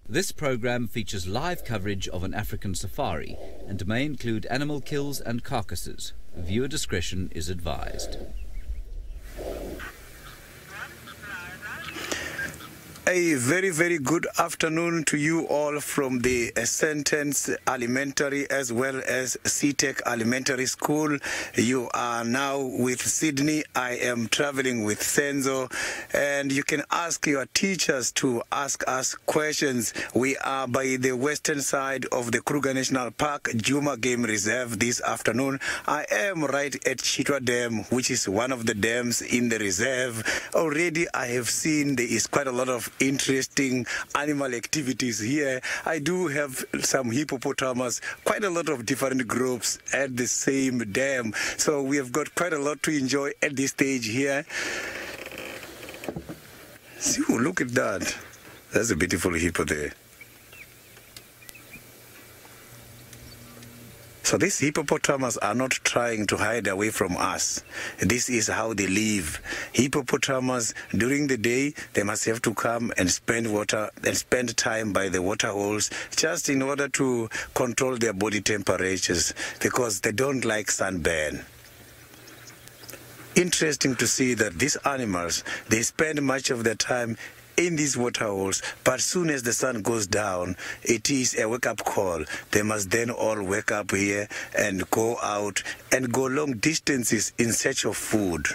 This program features live coverage of an African safari and may include animal kills and carcasses. Viewer discretion is advised. A very, very good afternoon to you all from the Sentence Elementary as well as CTEC Elementary School. You are now with Sydney. I am traveling with Senzo, and you can ask your teachers to ask us questions. We are by the western side of the Kruger National Park, Juma Game Reserve this afternoon. I am right at Chitwa Dam, which is one of the dams in the reserve. Already I have seen there is quite a lot of interesting animal activities here. I do have some hippopotamus, quite a lot of different groups at the same dam. So we have got quite a lot to enjoy at this stage here. See, look at that. That's a beautiful hippo there. So these hippopotamus are not trying to hide away from us. This is how they live. Hippopotamus, during the day, they must have to come and spend time by the water holes just in order to control their body temperatures because they don't like sunburn. Interesting to see that these animals, they spend much of their time in these water holes, but as soon as the sun goes down, it is a wake-up call. They must then all wake up here and go out and go long distances in search of food.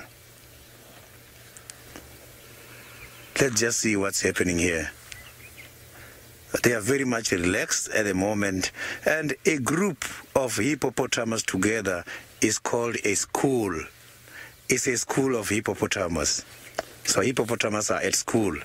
Let's just see what's happening here. They are very much relaxed at the moment, and a group of hippopotamus together is called a school. It's a school of hippopotamus. So hippopotamus are at school.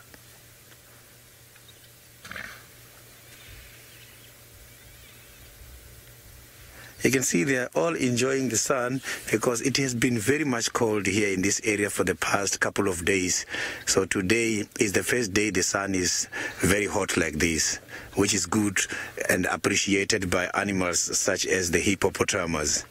You can see they are all enjoying the sun because it has been very much cold here in this area for the past couple of days. So today is the first day the sun is very hot like this, which is good and appreciated by animals such as the hippopotamus.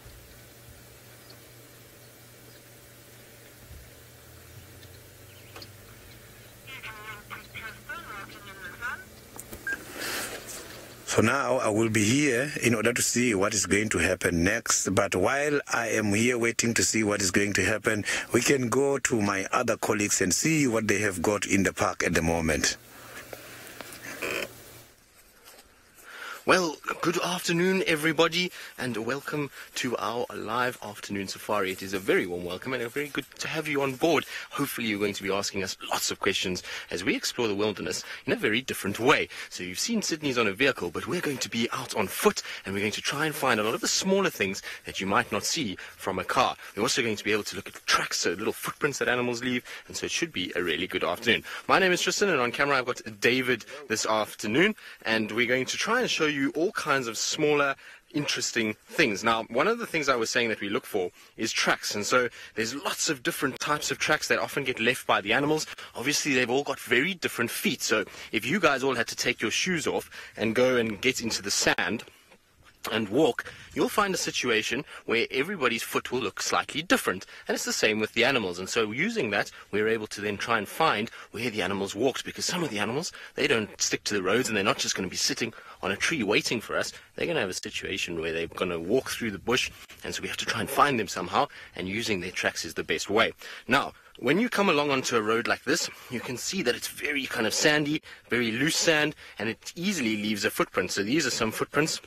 So now I will be here in order to see what is going to happen next. But while I am here waiting to see what is going to happen, we can go to my other colleagues and see what they have got in the park at the moment. Well, good afternoon, everybody, and welcome to our live afternoon safari. It is a very warm welcome and very good to have you on board. Hopefully you're going to be asking us lots of questions as we explore the wilderness in a very different way. So you've seen Sydney's on a vehicle, but we're going to be out on foot, and we're going to try and find a lot of the smaller things that you might not see from a car. We're also going to be able to look at tracks, so little footprints that animals leave, and so it should be a really good afternoon. My name is Tristan, and on camera I've got David this afternoon, and we're going to try and show you all kinds of smaller, interesting things. Now, one of the things I was saying that we look for is tracks, and so there's lots of different types of tracks that often get left by the animals. Obviously, they've all got very different feet, so if you guys all had to take your shoes off and go and get into the sand and walk, you'll find a situation where everybody's foot will look slightly different, and it's the same with the animals. And so using that, we're able to then try and find where the animals walked, because some of the animals, they don't stick to the roads, and they're not just going to be sitting on a tree waiting for us. They're going to have a situation where they're going to walk through the bush, and so we have to try and find them somehow, and using their tracks is the best way. Now, when you come along onto a road like this, you can see that it's very kind of sandy, very loose sand, and it easily leaves a footprint. So these are some footprints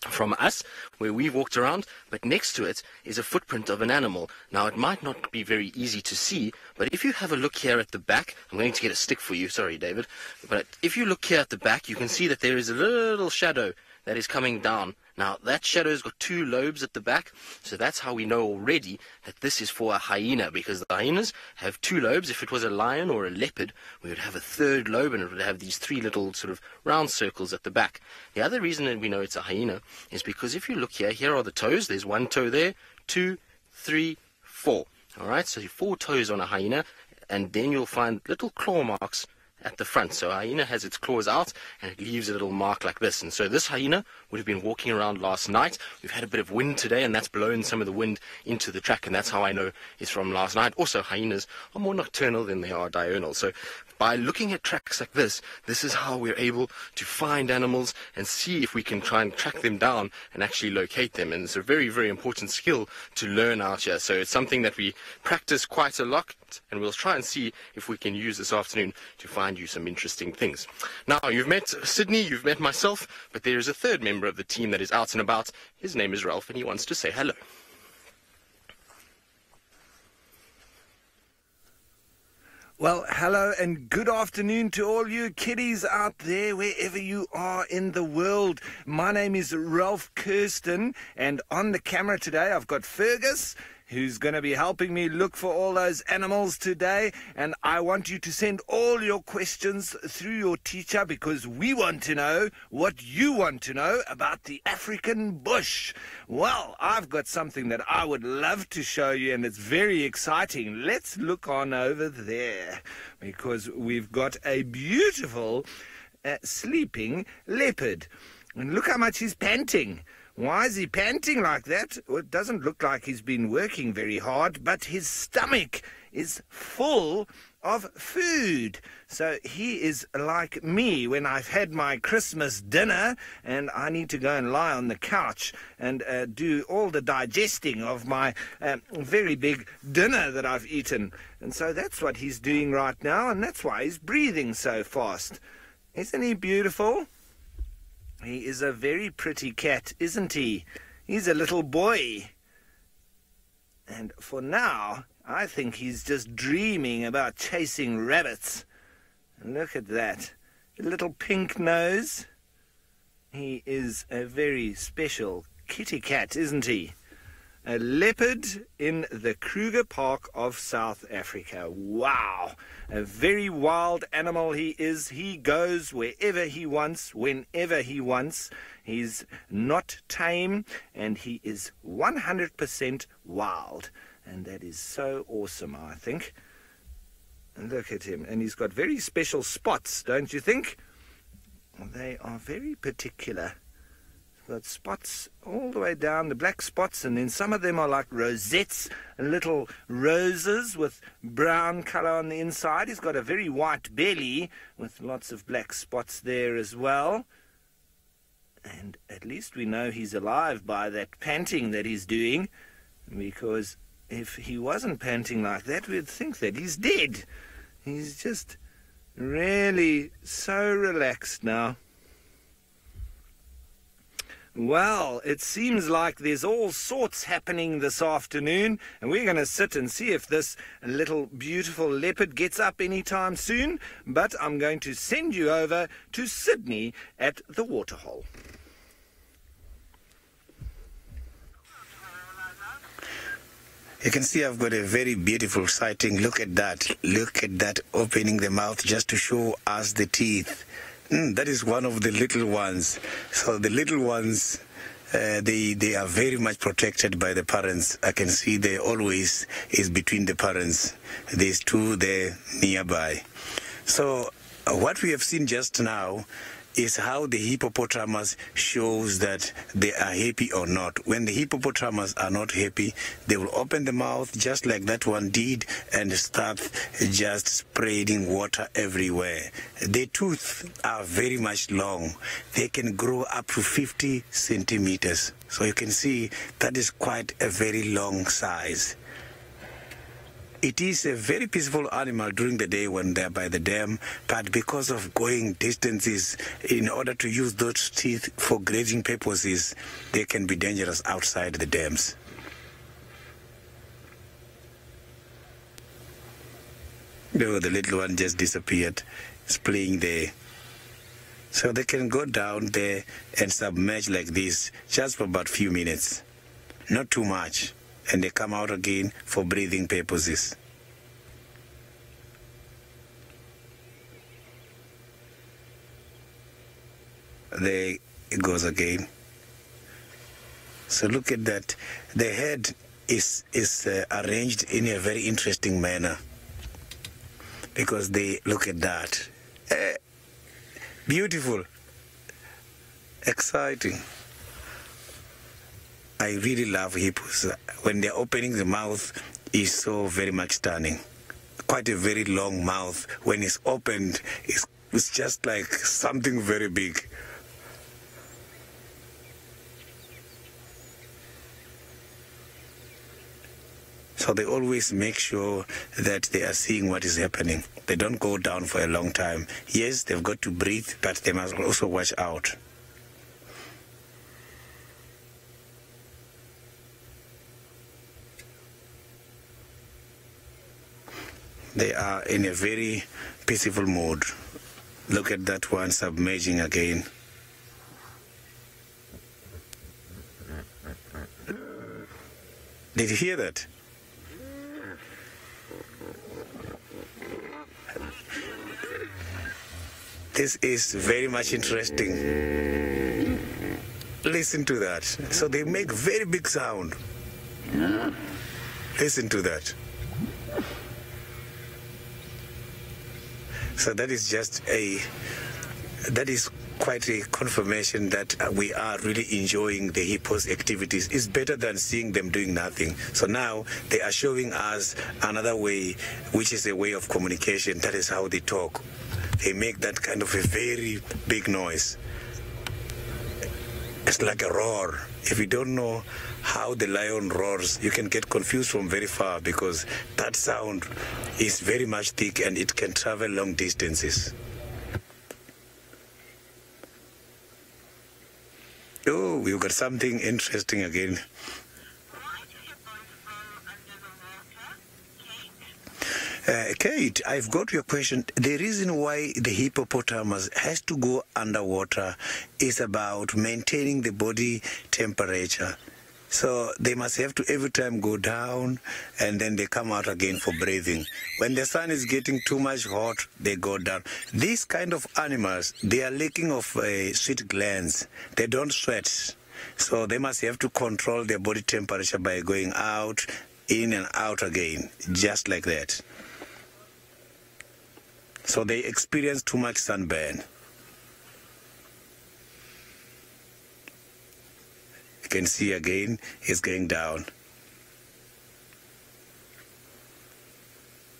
from us where we've walked around, but next to it is a footprint of an animal. Now, it might not be very easy to see, but if you have a look here at the back, I'm going to get a stick for you, sorry David, but if you look here at the back, you can see that there is a little shadow that is coming down. Now, that shadow's got two lobes at the back, so that's how we know already that this is for a hyena, because the hyenas have two lobes. If it was a lion or a leopard, we would have a third lobe, and it would have these three little sort of round circles at the back. The other reason that we know it's a hyena is because if you look here, here are the toes. There's one toe there, 2, 3, 4. All right, so 4 toes on a hyena, and then you'll find little claw marks at the front. So a hyena has its claws out and it leaves a little mark like this. And so this hyena would have been walking around last night. We've had a bit of wind today, and that's blown some of the wind into the track, and that's how I know it's from last night. Also, hyenas are more nocturnal than they are diurnal. So by looking at tracks like this is how we're able to find animals and see if we can try and track them down and actually locate them. And it's a very, very important skill to learn out here. So it's something that we practice quite a lot, and we'll try and see if we can use this afternoon to find you some interesting things. Now, you've met Sydney, you've met myself, but there is a third member of the team that is out and about. His name is Ralph, and he wants to say hello. Well, hello and good afternoon to all you kiddies out there, wherever you are in the world. My name is Ralph Kirsten, and on the camera today I've got Fergus, who's going to be helping me look for all those animals today. And I want you to send all your questions through your teacher, because we want to know what you want to know about the African bush. Well, I've got something that I would love to show you, and it's very exciting. Let's look on over there, because we've got a beautiful sleeping leopard. And look how much he's panting. Why is he panting like that? Well, it doesn't look like he's been working very hard, but his stomach is full of food. So he is like me when I've had my Christmas dinner and I need to go and lie on the couch and do all the digesting of my very big dinner that I've eaten. And so that's what he's doing right now, and that's why he's breathing so fast. Isn't he beautiful? He is a very pretty cat, isn't he? He's a little boy. And for now, I think he's just dreaming about chasing rabbits. Look at that. A little pink nose. He is a very special kitty cat, isn't he? A leopard in the Kruger Park of South Africa. Wow! A very wild animal he is. He goes wherever he wants, whenever he wants. He's not tame, and he is 100% wild. And that is so awesome, I think. And look at him. And he's got very special spots, don't you think? They are very particular. Got spots all the way down, the black spots, and then some of them are like rosettes, little roses with brown colour on the inside. He's got a very white belly with lots of black spots there as well. And at least we know he's alive by that panting that he's doing, because if he wasn't panting like that, we'd think that he's dead. He's just really so relaxed now. Well, it seems like there's all sorts happening this afternoon, and we're going to sit and see if this little beautiful leopard gets up anytime soon. But I'm going to send you over to Sydney at the waterhole. You can see I've got a very beautiful sighting. Look at that. Look at that, opening the mouth just to show us the teeth. That is one of the little ones. So the little ones, they are very much protected by the parents. I can see they always is between the parents. There's two there nearby. So what we have seen just now is how the hippopotamus shows that they are happy or not. When the hippopotamus are not happy, they will open the mouth just like that one did and start just spreading water everywhere. Their teeth are very much long. They can grow up to 50 centimeters. So you can see that is quite a very long size. It is a very peaceful animal during the day when they're by the dam, but because of going distances in order to use those teeth for grazing purposes, they can be dangerous outside the dams. Oh, the little one just disappeared. It's playing there. So they can go down there and submerge like this just for about a few minutes. Not too much. And they come out again for breathing purposes. There it goes again. So look at that. The head is arranged in a very interesting manner, because they look at that. Beautiful, exciting. I really love hippos. When they're opening the mouth, is so very much stunning. quite a very long mouth. When it's opened, it's just like something very big. So they always make sure that they are seeing what is happening. They don't go down for a long time. Yes, they've got to breathe, but they must also watch out. They are in a very peaceful mood. Look at that one submerging again. Did you hear that? This is very much interesting. Listen to that. So they make very big sound. Listen to that. So that is quite a confirmation that we are really enjoying the hippos' activities. It's better than seeing them doing nothing. So now they are showing us another way, which is a way of communication. That is how they talk. They make that kind of a very big noise. It's like a roar. If you don't know how the lion roars, you can get confused from very far, because that sound is very much thick and it can travel long distances. Oh, we've got something interesting again. Kate, I've got your question. The reason why the hippopotamus has to go underwater is about maintaining the body temperature. So they must have to every time go down, and then they come out again for breathing. When the sun is getting too much hot, they go down. These kind of animals, they are lacking of sweat glands. They don't sweat. So they must have to control their body temperature by going out, in and out again, just like that. So they experience too much sunburn. You can see again, it's going down.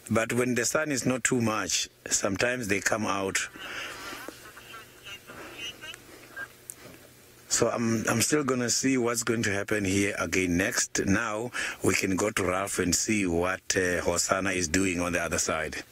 But when the sun is not too much, sometimes they come out. So I'm still going to see what's going to happen here again next. Now we can go to Ralph and see what Hosanna is doing on the other side.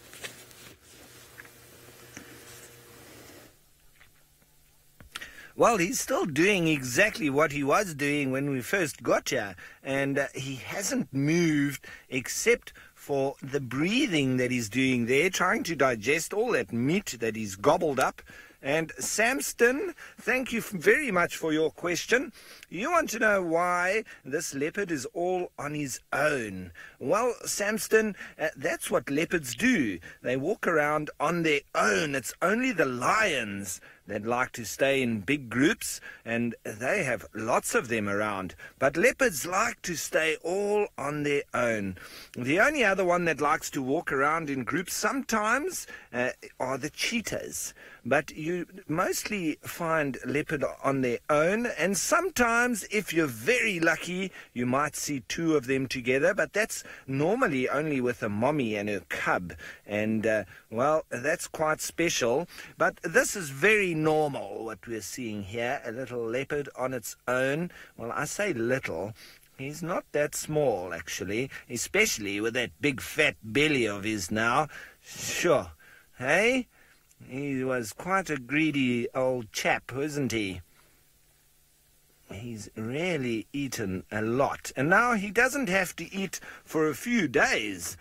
Well, he's still doing exactly what he was doing when we first got here, and he hasn't moved except for the breathing that he's doing there, trying to digest all that meat that he's gobbled up. And Samston, thank you very much for your question. You want to know why this leopard is all on his own. Well, Samston, that's what leopards do. They walk around on their own. It's only the lions that like to stay in big groups, and they have lots of them around. But leopards like to stay all on their own. The only other one that likes to walk around in groups sometimes are the cheetahs. But you mostly find leopard on their own, and sometimes, if you're very lucky, you might see two of them together, but that's normally only with a mommy and her cub, and, well, that's quite special. But this is very normal, what we're seeing here, a little leopard on its own. Well, I say little. He's not that small, actually, especially with that big fat belly of his now. Sure. Hey? He was quite a greedy old chap, wasn't he? He's really eaten a lot. And now he doesn't have to eat for a few days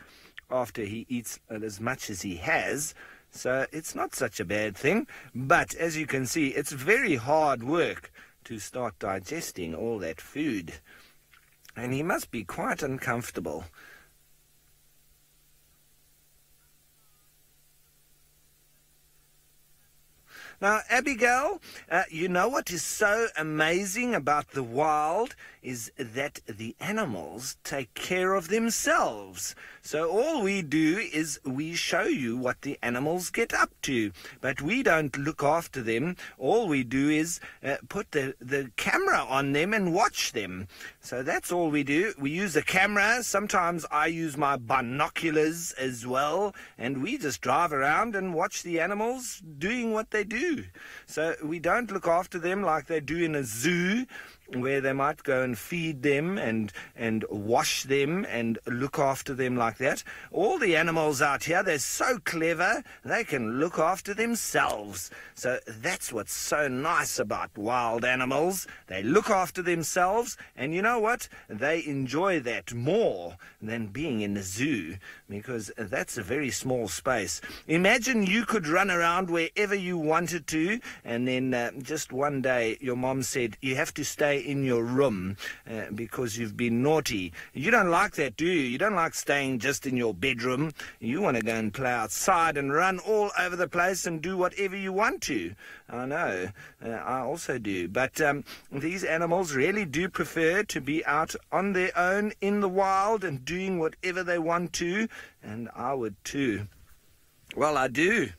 after he eats as much as he has. So it's not such a bad thing. But as you can see, it's very hard work to start digesting all that food. And he must be quite uncomfortable. Now, Abigail, you know what is so amazing about the wild is that the animals take care of themselves. So all we do is we show you what the animals get up to, but we don't look after them. All we do is put the camera on them and watch them. So that's all we do. We use a camera. Sometimes I use my binoculars as well, and we just drive around and watch the animals doing what they do. So we don't look after them like they do in a zoo, where they might go and feed them and wash them and look after them like that. All the animals out here, they're so clever, they can look after themselves. So that's what's so nice about wild animals. They look after themselves, and you know what? They enjoy that more than being in the zoo, because that's a very small space. Imagine you could run around wherever you wanted to, and then just one day your mom said, you have to stay in your room because you've been naughty. You don't like that, do you? You don't like staying just in your bedroom. You want to go and play outside and run all over the place and do whatever you want to. I know, I also do. But these animals really do prefer to be out on their own in the wild and doing whatever they want to, and I would too. Well, I do.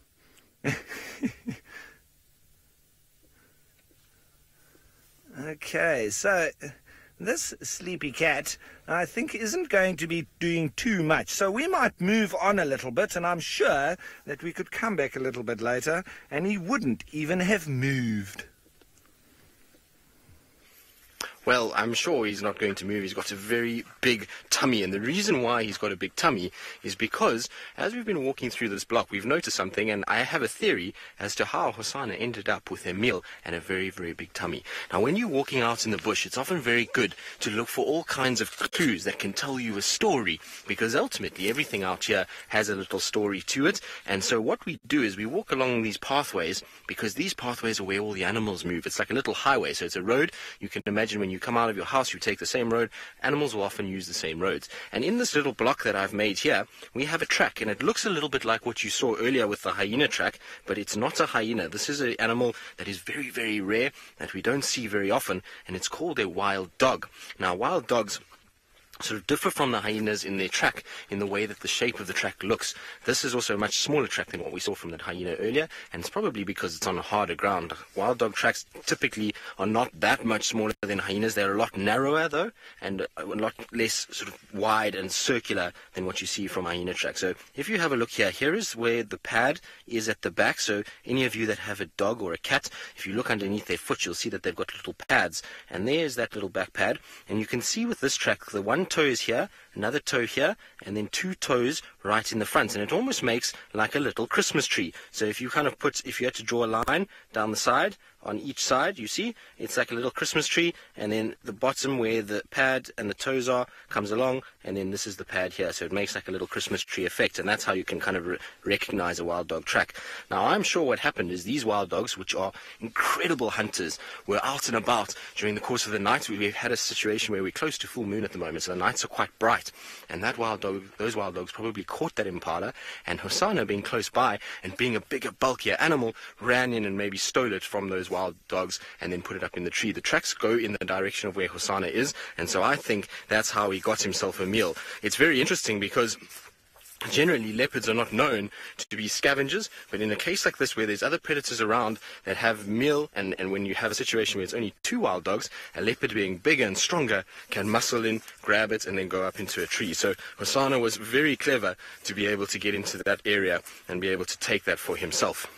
Okay, so this sleepy cat, I think, isn't going to be doing too much. So we might move on a little bit, and I'm sure that we could come back a little bit later, and he wouldn't even have moved. Well, I'm sure he's not going to move. He's got a very big tummy, and the reason why he's got a big tummy is because as we've been walking through this block, we've noticed something, and I have a theory as to how Hosanna ended up with a meal and a very, very big tummy. Now, when you're walking out in the bush, it's often very good to look for all kinds of clues that can tell you a story, because ultimately everything out here has a little story to it. And so what we do is we walk along these pathways, because these pathways are where all the animals move. It's like a little highway, so it's a road. You can imagine when you come out of your house, you take the same road. Animals will often use the same roads. And in this little block that I've made here, we have a track, and it looks a little bit like what you saw earlier with the hyena track, but it's not a hyena. This is an animal that is very, very rare, that we don't see very often, and it's called a wild dog. Now, wild dogs sort of differ from the hyenas in their track in the way that the shape of the track looks. This is also a much smaller track than what we saw from that hyena earlier, and it's probably because it's on harder ground. Wild dog tracks typically are not that much smaller than hyenas. They're a lot narrower though, and a lot less sort of wide and circular than what you see from hyena tracks. So if you have a look here, here is where the pad is at the back. So any of you that have a dog or a cat, if you look underneath their foot, you'll see that they've got little pads, and there's that little back pad. And you can see with this track, the one toe is here, another toe here, and then two toes right in the front, and it almost makes like a little Christmas tree. So if you kind of if you had to draw a line down the side, on each side, you see, it's like a little Christmas tree, and then the bottom where the pad and the toes are comes along, and then this is the pad here, so it makes like a little Christmas tree effect, and that's how you can kind of recognize a wild dog track. Now, I'm sure what happened is these wild dogs, which are incredible hunters, were out and about during the course of the night. We've had a situation where we're close to full moon at the moment, so the nights are quite bright, and those wild dogs probably caught that impala, and Hosanna, being close by and being a bigger, bulkier animal, ran in and maybe stole it from those wild dogs and then put it up in the tree. The tracks go in the direction of where Hosanna is, and so I think that's how he got himself a meal. It's very interesting because generally leopards are not known to be scavengers, but in a case like this where there's other predators around that have meal, and when you have a situation where it's only two wild dogs, a leopard being bigger and stronger can muscle in, grab it, and then go up into a tree. So Hosanna was very clever to be able to get into that area and be able to take that for himself.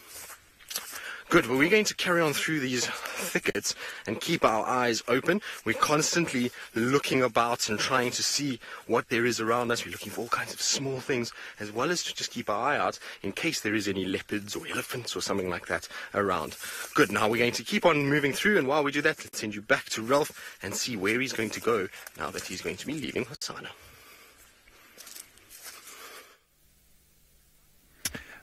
Good, well, we're going to carry on through these thickets and keep our eyes open. We're constantly looking about and trying to see what there is around us. We're looking for all kinds of small things, as well as to just keep our eye out in case there is any leopards or elephants or something like that around. Good, now we're going to keep on moving through, and while we do that, let's send you back to Ralph and see where he's going to go now that he's going to be leaving Hosanna.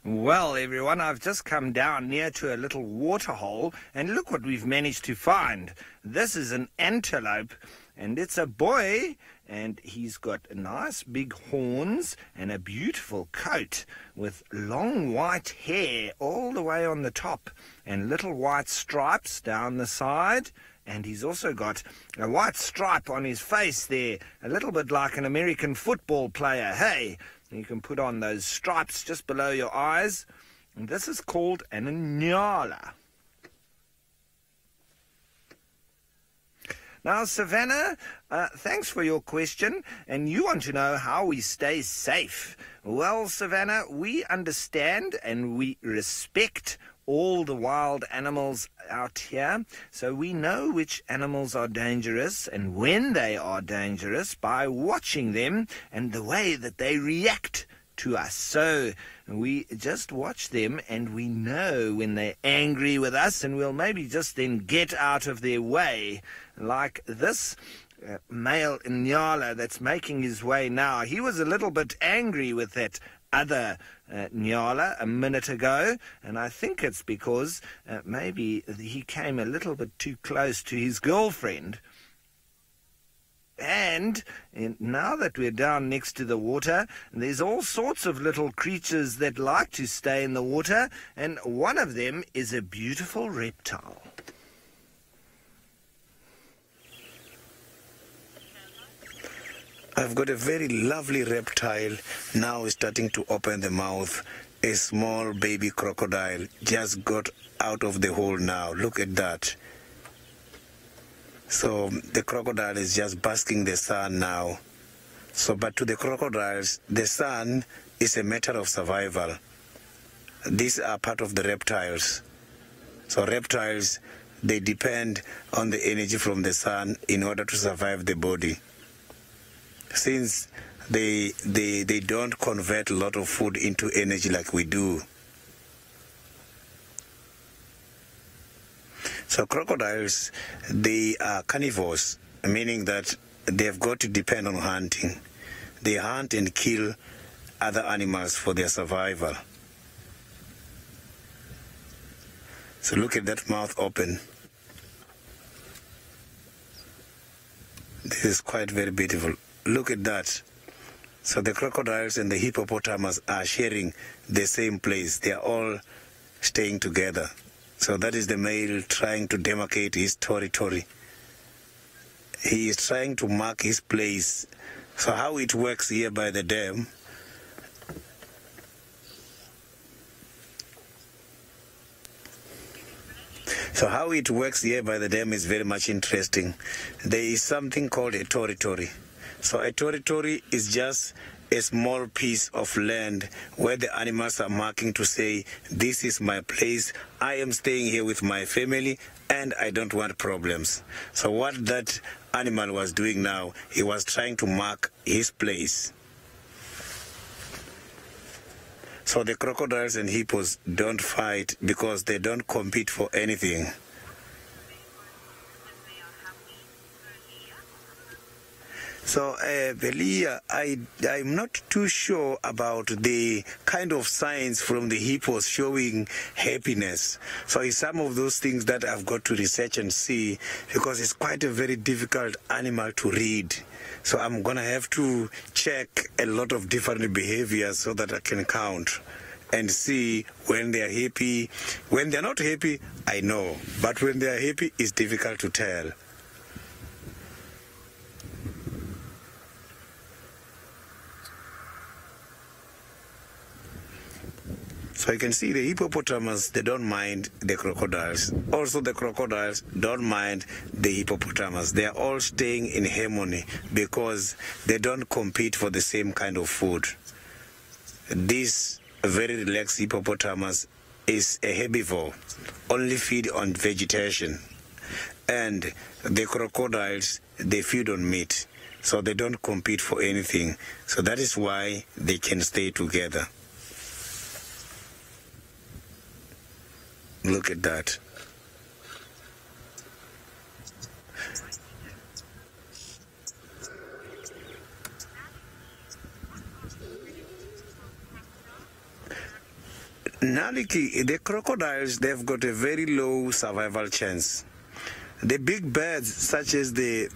Well, everyone, I've just come down near to a little water hole, and look what we've managed to find. This is an antelope, and it's a boy, and he's got nice big horns and a beautiful coat with long white hair all the way on the top and little white stripes down the side. And he's also got a white stripe on his face there, a little bit like an American football player. Hey, you can put on those stripes just below your eyes. And this is called an Inyala. Now, Savannah, thanks for your question, and you want to know how we stay safe. Well, Savannah, we understand and we respect all the wild animals out here, so we know which animals are dangerous and when they are dangerous by watching them and the way that they react to us. So we just watch them and we know when they're angry with us, and we'll maybe just then get out of their way. Like this male Inyala that's making his way now. He was a little bit angry with that other Nyala a minute ago, and I think it's because maybe he came a little bit too close to his girlfriend. And now that we're down next to the water, there's all sorts of little creatures that like to stay in the water, and one of them is a beautiful reptile. I've got a very lovely reptile now starting to open the mouth. A small baby crocodile just got out of the hole now. Look at that. So the crocodile is just basking the sun now. So, but to the crocodiles, the sun is a matter of survival. These are part of the reptiles. So reptiles, they depend on the energy from the sun in order to survive the body. Since they don't convert a lot of food into energy like we do. So crocodiles, they are carnivores, meaning that they've got to depend on hunting. They hunt and kill other animals for their survival. So look at that mouth open. This is quite very beautiful. Look at that. So the crocodiles and the hippopotamus are sharing the same place. They are all staying together. So that is the male trying to demarcate his territory. He is trying to mark his place. So how it works here by the dam, is very much interesting. There is something called a territory. So a territory is just a small piece of land where the animals are marking to say, this is my place, I am staying here with my family, and I don't want problems. So what that animal was doing now, he was trying to mark his place. So the crocodiles and hippos don't fight because they don't compete for anything. So, Belia, I'm not too sure about the kind of signs from the hippos showing happiness. So it's some of those things that I've got to research and see, because it's quite a very difficult animal to read. So I'm going to have to check a lot of different behaviors so that I can count and see when they are happy. When they're not happy, I know. But when they are happy, it's difficult to tell. So you can see the hippopotamus, they don't mind the crocodiles. Also the crocodiles don't mind the hippopotamus. They are all staying in harmony because they don't compete for the same kind of food. This very relaxed hippopotamus is a herbivore, only feed on vegetation. And the crocodiles, they feed on meat. So they don't compete for anything. So that is why they can stay together. Look at that. Naliki, the crocodiles, they've got a very low survival chance. The big birds, such as the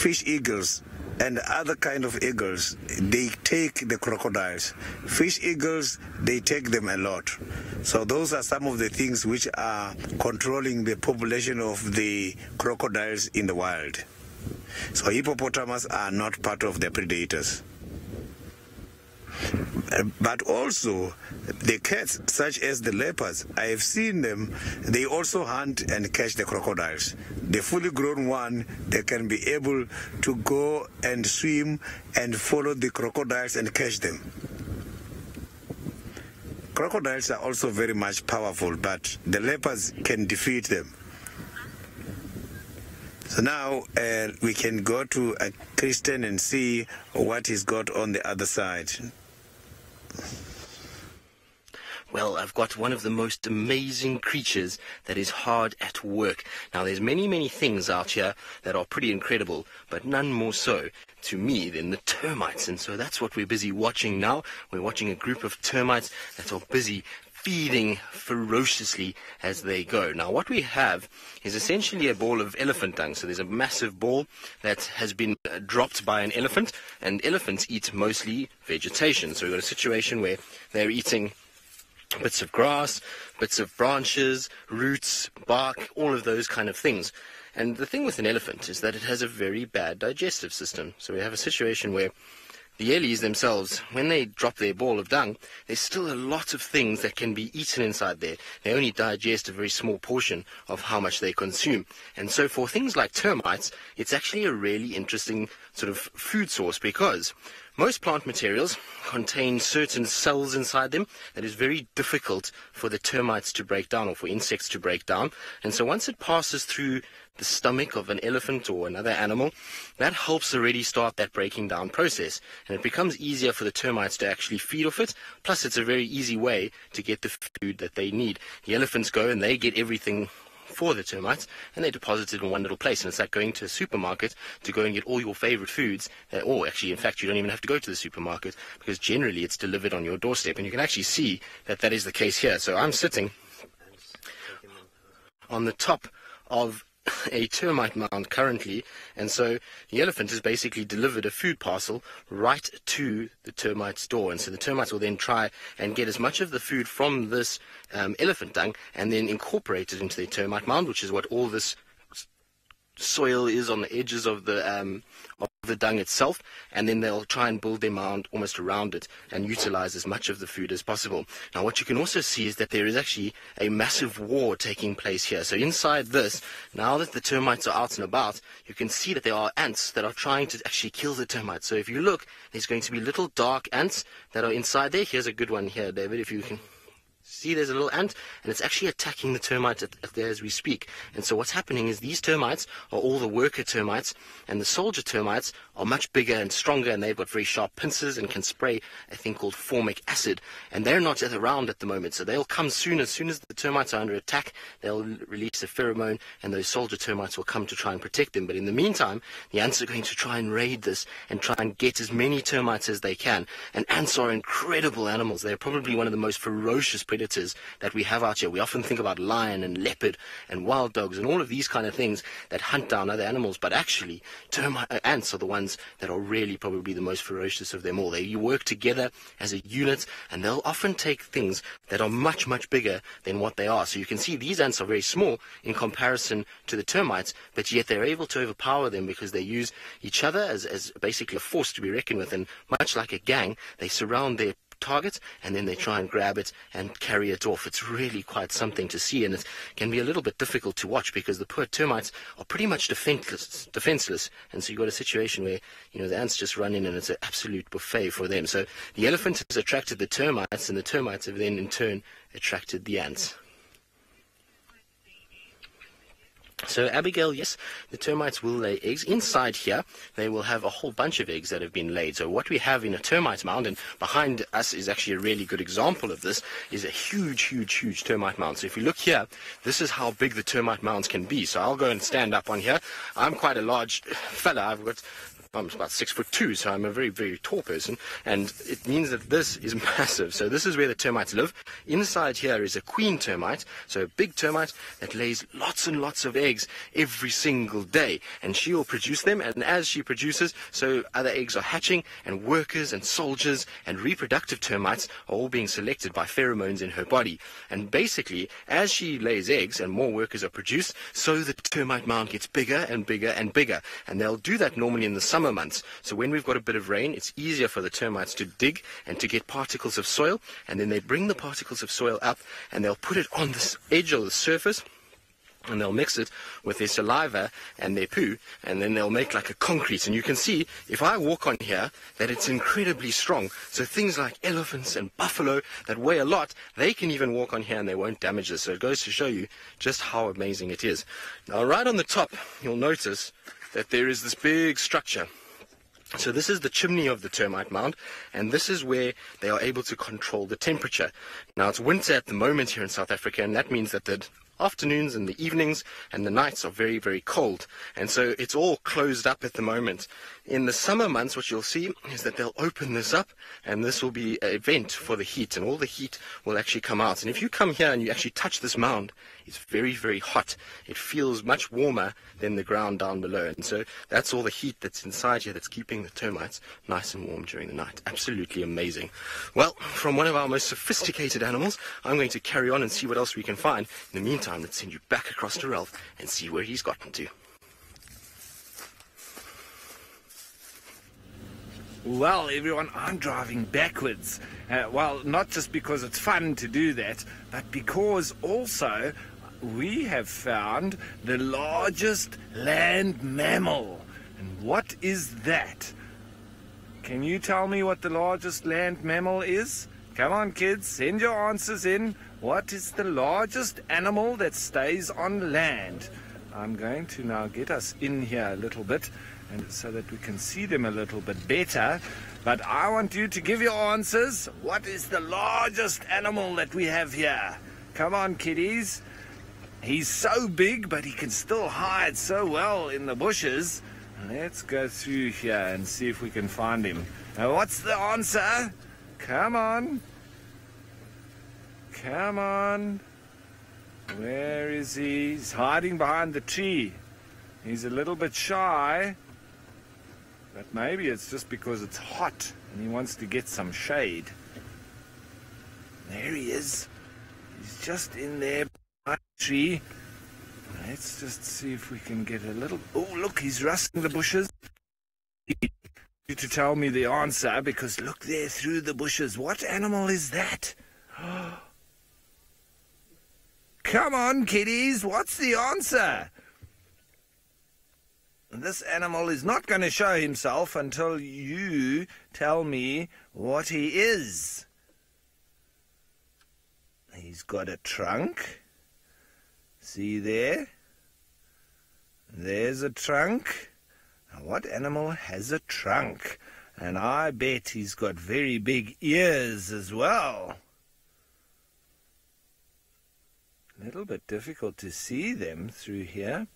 fish eagles and other kind of eagles, they take the crocodiles. Fish eagles, they take them a lot. So those are some of the things which are controlling the population of the crocodiles in the wild. So hippopotamus are not part of the predators. But also the cats, such as the leopards, I have seen them, they also hunt and catch the crocodiles. The fully grown one, they can be able to go and swim and follow the crocodiles and catch them. Crocodiles are also very much powerful, but the leopards can defeat them. So now we can go to Kristen and see what he's got on the other side. Well, I've got one of the most amazing creatures that is hard at work. Now, there's many things out here that are pretty incredible, but none more so to me than the termites. And so that's what we're busy watching now. We're watching a group of termites that are busy feeding ferociously as they go. Now, what we have is essentially a ball of elephant dung. So there's a massive ball that has been dropped by an elephant, and elephants eat mostly vegetation. So we've got a situation where they're eating bits of grass, bits of branches, roots, bark, all of those kind of things. And the thing with an elephant is that it has a very bad digestive system. So we have a situation where the ellies themselves, when they drop their ball of dung, there's still a lot of things that can be eaten inside there. They only digest a very small portion of how much they consume. And so for things like termites, it's actually a really interesting sort of food source, because most plant materials contain certain cells inside them that is very difficult for the termites to break down, or for insects to break down. And so once it passes through the stomach of an elephant or another animal, that helps already start that breaking down process. And it becomes easier for the termites to actually feed off it. Plus, it's a very easy way to get the food that they need. The elephants go and they get everything for the termites, and they deposit it in one little place. And it's like going to a supermarket to go and get all your favorite foods, or actually, in fact, you don't even have to go to the supermarket, because generally it's delivered on your doorstep. And you can actually see that that is the case here. So I'm sitting on the top of a termite mound currently, and so the elephant has basically delivered a food parcel right to the termite's door. And so the termites will then try and get as much of the food from this elephant dung and then incorporate it into their termite mound, which is what all this soil is on the edges of the dung itself, and then they'll try and build their mound almost around it and utilize as much of the food as possible. Now, what you can also see is that there is actually a massive war taking place here. So inside this, now that the termites are out and about, you can see that there are ants that are trying to actually kill the termites. So if you look, there's going to be little dark ants that are inside there. Here's a good one here, David, if you can see, there's a little ant, and it's actually attacking the termites there as we speak. And so what's happening is these termites are all the worker termites, and the soldier termites are much bigger and stronger, and they've got very sharp pincers and can spray a thing called formic acid. And they're not around at the moment, so they'll come soon. As soon as the termites are under attack, they'll release a pheromone, and those soldier termites will come to try and protect them. But in the meantime, the ants are going to try and raid this and try and get as many termites as they can. And ants are incredible animals. They're probably one of the most ferocious predators that we have out here. We often think about lion and leopard and wild dogs and all of these kind of things that hunt down other animals, but actually ants are the ones that are really probably the most ferocious of them all. They work together as a unit, and they'll often take things that are much bigger than what they are. So you can see these ants are very small in comparison to the termites, but yet they're able to overpower them because they use each other as basically a force to be reckoned with. And much like a gang, they surround their target, and then they try and grab it and carry it off. It's really quite something to see, and it can be a little bit difficult to watch because the poor termites are pretty much defenseless. And so you've got a situation where, the ants just run in and it's an absolute buffet for them. So the elephant has attracted the termites, and the termites have then in turn attracted the ants. So, Abigail, yes, the termites will lay eggs. Inside here, they will have a whole bunch of eggs that have been laid. So what we have in a termite mound, and behind us is actually a really good example of this, is a huge termite mound. So if you look here, this is how big the termite mounds can be. So I'll go and stand up on here. I'm quite a large fella. I've got I'm about 6'2", so I'm a very, very tall person, and it means that this is massive. So this is where the termites live. Inside here is a queen termite, so a big termite that lays lots and lots of eggs every single day, and she will produce them, and as she produces, so other eggs are hatching, and workers and soldiers and reproductive termites are all being selected by pheromones in her body. And basically, as she lays eggs and more workers are produced, so the termite mound gets bigger and bigger and bigger, and they'll do that normally in the summer months. So when we've got a bit of rain, it's easier for the termites to dig and to get particles of soil, and then they bring the particles of soil up and they'll put it on the edge or the surface, and they'll mix it with their saliva and their poo, and then they'll make like a concrete. And you can see, if I walk on here, that it's incredibly strong. So things like elephants and buffalo that weigh a lot, they can even walk on here and they won't damage this. So it goes to show you just how amazing it is. Now right on the top, you'll notice that there is this big structure. So this is the chimney of the termite mound, and this is where they are able to control the temperature. Now it's winter at the moment here in South Africa, and that means that the afternoons and the evenings and the nights are very, very cold, and so it's all closed up at the moment. In the summer months, what you'll see is that they'll open this up, and this will be a vent for the heat, and all the heat will actually come out. And if you come here and you actually touch this mound, it's very, very hot. It feels much warmer than the ground down below, and so that's all the heat that's inside here that's keeping the termites nice and warm during the night. Absolutely amazing. Well, from one of our most sophisticated animals, I'm going to carry on and see what else we can find. In the meantime, let's send you back across to Ralph and see where he's gotten to. Well, everyone, I'm driving backwards. Well, not just because it's fun to do that, but because also we have found the largest land mammal. And what is that? Can you tell me what the largest land mammal is? Come on, kids, send your answers in. What is the largest animal that stays on land? I'm going to now get us in here a little bit, and so that we can see them a little bit better. But I want you to give your answers. What is the largest animal that we have here? Come on, kiddies. He's so big, but he can still hide so well in the bushes. Let's go through here and see if we can find him. Now, what's the answer? Come on. Come on. Where is he? He's hiding behind the tree. He's a little bit shy. But maybe it's just because it's hot and he wants to get some shade. There he is. He's just in there behind the tree. Let's just see if we can get a little... Oh, look, he's rustling the bushes. You to tell me the answer, because look there through the bushes. What animal is that? Come on, kiddies. What's the answer? This animal is not going to show himself until you tell me what he is. He's got a trunk. See there? There's a trunk. Now, what animal has a trunk? And I bet he's got very big ears as well. A little bit difficult to see them through here.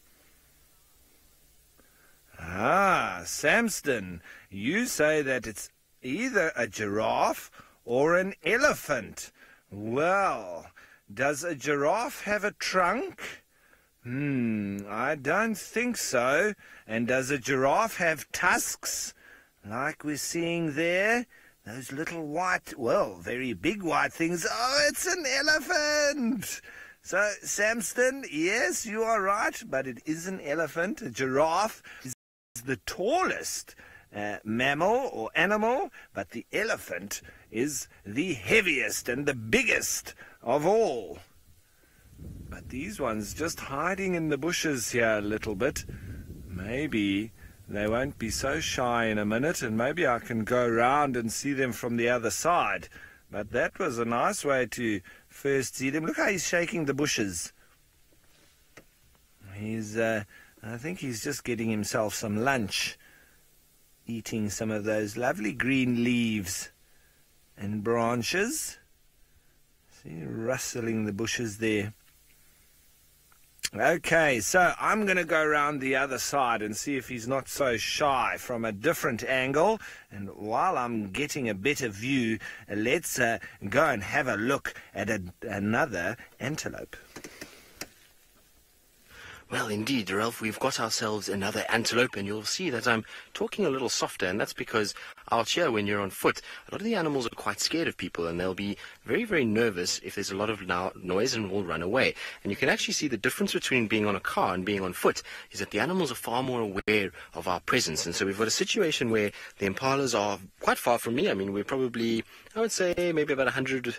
Ah, Samston, you say that it's either a giraffe or an elephant. Well, does a giraffe have a trunk? I don't think so. And does a giraffe have tusks, like we're seeing there? Those little white, well, very big white things. Oh, it's an elephant! So, Samston, yes, you are right, but it is an elephant. A giraffe is the tallest mammal or animal, but the elephant is the heaviest and the biggest of all. But these ones just hiding in the bushes here a little bit. Maybe they won't be so shy in a minute, and maybe I can go round and see them from the other side. But that was a nice way to first see them. Look how he's shaking the bushes. I think he's just getting himself some lunch, eating some of those lovely green leaves and branches. See, rustling the bushes there. Okay, so I'm going to go around the other side and see if he's not so shy from a different angle. And while I'm getting a better view, let's go and have a look at another antelope. Well, indeed, Ralph, we've got ourselves another antelope, and you'll see that I'm talking a little softer, and that's because out here, when you're on foot, a lot of the animals are quite scared of people, and they'll be very, very nervous if there's a lot of noise and will run away. And you can actually see the difference between being on a car and being on foot is that the animals are far more aware of our presence. And so we've got a situation where the impalas are quite far from me. I mean, we're probably, I would say, maybe about 100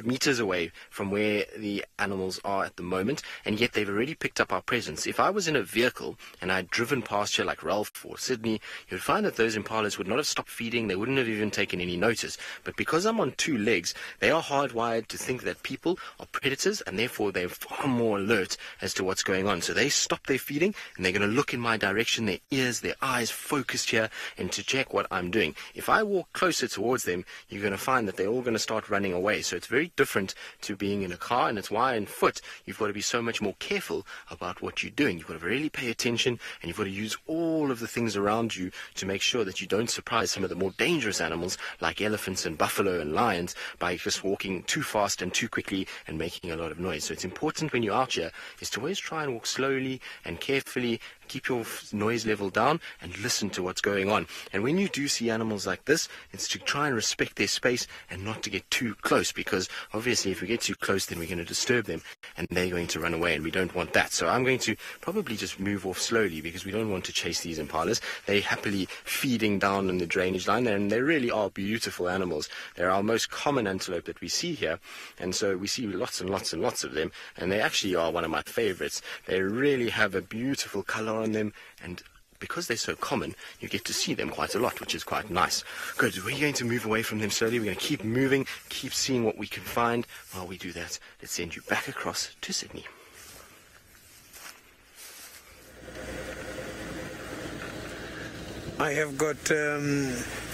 meters away from where the animals are at the moment, and yet they've already picked up our presence. If I was in a vehicle and I'd driven past here like Ralph or Sydney, you'd find that those impalas would not have stopped feeding. They wouldn't have even taken any notice. But because I'm on two legs, they are hardwired to think that people are predators, and therefore they're far more alert as to what's going on. So they stop their feeding, and they're going to look in my direction, their ears, their eyes focused here, and to check what I'm doing. If I walk closer towards them, you're going to find that they're all going to start running away. So it's very different to being in a car, and it's why on foot you've got to be so much more careful about what you're doing. You've got to really pay attention, and you've got to use all of the things around you to make sure that you don't surprise some of the more dangerous animals like elephants and buffalo and lions by just walking too fast and too quickly and making a lot of noise. So it's important when you're out here is to always try and walk slowly and carefully, keep your noise level down and listen to what's going on. And when you do see animals like this, it's to try and respect their space and not to get too close, because obviously if we get too close, then we're going to disturb them and they're going to run away, and we don't want that. So I'm going to probably just move off slowly because we don't want to chase these impalas. They're happily feeding down on the drainage line, and they really are beautiful animals. They're our most common antelope that we see here, and so we see lots and lots and lots of them, and they actually are one of my favorites. They really have a beautiful color on them, and because they're so common, you get to see them quite a lot, which is quite nice. Good, we're going to move away from them slowly. We're going to keep moving, keep seeing what we can find. While we do that, let's send you back across to Sydney. I have got a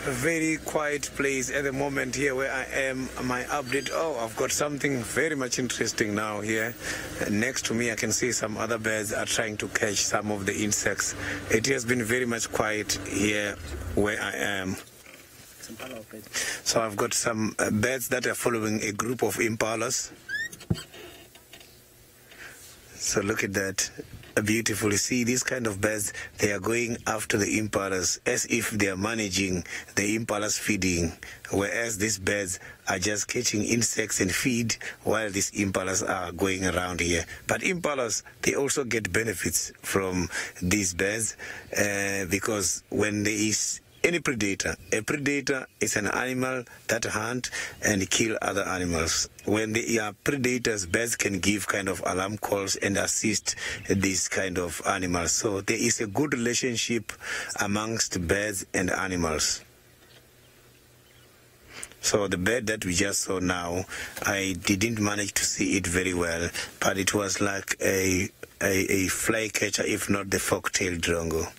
very quiet place at the moment here where I am. My update. Oh, I've got something very much interesting now here. Next to me, I can see some other birds are trying to catch some of the insects. It has been very much quiet here where I am. So I've got some birds that are following a group of impalas. So look at that. Beautiful. You see, these kind of birds, they are going after the impalas as if they are managing the impalas feeding, whereas these birds are just catching insects and feed while these impalas are going around here. But impalas, they also get benefits from these birds because when there is any predator, a predator is an animal that hunt and kill other animals. When they are predators, birds can give kind of alarm calls and assist these kind of animals. So there is a good relationship amongst birds and animals. So the bird that we just saw now, I didn't manage to see it very well, but it was like a flycatcher, if not the fork-tailed drongo.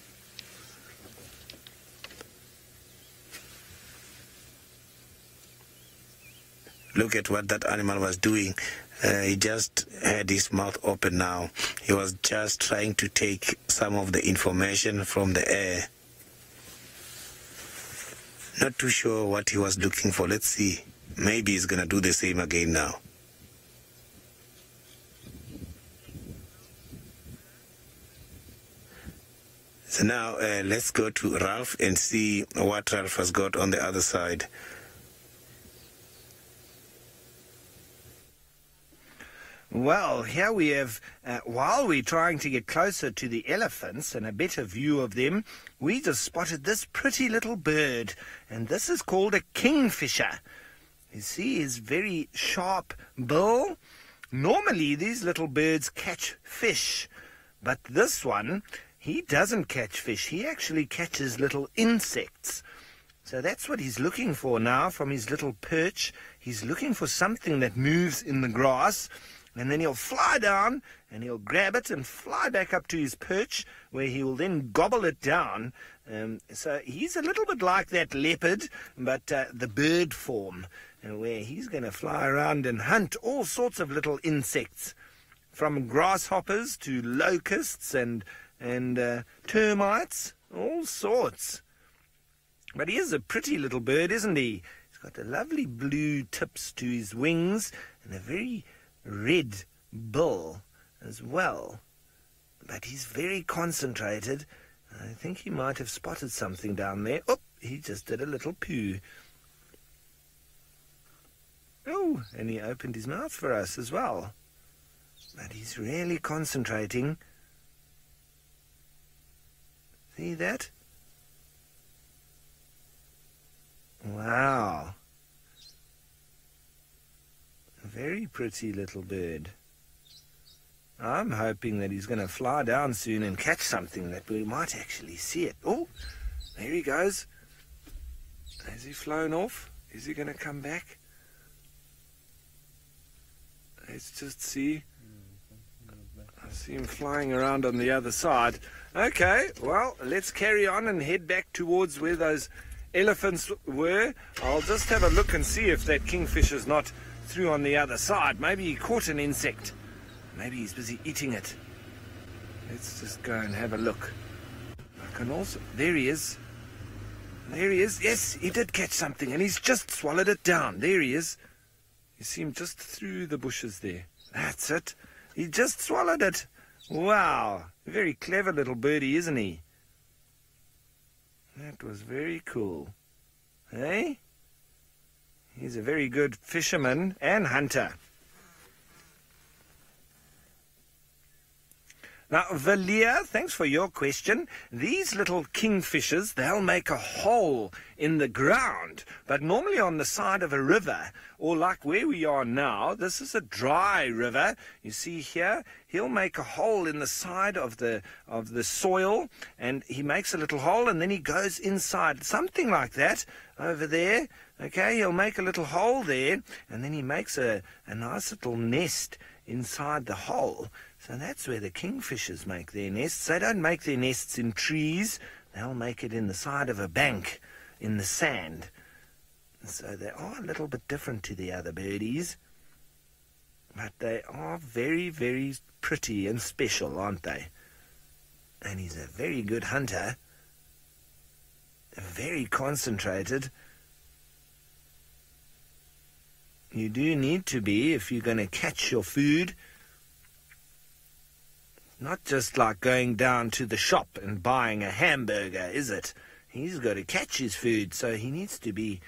Look at what that animal was doing. He just had his mouth open now. He was just trying to take some of the information from the air. Not too sure what he was looking for. Let's see. Maybe he's going to do the same again now. So now let's go to Ralph and see what Ralph has got on the other side. Well, here we have, while we're trying to get closer to the elephants and a better view of them, we just spotted this pretty little bird, and this is called a kingfisher. You see his very sharp bill? Normally, these little birds catch fish, but this one, he doesn't catch fish. He actually catches little insects. So that's what he's looking for now from his little perch. He's looking for something that moves in the grass, and then he'll fly down and he'll grab it and fly back up to his perch, where he will then gobble it down. So he's a little bit like that leopard, but the bird form, where he's going to fly around and hunt all sorts of little insects. from grasshoppers to locusts and termites, all sorts. But he is a pretty little bird, isn't he? He's got the lovely blue tips to his wings and a very red bill as well. But he's very concentrated. I think he might have spotted something down there. Oh, he just did a little poo. Oh, and he opened his mouth for us as well. But he's really concentrating. See that? Wow. A very pretty little bird. I'm hoping that he's going to fly down soon and catch something that we might actually see it. Oh, there he goes. Has he flown off? Is he going to come back? Let's just see. I see him flying around on the other side. Okay, well, let's carry on and head back towards where those elephants were. I'll just have a look and see if that kingfisher's not through on the other side. Maybe he caught an insect. Maybe he's busy eating it. Let's just go and have a look. I can also... There he is. There he is. Yes, he did catch something, and he's just swallowed it down. There he is. You see him just through the bushes there. That's it. He just swallowed it. Wow. Very clever little birdie, isn't he? That was very cool. Hey? He's a very good fisherman and hunter. Now, Valia, thanks for your question. These little kingfishers, they'll make a hole in the ground, but normally on the side of a river, or like where we are now, this is a dry river. You see here, he'll make a hole in the side of the soil, and he makes a little hole, and then he goes inside, something like that, over there. Okay, he'll make a little hole there, and then he makes a nice little nest inside the hole. So that's where the kingfishers make their nests. They don't make their nests in trees. They'll make it in the side of a bank, in the sand. So they are a little bit different to the other birdies. But they are very, very pretty and special, aren't they? And he's a very good hunter. Very concentrated. You do need to be if you're going to catch your food. Not just like going down to the shop and buying a hamburger, is it? He's got to catch his food, so he needs to be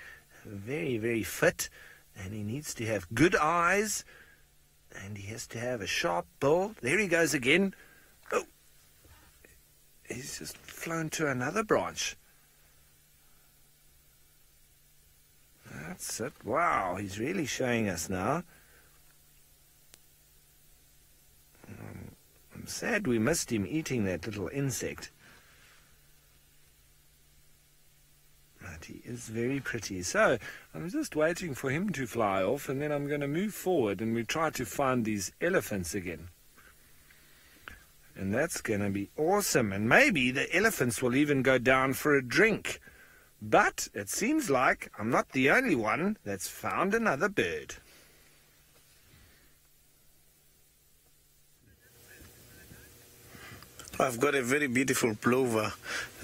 very, very fit, and he needs to have good eyes, and he has to have a sharp bill. There he goes again. Oh, he's just flown to another branch. That's it. Wow, he's really showing us now. I'm sad we missed him eating that little insect. But he is very pretty. So I'm just waiting for him to fly off, and then I'm going to move forward and we try to find these elephants again. And that's going to be awesome. And maybe the elephants will even go down for a drink. But it seems like I'm not the only one that's found another bird. I've got a very beautiful plover.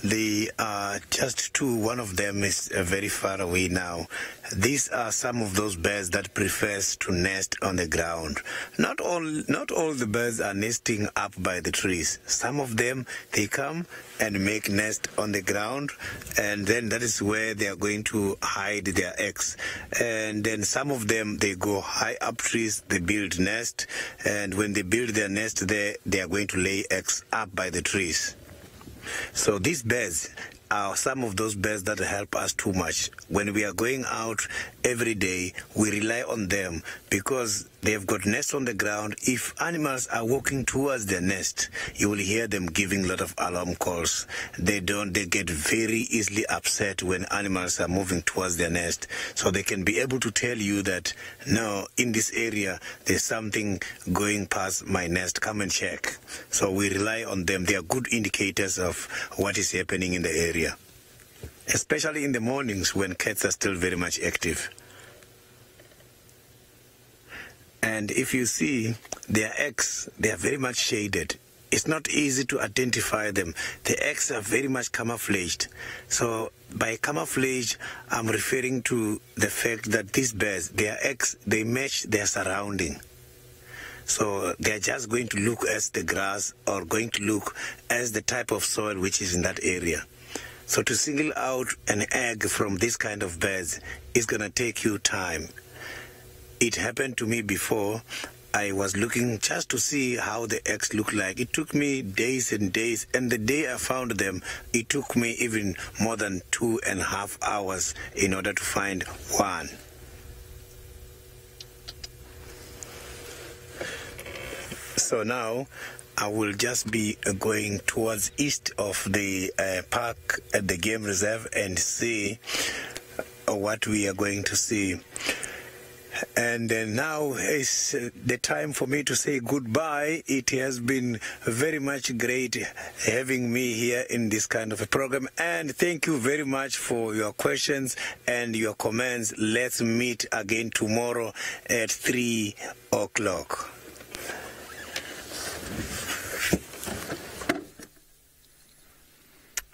They are just two. One of them is very far away now. These are some of those birds that prefers to nest on the ground. Not all the birds are nesting up by the trees. Some of them, they come and make nest on the ground, and then that is where they are going to hide their eggs. And then some of them, they go high up trees, they build nest, and when they build their nest there, they are going to lay eggs up by the trees. So these birds are some of those birds that help us too much. When we are going out every day, we rely on them because they have got nests on the ground. If animals are walking towards their nest, you will hear them giving a lot of alarm calls. They get very easily upset when animals are moving towards their nest. So they can be able to tell you that, no, in this area, there's something going past my nest, come and check. So we rely on them. They are good indicators of what is happening in the area, especially in the mornings when cats are still very much active. And if you see their eggs, they are very much shaded. It's not easy to identify them. The eggs are very much camouflaged. So by camouflage, I'm referring to the fact that these birds, their eggs, they match their surrounding. So they're just going to look as the grass or going to look as the type of soil which is in that area. So to single out an egg from this kind of birds is going to take you time. It happened to me before. I was looking just to see how the eggs look like. It took me days and days, and the day I found them, it took me even more than 2.5 hours in order to find one. So now I will just be going towards east of the park at the game reserve and see what we are going to see. And now is the time for me to say goodbye. It has been very much great having me here in this kind of a program. And thank you very much for your questions and your comments. Let's meet again tomorrow at 3 o'clock.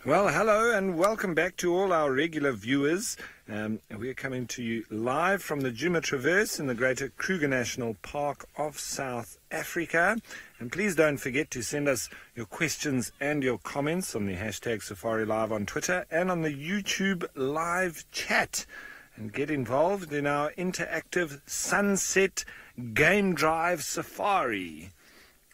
Well, hello and welcome back to all our regular viewers. We're coming to you live from the Djuma Traverse in the Greater Kruger National Park of South Africa. And please don't forget to send us your questions and your comments on the hashtag SafariLive on Twitter and on the YouTube live chat. And get involved in our interactive Sunset Game Drive Safari.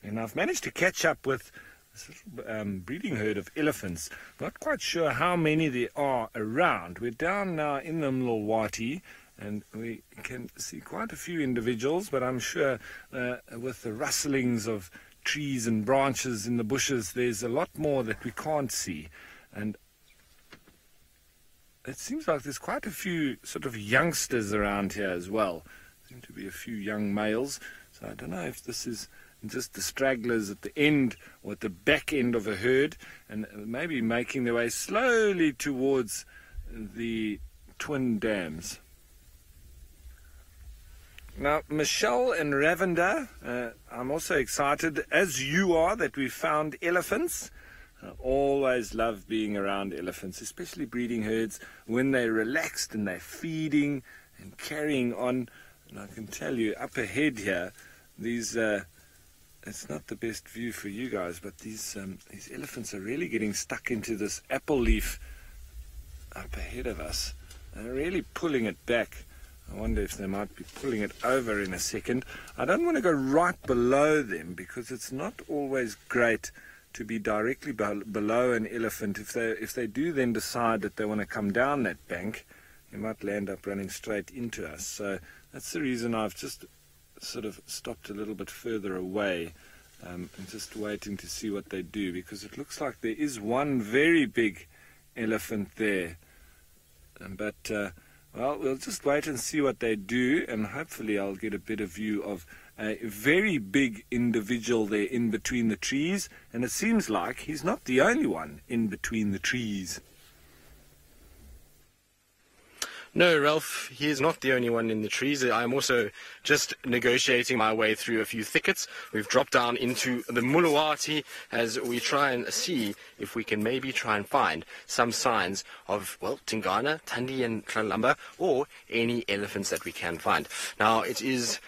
And I've managed to catch up with this little breeding herd of elephants. Not quite sure how many there are around. We're down now in the Mlawati, and we can see quite a few individuals, but I'm sure with the rustlings of trees and branches in the bushes, there's a lot more that we can't see. And it seems like there's quite a few sort of youngsters around here as well. Seem to be a few young males, so I don't know if this is just the stragglers at the end or at the back end of a herd, and maybe making their way slowly towards the twin dams. Now, Michelle and Ravender, I'm also excited, as you are, that we found elephants. I always love being around elephants, especially breeding herds, when they're relaxed and they're feeding and carrying on. And I can tell you, up ahead here, these it's not the best view for you guys, but these elephants are really getting stuck into this apple leaf up ahead of us. They're really pulling it back. I wonder if they might be pulling it over in a second. I don't want to go right below them because it's not always great to be directly below an elephant. If they do then decide that they want to come down that bank, they might land up running straight into us. So that's the reason I've just sort of stopped a little bit further away and just waiting to see what they do, because it looks like there is one very big elephant there. But well, we'll just wait and see what they do, and hopefully I'll get a better view of a very big individual there in between the trees, and it seems like he's not the only one in between the trees. No, Ralph, he is not the only one in the trees. I'm also just negotiating my way through a few thickets. We've dropped down into the Mlawati as we try and see if we can maybe try and find some signs of, well, Tingana, Thandi and Tlalamba, or any elephants that we can find. Now, it is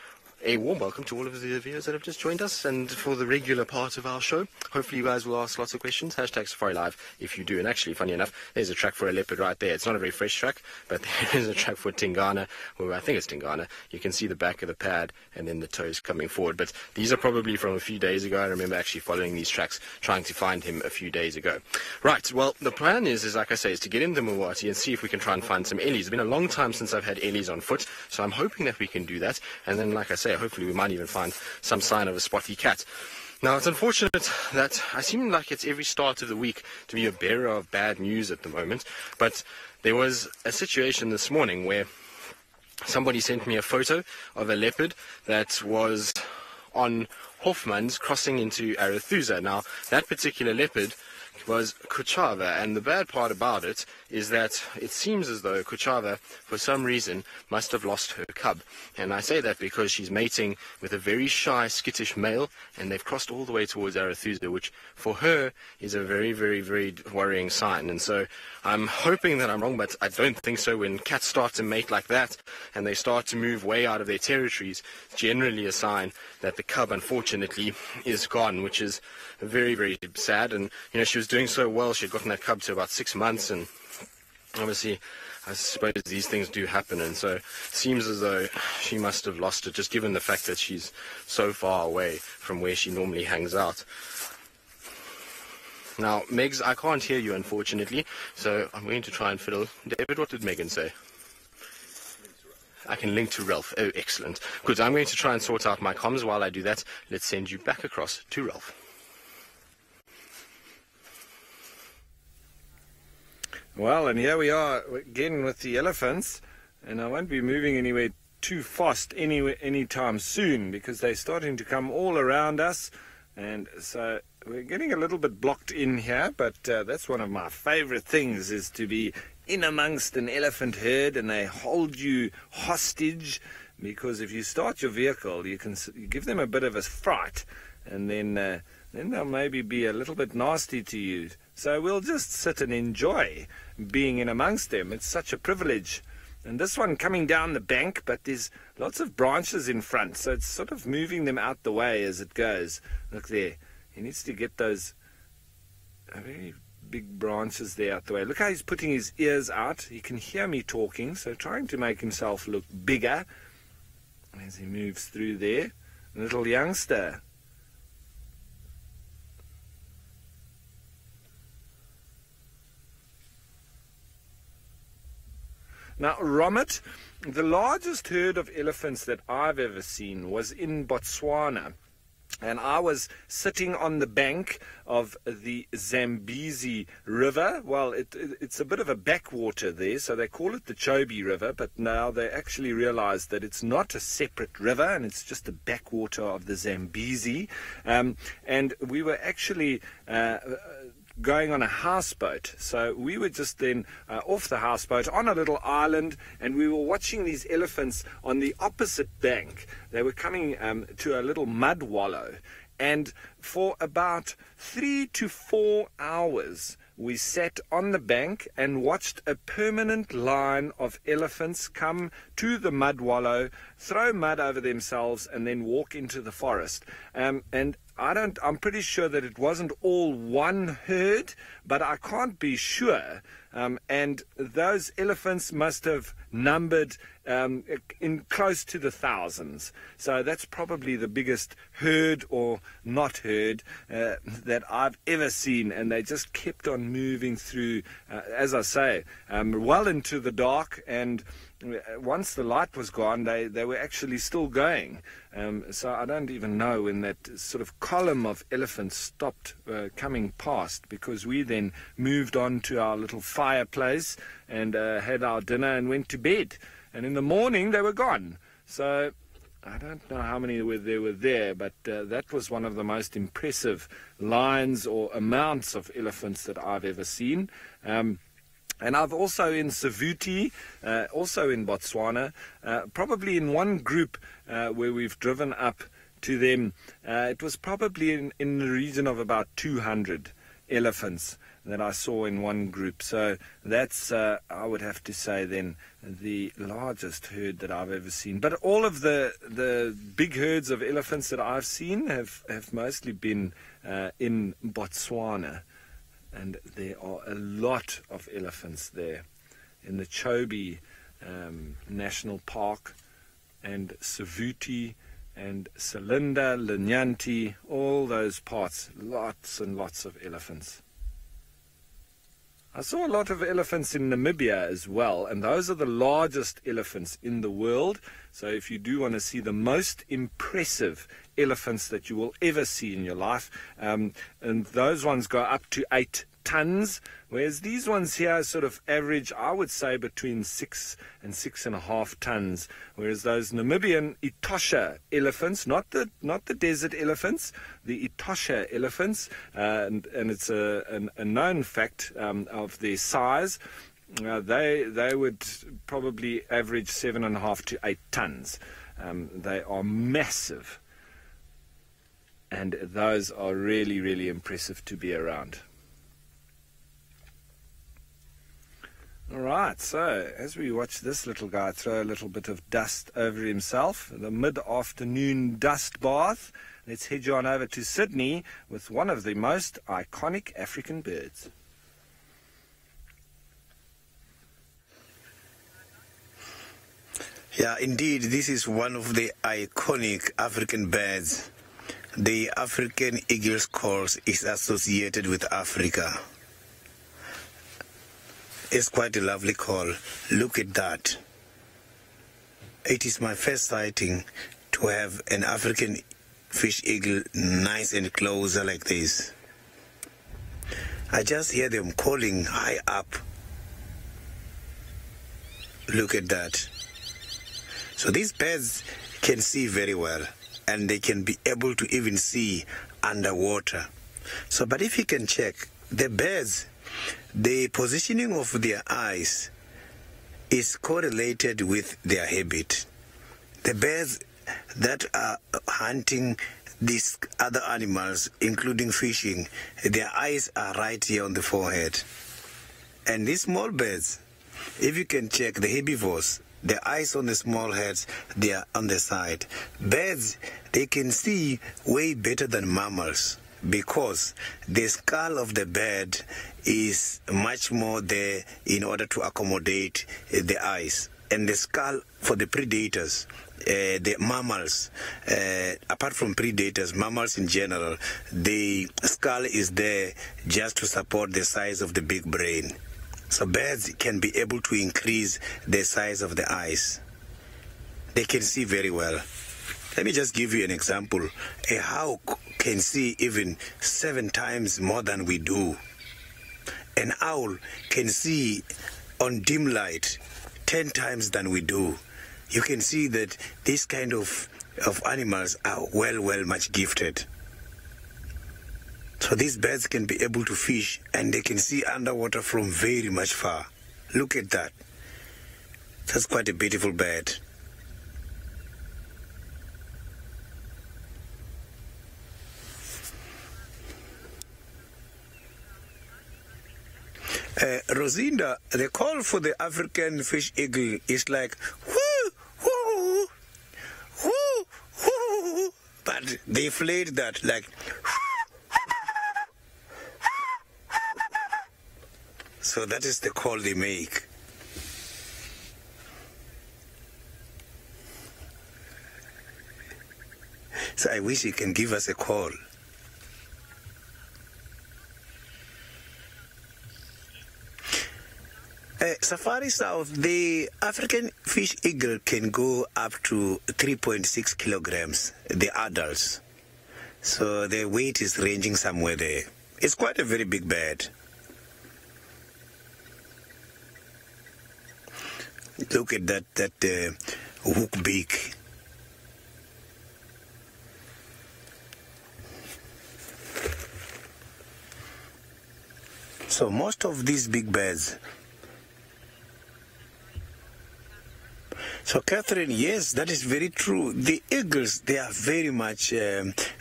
a warm welcome to all of the viewers that have just joined us, and for the regular part of our show, hopefully you guys will ask lots of questions. Hashtag SafariLive if you do. And actually, funny enough, there's a track for a leopard right there. It's not a very fresh track, but there is a track for Tingana, or I think it's Tingana. You can see the back of the pad and then the toes coming forward. But these are probably from a few days ago. I remember actually following these tracks, trying to find him a few days ago. Right, well, the plan is like I say, is to get in the Mlawati and see if we can try and find some ellies. It's been a long time since I've had ellies on foot, so I'm hoping that we can do that. And then, like I say, hopefully we might even find some sign of a spotty cat. Now, it's unfortunate that I seem like it's every start of the week to be a bearer of bad news at the moment, but there was a situation this morning where somebody sent me a photo of a leopard that was on Hofmans crossing into Arethusa. Now, that particular leopard was Kuchava, and the bad part about it is that it seems as though Kuchava, for some reason, must have lost her cub. And I say that because she's mating with a very shy, skittish male, and they've crossed all the way towards Arethusa, which for her is a very, very, very worrying sign. And so I'm hoping that I'm wrong, but I don't think so. When cats start to mate like that, and they start to move way out of their territories, it's generally a sign that the cub, unfortunately, is gone, which is very, very sad. And, you know, she was doing so well. She had gotten that cub to about 6 months, and obviously, I suppose these things do happen, and so it seems as though she must have lost it, just given the fact that she's so far away from where she normally hangs out. Now, Megs, I can't hear you, unfortunately, so I'm going to try and fiddle. David, what did Megan say? I can link to Ralph. Oh, excellent. Good, I'm going to try and sort out my comms. While I do that, let's send you back across to Ralph. Well, and here we are again with the elephants, and I won't be moving anywhere too fast anytime soon, because they're starting to come all around us, and so we're getting a little bit blocked in here, but that's one of my favorite things, is to be in amongst an elephant herd, and they hold you hostage, because if you start your vehicle, you give them a bit of a fright, and then they'll maybe be a little bit nasty to you. So we'll just sit and enjoy being in amongst them. It's such a privilege. And this one coming down the bank, but there's lots of branches in front, so it's sort of moving them out the way as it goes. Look there. He needs to get those very big branches there out the way. Look how he's putting his ears out. He can hear me talking, so trying to make himself look bigger as he moves through there. Little youngster. Now, Romit, the largest herd of elephants that I've ever seen was in Botswana. And I was sitting on the bank of the Zambezi River. Well, it's a bit of a backwater there, so they call it the Chobe River, but now they actually realize that it's not a separate river, and it's just a backwater of the Zambezi. And we were actually going on a houseboat. So we were just then off the houseboat on a little island, and we were watching these elephants on the opposite bank. They were coming to a little mud wallow, and for about 3 to 4 hours we sat on the bank and watched a permanent line of elephants come to the mud wallow, throw mud over themselves, and then walk into the forest. And I'm pretty sure that it wasn't all one herd, but I can't be sure. And those elephants must have numbered in close to the thousands. So that's probably the biggest herd or not herd that I've ever seen. And they just kept on moving through, as I say, well into the dark. And once the light was gone, they were actually still going. So I don't even know when that sort of column of elephants stopped coming past, because we then moved on to our little fireplace and had our dinner and went to bed. And in the morning they were gone. So I don't know how many there were there, but that was one of the most impressive lines or amounts of elephants that I've ever seen. And I've also in Savuti, also in Botswana, probably in one group where we've driven up to them, it was probably in the region of about 200 elephants that I saw in one group. So that's, I would have to say then, the largest herd that I've ever seen. But all of the big herds of elephants that I've seen have mostly been in Botswana. And there are a lot of elephants there in the Chobe National Park, and Savuti and Selinda, Linyanti, all those parts, lots and lots of elephants. I saw a lot of elephants in Namibia as well, and those are the largest elephants in the world. So if you do want to see the most impressive elephants that you will ever see in your life, and those ones go up to 8 tons, whereas these ones here sort of average, I would say, between 6 and 6.5 tons, whereas those Namibian Etosha elephants, not the desert elephants, the Etosha elephants, and it's a known fact of their size, they would probably average 7.5 to 8 tons. They are massive. And those are really, really impressive to be around. All right, so as we watch this little guy throw a little bit of dust over himself, the mid-afternoon dust bath, let's head you on over to Sydney with one of the most iconic African birds. Yeah, indeed, this is one of the iconic African birds. The African eagle's call is associated with Africa. It's quite a lovely call. Look at that. It is my first sighting to have an African fish eagle nice and closer like this. I just hear them calling high up. Look at that. So these birds can see very well, and they can be able to even see underwater. So, but if you can check, the birds, the positioning of their eyes is correlated with their habit. The birds that are hunting these other animals, including fishing, their eyes are right here on the forehead. And these small birds, if you can check the herbivores, the eyes on the small heads, they are on the side. Birds, they can see way better than mammals because the skull of the bird is much more there in order to accommodate the eyes. And the skull for the predators, the mammals, apart from predators, mammals in general, the skull is there just to support the size of the big brain. So birds can be able to increase the size of the eyes. They can see very well. Let me just give you an example. A hawk can see even 7 times more than we do. An owl can see on dim light 10 times than we do. You can see that these kind of animals are well much gifted. So these birds can be able to fish and they can see underwater from very much far. Look at that. That's quite a beautiful bird. Rosinda, the call for the African fish eagle is like whoo, whoo, whoo, whoo, but they played that like. So that is the call they make. So I wish you can give us a call. Safari South, the African fish eagle can go up to 3.6 kilograms, the adults. So the weight is ranging somewhere there. It's quite a very big bird. Look at that hook beak. So most of these big birds. So Catherine, yes, that is very true. The eagles, they are very much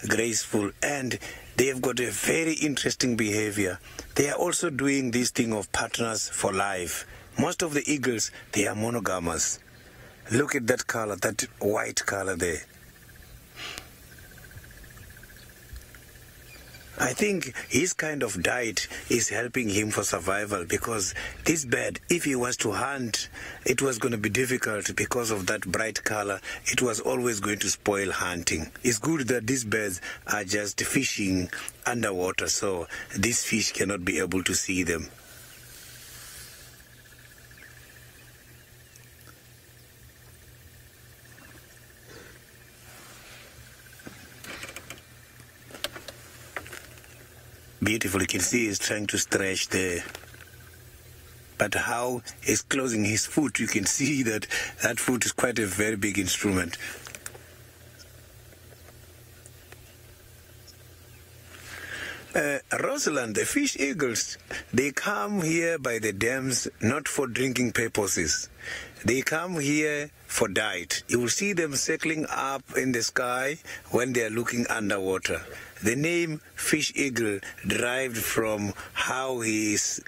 graceful and they have got a very interesting behavior. They are also doing this thing of partners for life. Most of the eagles, they are monogamous. Look at that color, that white color there. I think his kind of diet is helping him for survival because this bird, if he was to hunt, it was going to be difficult because of that bright color. It was always going to spoil hunting. It's good that these birds are just fishing underwater, so these fish cannot be able to see them. Beautiful. You can see he's trying to stretch there. But how he's closing his foot, you can see that that foot is quite a very big instrument. Rosalind, the fish eagles, they come here by the dams not for drinking purposes. They come here for diet. You will see them circling up in the sky when they are looking underwater. The name fish eagle derived from how he is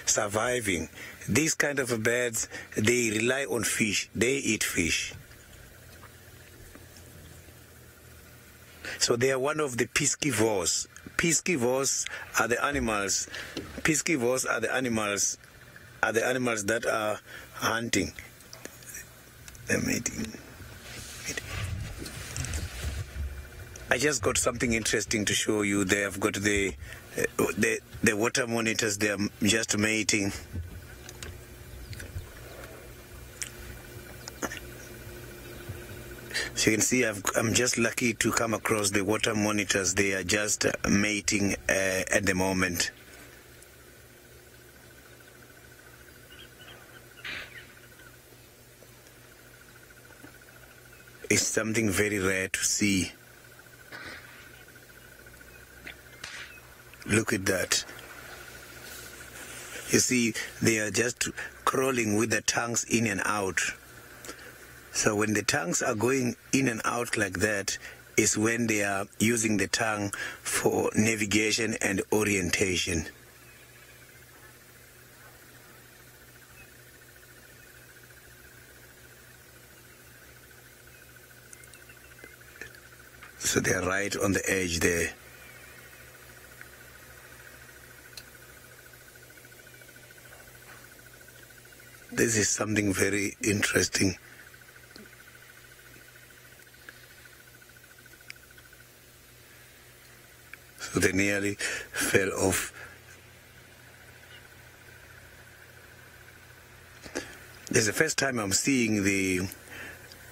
surviving. These kind of birds, they rely on fish. They eat fish. So they are one of the piscivores. Piscivores are the animals. Piscivores are the animals that are hunting. They're mating. I just got something interesting to show you. They have got the water monitors. They are just mating. So you can see I'm just lucky to come across the water monitors. They are just mating at the moment. It's something very rare to see. Look at that. You see, they are just crawling with their tongues in and out. So when the tongues are going in and out like that, is when they are using the tongue for navigation and orientation. So they are right on the edge there. This is something very interesting. So they nearly fell off. This is the first time I'm seeing the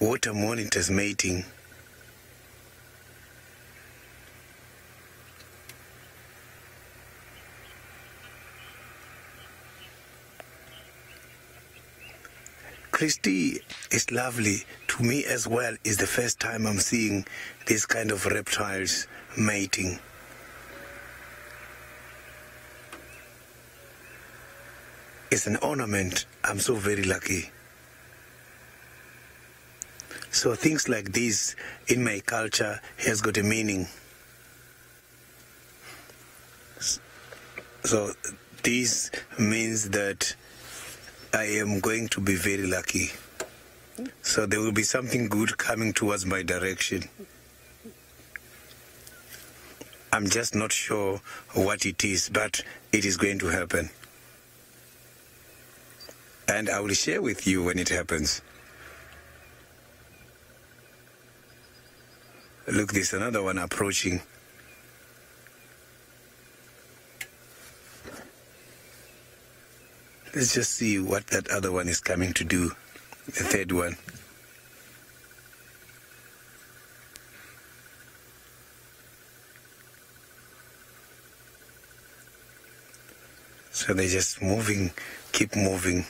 water monitors mating. Christy is lovely. To me as well, is the first time I'm seeing this kind of reptiles mating. It's an ornament. I'm so very lucky. So things like this in my culture has got a meaning. So this means that I am going to be very lucky. So there will be something good coming towards my direction. I'm just not sure what it is, but it is going to happen. And I will share with you when it happens. Look, there's another one approaching. Let's just see what that other one is coming to do, the third one. So they're just moving, keep moving.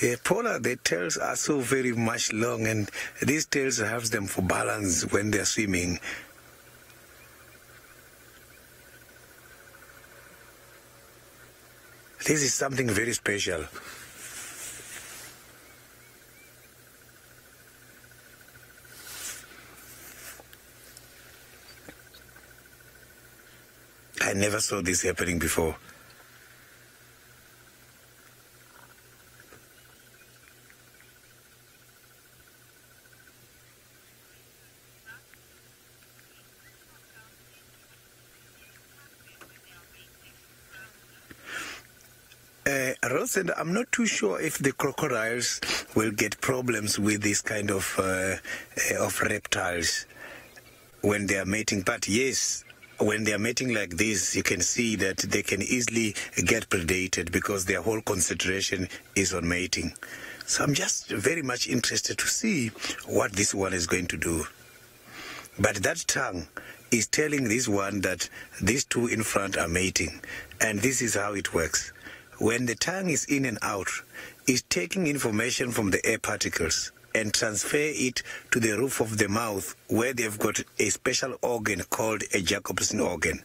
Yeah, Paula, their tails are so very much long, and these tails helps them for balance when they're swimming. This is something very special. I never saw this happening before. Rosalind, I'm not too sure if the crocodiles will get problems with this kind of reptiles when they are mating. But yes, when they are mating like this, you can see that they can easily get predated because their whole concentration is on mating. So I'm just very much interested to see what this one is going to do. But that tongue is telling this one that these two in front are mating. And this is how it works. When the tongue is in and out, it's taking information from the air particles and transfer it to the roof of the mouth, where they've got a special organ called a Jacobson organ.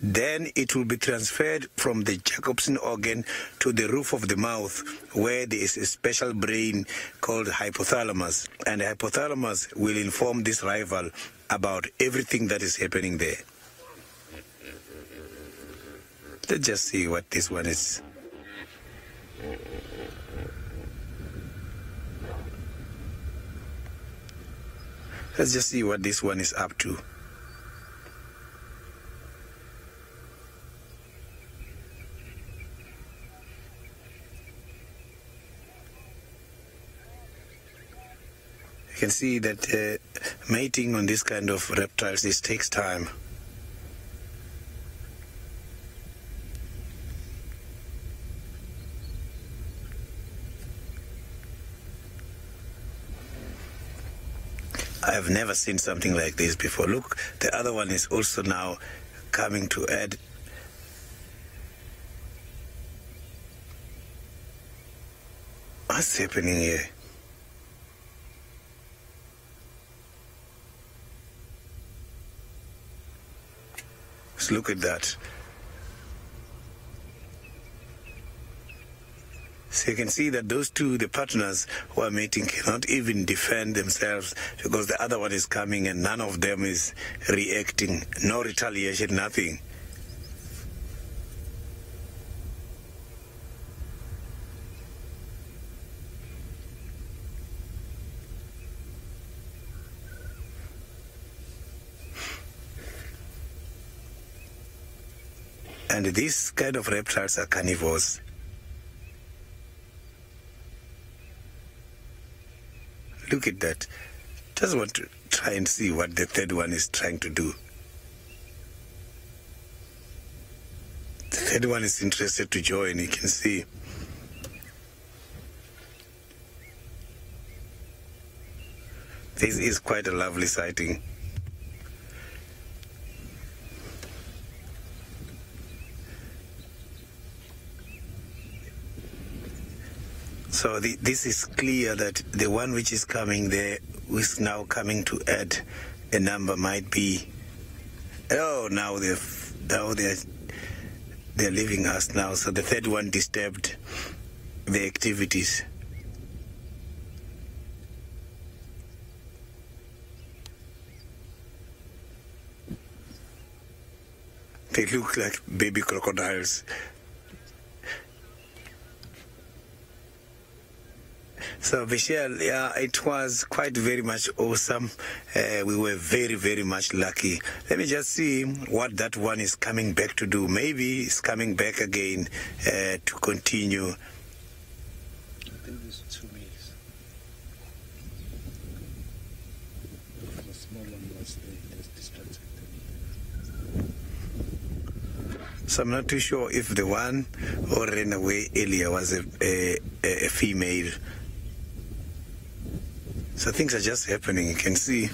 Then it will be transferred from the Jacobson organ to the roof of the mouth, where there is a special brain called hypothalamus. And the hypothalamus will inform this rival about everything that is happening there. Let's just see what this one is. Let's just see what this one is up to. You can see that mating on this kind of reptiles, this takes time. I have never seen something like this before. Look, the other one is also now coming to add. What's happening here? Let's look at that. So you can see that those two, the partners who are mating, cannot even defend themselves because the other one is coming and none of them is reacting. No retaliation, nothing. And these kind of reptiles are carnivores. Look at that. Just want to try and see what the third one is trying to do. The third one is interested to join, you can see. This is quite a lovely sighting. So this is clear that the one which is coming there, who is now coming to add a number, might be. Oh, now they're leaving us now. So the third one disturbed the activities. They look like baby crocodiles. So, Michelle, yeah, it was quite very much awesome. We were very, very much lucky. Let me just see what that one is coming back to do. Maybe it's coming back again to continue. I think there's 2 weeks. The small one was distracted. So I'm not too sure if the one who ran away earlier was a female. So things are just happening, you can see.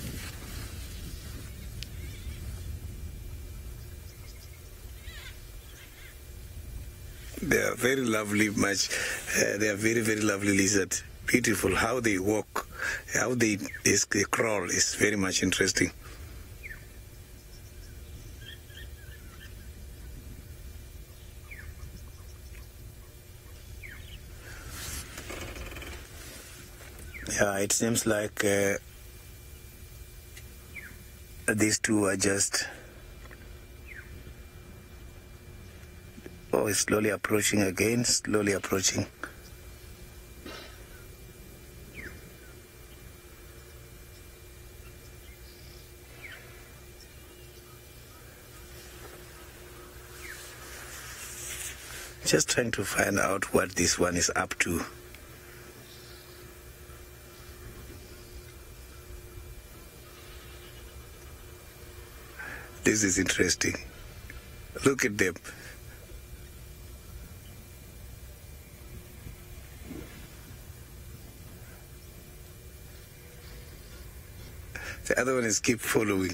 They are very lovely, they are very, very lovely lizards. Beautiful, how they walk, how they crawl is very much interesting. Yeah, it seems like these two are just it's slowly approaching again, slowly approaching. Just trying to find out what this one is up to. This is interesting. Look at them. The other one is keep following.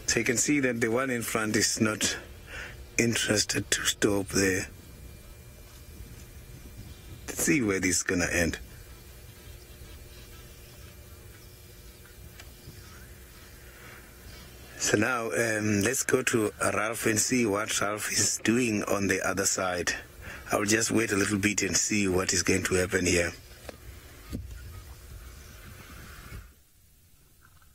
So you can see that the one in front is not interested to stop there. Let's see where this is gonna end. So now let's go to Ralph and see what Ralph is doing on the other side. I'll just wait a little bit and see what is going to happen here.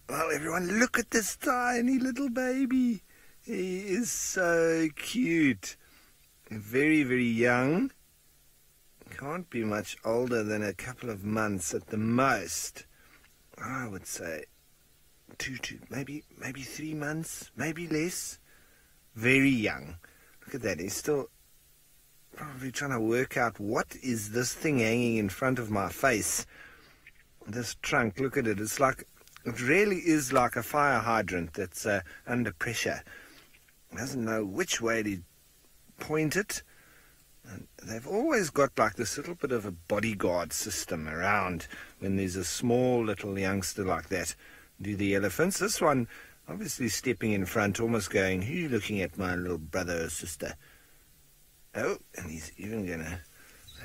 Well, everyone, look at this tiny little baby. He is so cute. Very, very young. Can't be much older than a couple of months at the most. I would say maybe 3 months, maybe less. Very young. Look at that. He's still probably trying to work out what is this thing hanging in front of my face. This trunk, look at it. It's like, it really is like a fire hydrant that's under pressure. Doesn't know which way to point it. And they've always got like this little bit of a bodyguard system around when there's a small little youngster like that. Do the elephants. This one obviously stepping in front, almost going, who are you looking at, my little brother or sister? Oh, and he's even going to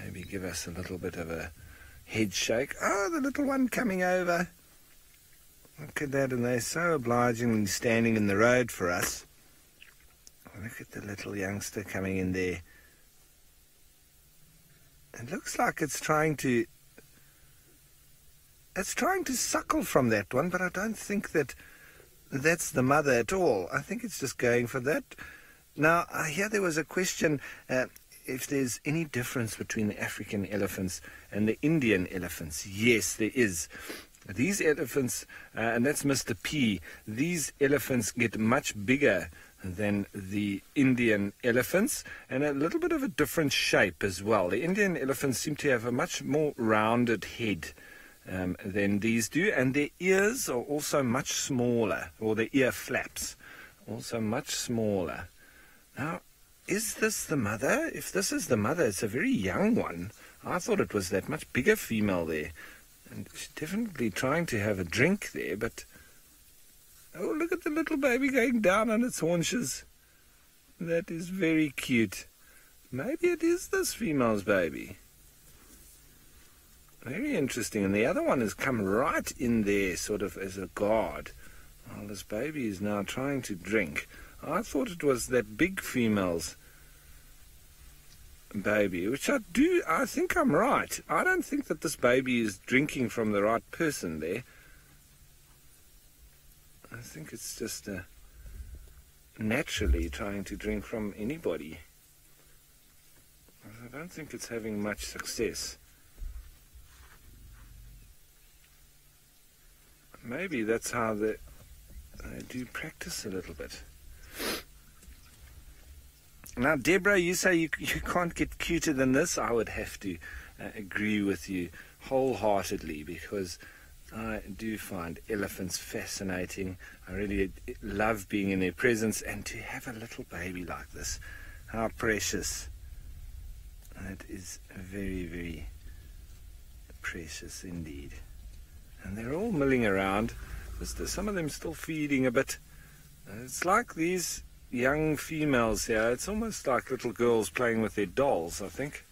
maybe give us a little bit of a head shake. Oh, the little one coming over. Look at that, and they're so obligingly standing in the road for us. Look at the little youngster coming in there. It looks like it's trying to suckle from that one, but I don't think that's the mother at all. I think it's just going for that. Now, I hear there was a question if there's any difference between the African elephants and the Indian elephants. Yes, there is. These elephants, and that's Mr. P, these elephants get much bigger than the Indian elephants, and a little bit of a different shape as well. The Indian elephants seem to have a much more rounded head than these do, and their ears are also much smaller, or the ear flaps also much smaller. Now, is this the mother? If this is the mother, it's a very young one. I thought it was that much bigger female there, and she's definitely trying to have a drink there, but oh, look at the little baby going down on its haunches. That is very cute. Maybe it is this female's baby. Very interesting. And the other one has come right in there sort of as a guard while this baby is now trying to drink. I thought it was that big female's baby, which I think I'm right. I don't think that this baby is drinking from the right person there. I think it's just naturally trying to drink from anybody. I don't think it's having much success. Maybe that's how they do practice a little bit. Now, Deborah, you say you can't get cuter than this. I would have to agree with you wholeheartedly, because I do find elephants fascinating. I really love being in their presence, and to have a little baby like this, how precious. It is very, very precious indeed. And they're all milling around. Some of them still feeding a bit. It's like these young females here. It's almost like little girls playing with their dolls, I think.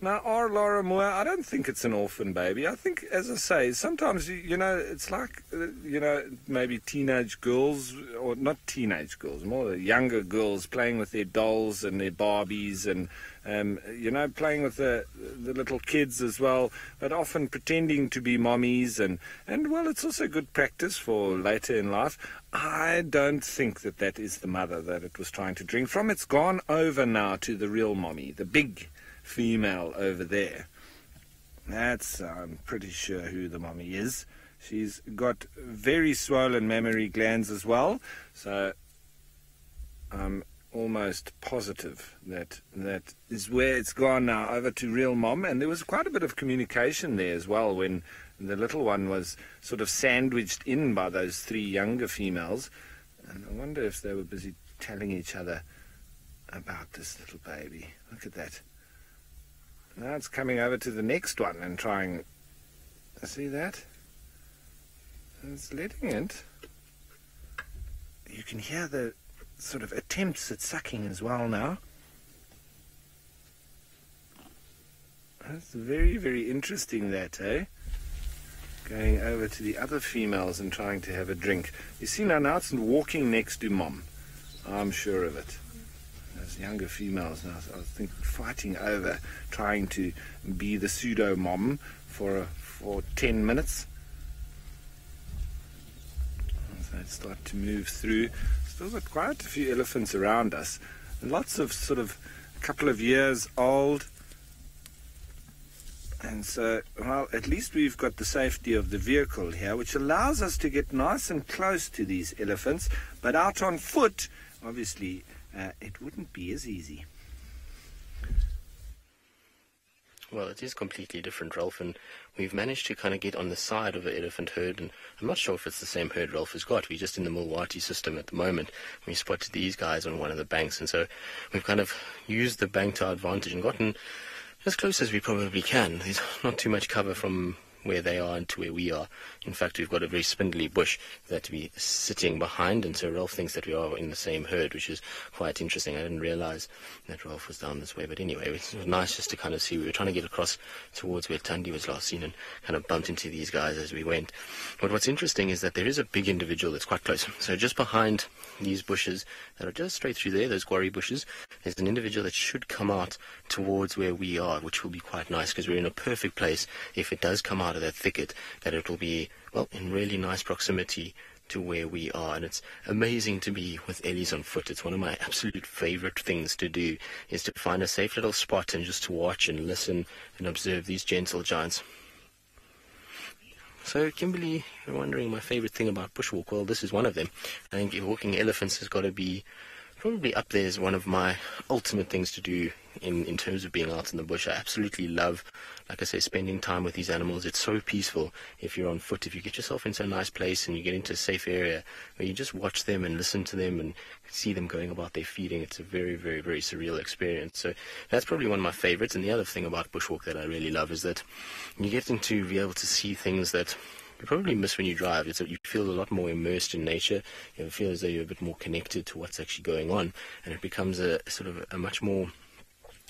Now, Laura Moore, I don't think it's an orphan baby. I think, as I say, sometimes, it's like, maybe teenage girls, or not teenage girls, more the younger girls playing with their dolls and their Barbies and, playing with the little kids as well, but often pretending to be mommies. And well, it's also good practice for later in life. I don't think that is the mother that it was trying to drink from. It's gone over now to the real mommy, the big female over there. That's, I'm pretty sure who the mommy is. She's got very swollen mammary glands as well, so I'm almost positive that is where it's gone now, over to real mom. And there was quite a bit of communication there as well when the little one was sort of sandwiched in by those three younger females, and I wonder if they were busy telling each other about this little baby. Look at that. Now it's coming over to the next one and trying. See that? It's letting it. You can hear the sort of attempts at sucking as well now. That's very, very interesting, that, eh? Going over to the other females and trying to have a drink. You see now it's walking next to mom. I'm sure of it. Those younger females now, I was thinking, fighting over, trying to be the pseudo mom for 10 minutes. So I start to move through. Still got quite a few elephants around us. Lots of sort of a couple of years old. And so, well, at least we've got the safety of the vehicle here, which allows us to get nice and close to these elephants. But out on foot, obviously, it wouldn't be as easy. Well, it is completely different, Ralph, and we've managed to kind of get on the side of an elephant herd, and I'm not sure if it's the same herd Ralph has got. We're just in the Milwaukee system at the moment. We spotted these guys on one of the banks, and so we've kind of used the bank to our advantage and gotten as close as we probably can. There's not too much cover from where they are and to where we are. In fact, we've got a very spindly bush that we're sitting behind, and so Ralph thinks that we are in the same herd, which is quite interesting. I didn't realize that Ralph was down this way, but anyway, it was nice just to kind of see. We were trying to get across towards where Tandy was last seen and kind of bumped into these guys as we went. But what's interesting is that there is a big individual that's quite close. So just behind these bushes that are just straight through there, those quarry bushes, there's an individual that should come out towards where we are, which will be quite nice because we're in a perfect place if it does come out of that thicket, that it will be, well, in really nice proximity to where we are. And it's amazing to be with Ellies on foot. It's one of my absolute favorite things to do, is to find a safe little spot and just to watch and listen and observe these gentle giants. So, Kimberly, you're wondering my favorite thing about bushwalk. Well, this is one of them. I think walking elephants has got to be probably up there as one of my ultimate things to do in terms of being out in the bush. I absolutely love, like I say, spending time with these animals. It's so peaceful if you're on foot. If you get yourself into a nice place and you get into a safe area where you just watch them and listen to them and see them going about their feeding, it's a very, very, very surreal experience. So that's probably one of my favorites. And the other thing about bushwalk that I really love is that you get to be able to see things that you probably miss when you drive. It's that you feel a lot more immersed in nature. You feel as though you're a bit more connected to what's actually going on, and it becomes a sort of a much more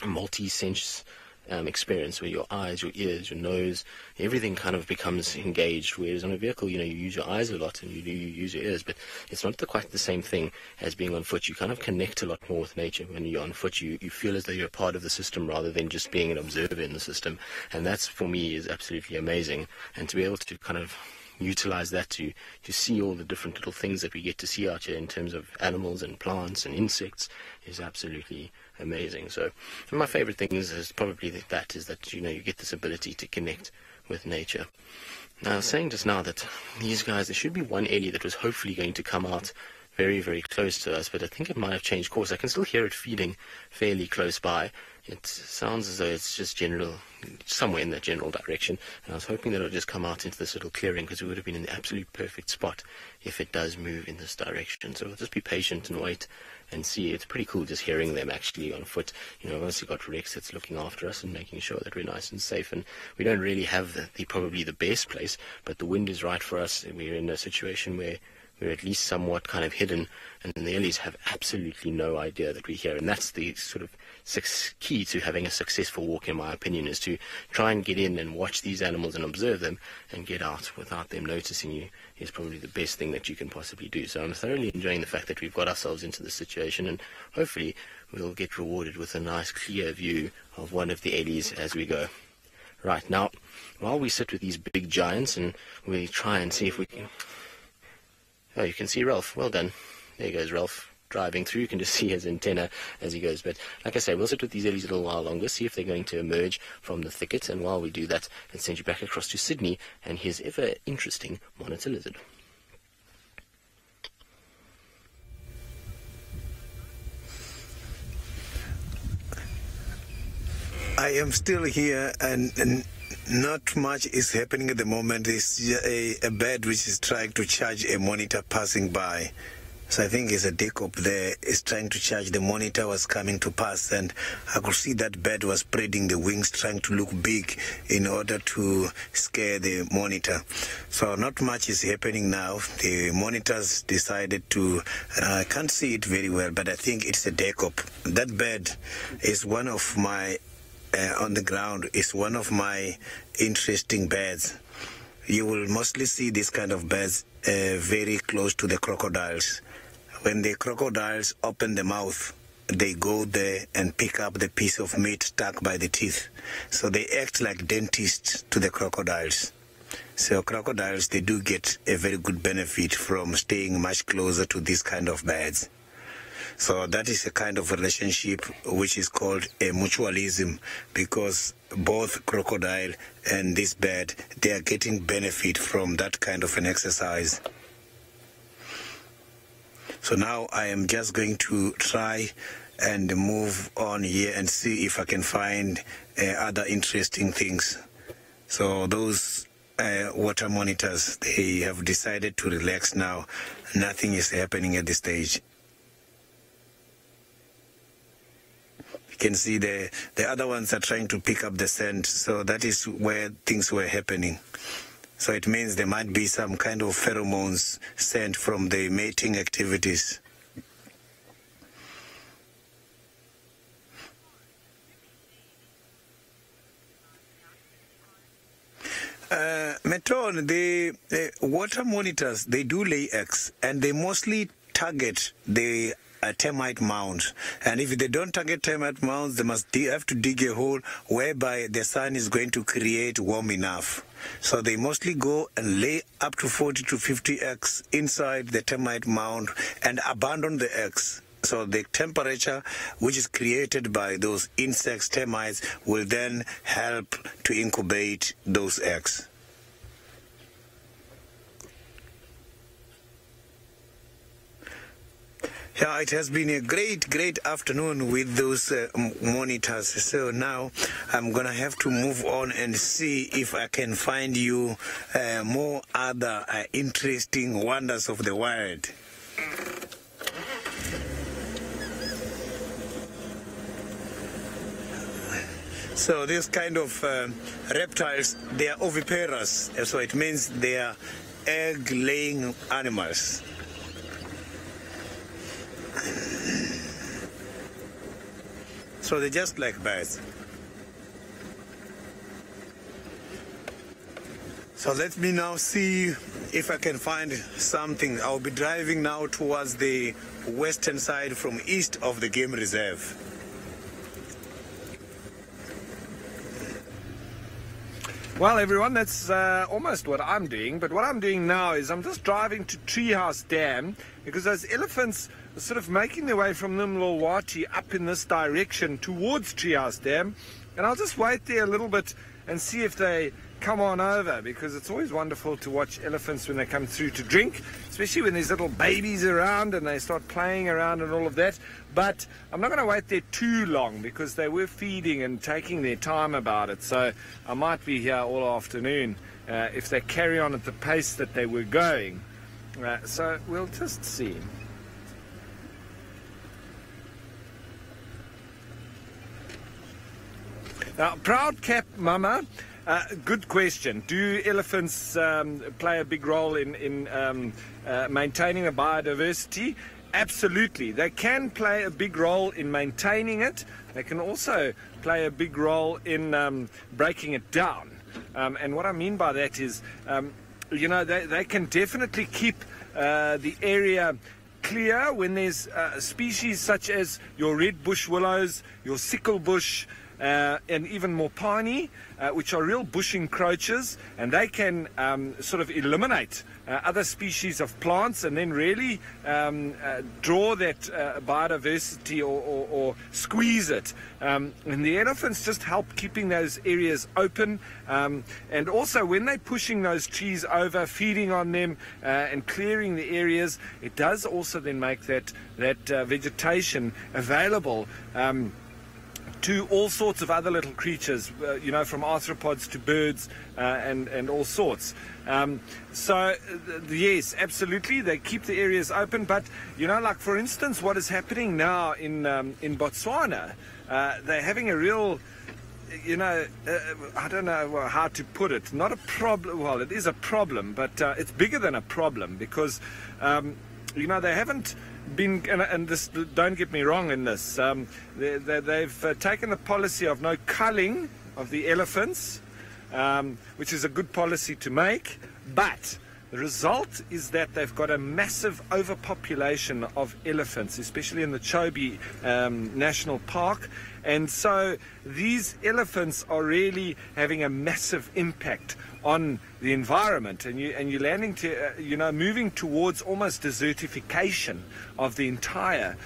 multi-sense experience where your eyes, your ears, your nose, everything kind of becomes engaged. Whereas on a vehicle, you use your eyes a lot and you use your ears, but it's not quite the same thing as being on foot. You kind of connect a lot more with nature. When you're on foot, you feel as though you're a part of the system rather than just being an observer in the system. And that's, for me, is absolutely amazing. And to be able to kind of utilize that to see all the different little things that we get to see out here in terms of animals and plants and insects is absolutely amazing. So my favorite thing is probably that you get this ability to connect with nature. Now, I was saying just now that these guys, there should be one Ellie that was hopefully going to come out very, very close to us, but I think it might have changed course. I can still hear it feeding fairly close by. It sounds as though it's just somewhere in that general direction, and I was hoping that it would just come out into this little clearing, because it would have been an absolute perfect spot if it does move in this direction. So we'll just be patient and wait and see. It's pretty cool just hearing them actually on foot. We've obviously got Rex that's looking after us and making sure that we're nice and safe, and we don't really have probably the best place, but the wind is right for us. We're in a situation where we're at least somewhat kind of hidden, and the Ellies have absolutely no idea that we're here. And that's the sort of key to having a successful walk, in my opinion, is to try and get in and watch these animals and observe them and get out without them noticing you is probably the best thing that you can possibly do. So I'm thoroughly enjoying the fact that we've got ourselves into this situation, and hopefully we'll get rewarded with a nice clear view of one of the Ellies as we go. Right, now, while we sit with these big giants and we try and see if we can... Oh, you can see Ralph. Well done. There goes Ralph driving through. You can just see his antenna as he goes. But like I say, we'll sit with these Ellies a little while longer, see if they're going to emerge from the thicket. And while we do that, let's send you back across to Sydney and his ever-interesting monitor lizard. I am still here, and not much is happening at the moment. It's a bird which is trying to charge a monitor passing by. So I think it's a decop there. It's trying to charge. The monitor was coming to pass, and I could see that bird was spreading the wings, trying to look big in order to scare the monitor. So not much is happening now. The monitors decided to, I can't see it very well, but I think it's a decop. That bird is one of my, on the ground, is one of my interesting birds. You will mostly see this kind of birds very close to the crocodiles. When the crocodiles open the mouth, they go there and pick up the piece of meat stuck by the teeth. So they act like dentists to the crocodiles. So crocodiles, they do get a very good benefit from staying much closer to these kind of birds. So that is a kind of relationship which is called a mutualism, because both crocodile and this bird, they are getting benefit from that kind of an exercise. So now I am just going to try and move on here and see if I can find other interesting things. So those water monitors, they have decided to relax now. Nothing is happening at this stage. You can see the other ones are trying to pick up the scent, so that is where things were happening. So it means there might be some kind of pheromones sent from the mating activities. Meton, the water monitors, they do lay eggs, and they mostly target the termite mound. And if they don't target termite mounds, they must have to dig a hole whereby the sun is going to create warm enough. So they mostly go and lay up to 40 to 50 eggs inside the termite mound and abandon the eggs. So the temperature which is created by those insects, termites, will then help to incubate those eggs. Yeah, it has been a great afternoon with those monitors. So now I'm going to have to move on and see if I can find you more other interesting wonders of the world. So this kind of reptiles, they are oviparous. So it means they are egg-laying animals. So they're just like birds. So let me now see if I can find something. I'll be driving now towards the western side from east of the game reserve. Well, everyone, that's almost what I'm doing. But what I'm doing now is I'm just driving to Treehouse Dam, because those elephants are sort of making their way from Nimlolwati up in this direction towards Treehouse Dam. And I'll just wait there a little bit and see if they come on over, because it's always wonderful to watch elephants when they come through to drink, especially when there's little babies around and they start playing around and all of that. But I'm not going to wait there too long, because they were feeding and taking their time about it. So I might be here all afternoon if they carry on at the pace that they were going. So we'll just see. Now, Proud Cap Mama, good question. Do elephants play a big role in maintaining the biodiversity? Absolutely. They can play a big role in maintaining it. They can also play a big role in breaking it down. And what I mean by that is, you know, they can definitely keep the area clear when there's species such as your red bush willows, your sickle bush, and even more piney, which are real bush encroachers, and they can sort of eliminate other species of plants and then really draw that biodiversity or squeeze it. And the elephants just help keeping those areas open, and also when they're pushing those trees over, feeding on them and clearing the areas, it does also then make that vegetation available to all sorts of other little creatures, from arthropods to birds and all sorts. Yes, absolutely, they keep the areas open. But, like for instance, what is happening now in Botswana, they're having a real... I don't know how to put it. Not a problem. Well, it is a problem, but it's bigger than a problem because, they haven't been, and this, don't get me wrong in this, they've taken the policy of no culling of the elephants, which is a good policy to make, but the result is that they've got a massive overpopulation of elephants, especially in the Chobe National Park. And so these elephants are really having a massive impact on the environment, and you're landing to, moving towards almost desertification of the entire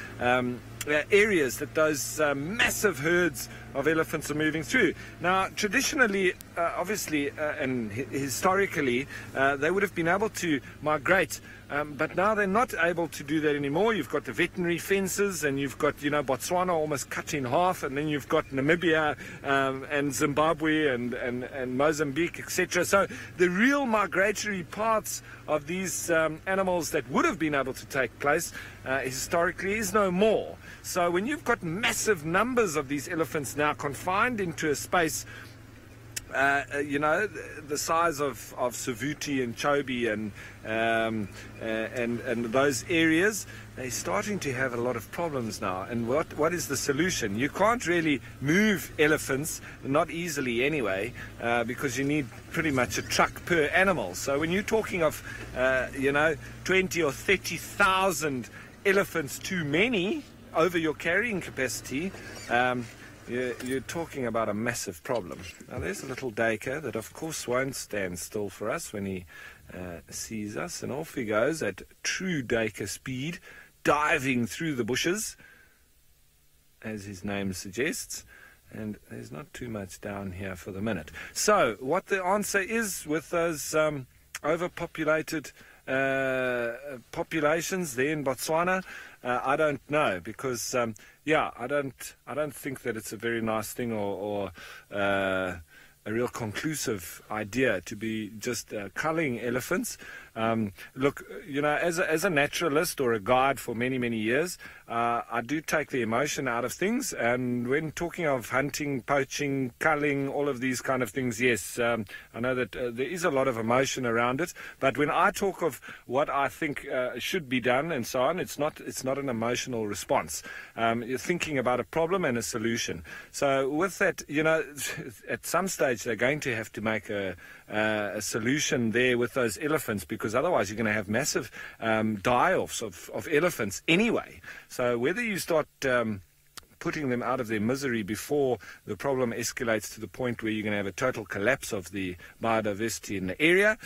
areas that those massive herds of elephants are moving through. Now, traditionally, obviously, and historically, they would have been able to migrate, but now they're not able to do that anymore. You've got the veterinary fences, and you've got, Botswana almost cut in half, and then you've got Namibia and Zimbabwe and Mozambique, etc. So the real migratory parts of these animals that would have been able to take place historically is no more. So when you've got massive numbers of these elephants now confined into a space, the size of Savuti and Chobe and those areas, they're starting to have a lot of problems now. And what is the solution? You can't really move elephants, not easily anyway, because you need pretty much a truck per animal. So when you're talking of 20 or 30,000 elephants too many over your carrying capacity, you're talking about a massive problem. Now there's a little duiker that of course won't stand still for us when he sees us, and off he goes at true duiker speed, diving through the bushes, as his name suggests. And there's not too much down here for the minute. So what the answer is with those overpopulated populations there in Botswana, I don't know, because I don't think that it's a very nice thing or a real conclusive idea to be just culling elephants. Look, as a naturalist or a guide for many years, I do take the emotion out of things, and when talking of hunting, poaching, culling, all of these kind of things, yes, I know that there is a lot of emotion around it, but when I talk of what I think should be done and so on, it's not an emotional response. You're thinking about a problem and a solution. So with that, at some stage they're going to have to make a solution there with those elephants, because otherwise you're going to have massive die-offs of elephants anyway. So whether you start putting them out of their misery before the problem escalates to the point where you're going to have a total collapse of the biodiversity in the area,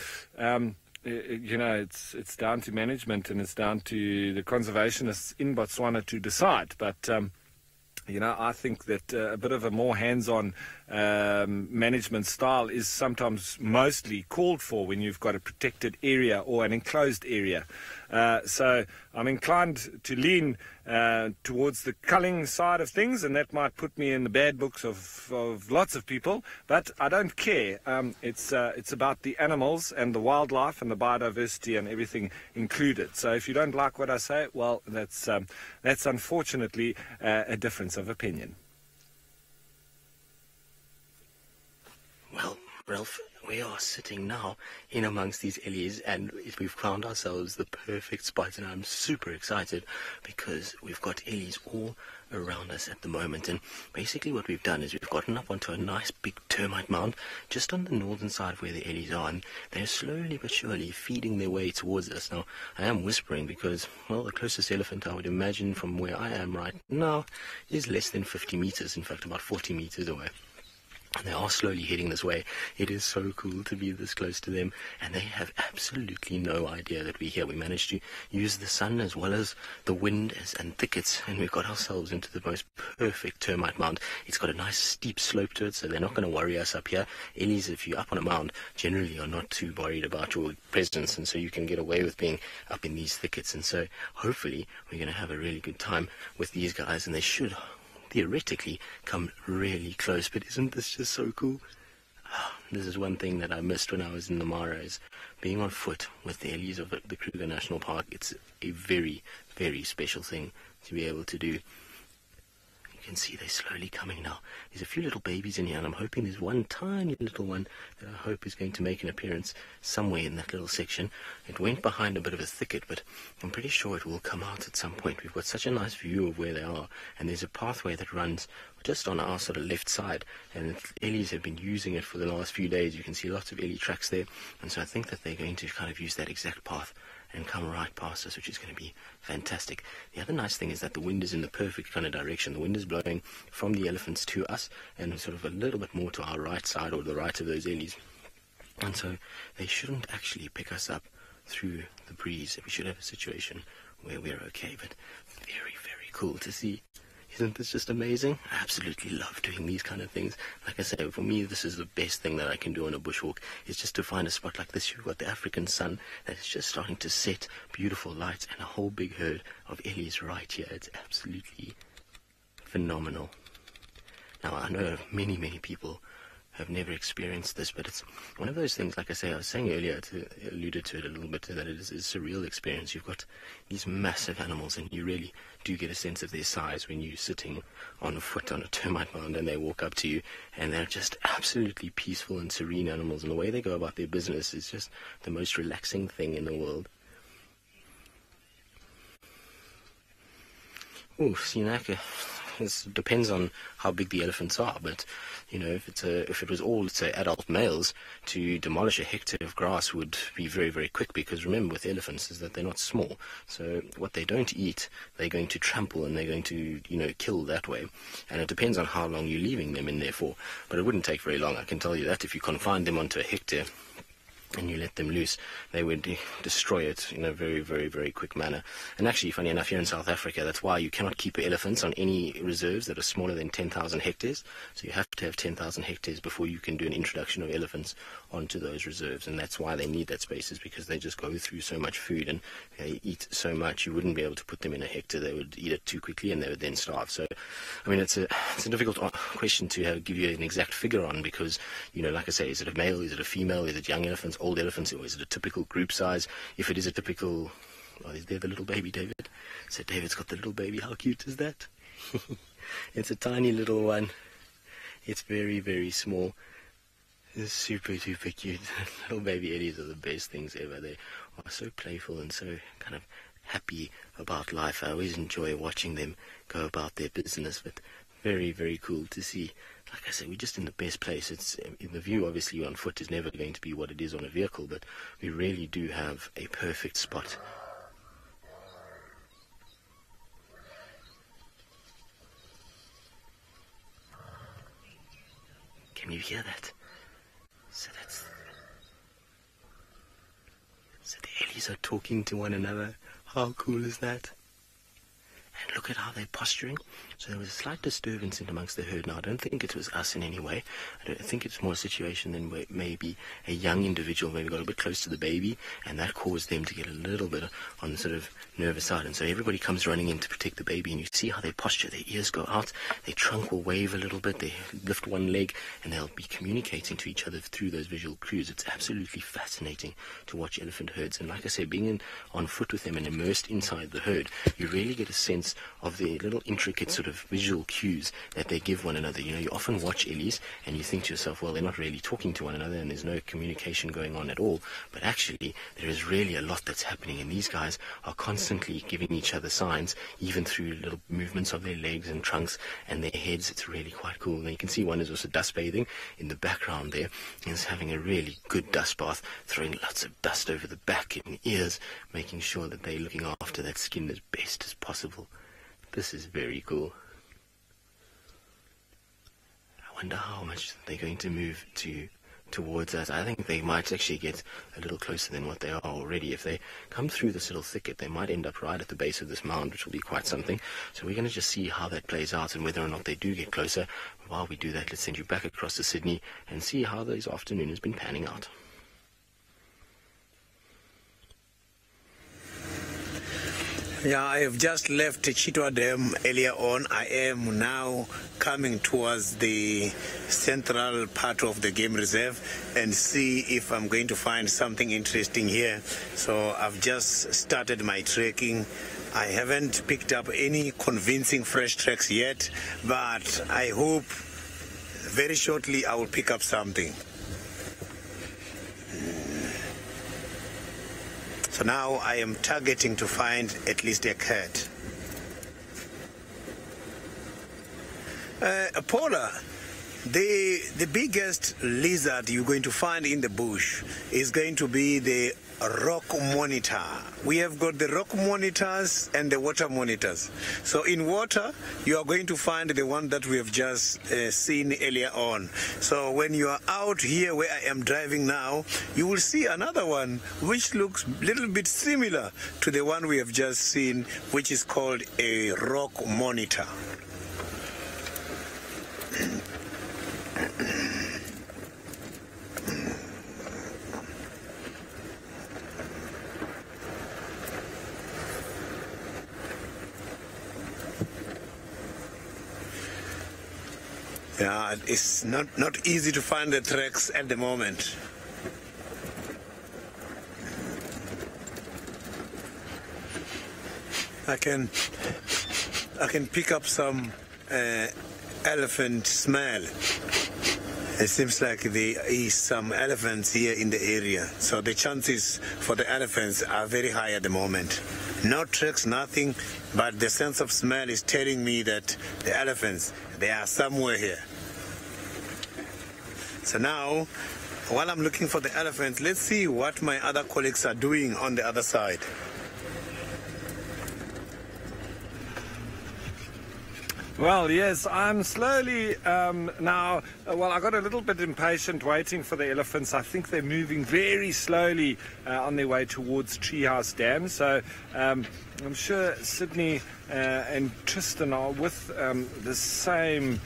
it's down to management, and it's down to the conservationists in Botswana to decide. But I think that a bit of a more hands-on management style is sometimes mostly called for when you've got a protected area or an enclosed area. So I'm inclined to lean towards the culling side of things, and that might put me in the bad books of lots of people, but I don't care. It's about the animals and the wildlife and the biodiversity and everything included. So if you don't like what I say, well, that's unfortunately a difference of opinion. Well, Ralph, we are sitting now in amongst these ellies, and we've found ourselves the perfect spot, and I'm super excited because we've got ellies all around us at the moment. And basically what we've done is we've gotten up onto a nice big termite mound just on the northern side of where the ellies are, and they're slowly but surely feeding their way towards us. Now, I am whispering because, well, the closest elephant I would imagine from where I am right now is less than 50 meters, in fact about 40 meters away. And they are slowly heading this way. It is so cool to be this close to them, and they have absolutely no idea that we're here. We managed to use the sun as well as the wind and thickets, and we've got ourselves into the most perfect termite mound. It's got a nice steep slope to it, so they're not going to worry us up here. Ellies, if you're up on a mound, generally are not too worried about your presence, and so you can get away with being up in these thickets. And so hopefully we're going to have a really good time with these guys, and they should theoretically come really close. But isn't this just so cool? This is one thing that I missed when I was in the Mara, is being on foot with the ellies of the Kruger National Park. It's a very, very special thing to be able to do. You can see they're slowly coming now. There's a few little babies in here, and I'm hoping there's one tiny little one that I hope is going to make an appearance somewhere in that little section. It went behind a bit of a thicket, but I'm pretty sure it will come out at some point. We've got such a nice view of where they are, and there's a pathway that runs just on our sort of left side, and ellies have been using it for the last few days. You can see lots of ellie tracks there, and so I think that they're going to kind of use that exact path and come right past us, which is going to be fantastic. The other nice thing is that the wind is in the perfect kind of direction. The wind is blowing from the elephants to us and sort of a little bit more to our right side, or the right of those ellies. And so they shouldn't actually pick us up through the breeze. We should have a situation where we're okay, but very, very cool to see. Isn't this just amazing? I absolutely love doing these kind of things. Like I say, for me, this is the best thing that I can do on a bushwalk, is just to find a spot like this. You've got the African sun that is just starting to set, beautiful lights, and a whole big herd of ellies right here. It's absolutely phenomenal. Now, I know many, many people have never experienced this, but it's one of those things, like I say, I was saying earlier, alluded to it a little bit, that it is a surreal experience. You've got these massive animals, and you really do get a sense of their size when you're sitting on foot on a termite mound and they walk up to you, and they're just absolutely peaceful and serene animals, and the way they go about their business is just the most relaxing thing in the world. Oh, Sinaka. This depends on how big the elephants are, but you know, if it was all, say, adult males, to demolish a hectare of grass would be very, very quick, because remember with elephants is that they're not small. So what they don't eat, they're going to trample, and they're going to, you know, kill that way. And it depends on how long you're leaving them in there for. But it wouldn't take very long, I can tell you that. If you confine them onto a hectare and you let them loose, they would destroy it in a very, very, very quick manner. And actually, funny enough, here in South Africa, that's why you cannot keep elephants on any reserves that are smaller than 10,000 hectares. So you have to have 10,000 hectares before you can do an introduction of elephants onto those reserves. And that's why they need that space, is because they just go through so much food and they eat so much. You wouldn't be able to put them in a hectare. They would eat it too quickly and they would then starve. So, I mean, it's a difficult question to give you an exact figure on, because, you know, like I say, is it a male, is it a female, is it young elephants, old elephants, or is it a typical group size? If it is a typical... Oh, is there the little baby, David? So David's got the little baby. How cute is that? It's a tiny little one. It's very, very small. It's super, super cute. Little baby ellies are the best things ever. They are so playful and so kind of happy about life. I always enjoy watching them go about their business, but very, very cool to see. Like I say, we're just in the best place. It's in the view, obviously, on foot is never going to be what it is on a vehicle, but we really do have a perfect spot. Can you hear that? So the ellies are talking to one another. How cool is that? And look at how they're posturing. So there was a slight disturbance in amongst the herd. Now, I don't think it was us in any way. I think it's more a situation than where maybe a young individual maybe got a bit close to the baby, and that caused them to get a little bit on the sort of nervous side. And so everybody comes running in to protect the baby, and you see how they posture. Their ears go out, their trunk will wave a little bit, they lift one leg, and they'll be communicating to each other through those visual cues. It's absolutely fascinating to watch elephant herds. And like I say, being on foot with them and immersed inside the herd, you really get a sense of the little intricate sort of visual cues that they give one another. You know, you often watch ellies and you think to yourself, well, they're not really talking to one another and there's no communication going on at all. But actually, there is really a lot that's happening, and these guys are constantly giving each other signs, even through little movements of their legs and trunks and their heads. It's really quite cool. And you can see one is also dust bathing in the background there. He's having a really good dust bath, throwing lots of dust over the back and ears, making sure that they're looking after that skin as best as possible. This is very cool. I wonder how much they're going to move towards us. I think they might actually get a little closer than what they are already. If they come through this little thicket, they might end up right at the base of this mound, which will be quite something. So we're going to just see how that plays out and whether or not they do get closer. While we do that, let's send you back across to Sydney and see how this afternoon has been panning out. Yeah, I have just left Chitwa Dam earlier on. I am now coming towards the central part of the game reserve and see if I'm going to find something interesting here. So I've just started my trekking. I haven't picked up any convincing fresh tracks yet, but I hope very shortly I will pick up something. So now I am targeting to find at least a cat. Paula, the biggest lizard you're going to find in the bush is going to be the rock monitor. We have got the rock monitors and the water monitors. So in water, you are going to find the one that we have just seen earlier on. So when you are out here where I am driving now, you will see another one which looks a little bit similar to the one we have just seen, which is called a rock monitor. Yeah, it's not easy to find the tracks at the moment. I can pick up some elephant smell. It seems like there is some elephants here in the area, so the chances for the elephants are very high at the moment. No tracks, nothing, but the sense of smell is telling me that the elephants, they are somewhere here. So now, while I'm looking for the elephants, let's see what my other colleagues are doing on the other side. Well, yes, I'm slowly now, well, I got a little bit impatient waiting for the elephants. I think they're moving very slowly on their way towards Treehouse Dam. So I'm sure Sydney and Tristan are with the same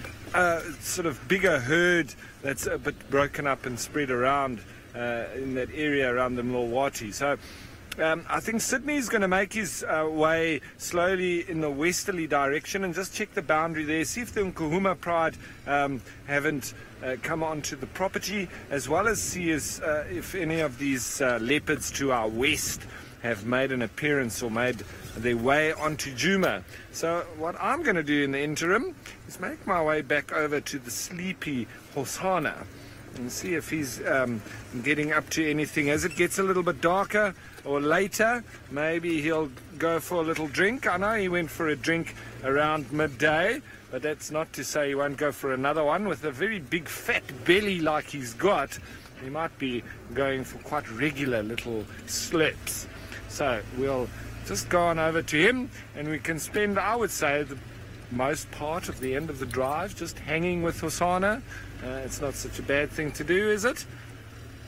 sort of bigger herd that's a bit broken up and spread around in that area around the Milwaukee. So I think Sydney's going to make his way slowly in the westerly direction and just check the boundary there, see if the Nkuhuma Pride haven't come onto the property, as well as see if any of these leopards to our west have made an appearance or made their way onto Juma. So what I'm going to do in the interim is make my way back over to the sleepy Hosana and see if he's getting up to anything. As it gets a little bit darker or later, maybe he'll go for a little drink. I know he went for a drink around midday, but that's not to say he won't go for another one. With a very big fat belly like he's got, he might be going for quite regular little slurps. So we'll just go on over to him, and we can spend, I would say, the most part of the end of the drive just hanging with Hosana. It's not such a bad thing to do, is it?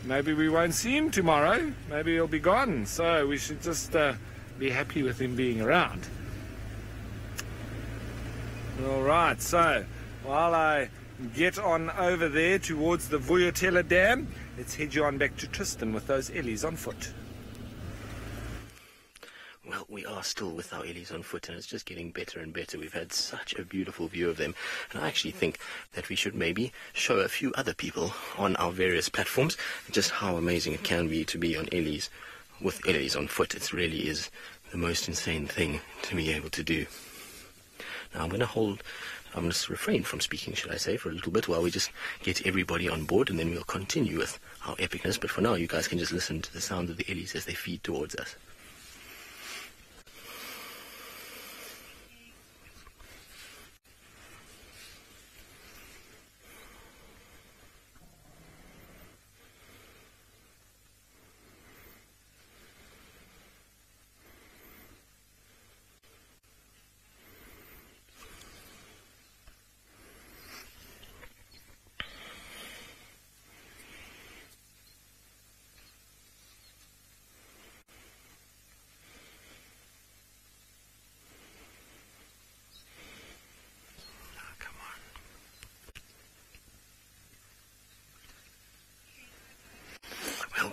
Maybe we won't see him tomorrow. Maybe he'll be gone. So we should just be happy with him being around. All right, so while I get on over there towards the Vuyatela Dam, let's head you on back to Tristan with those Ellies on foot. Well, we are still with our Ellies on foot, and it's just getting better and better. We've had such a beautiful view of them, and I actually think that we should maybe show a few other people on our various platforms just how amazing it can be to be on Ellies with Ellies on foot. It really is the most insane thing to be able to do. Now I'm going to refrain from speaking, should I say, for a little bit while we just get everybody on board, and then we'll continue with our epicness. But for now, you guys can just listen to the sound of the Ellies as they feed towards us.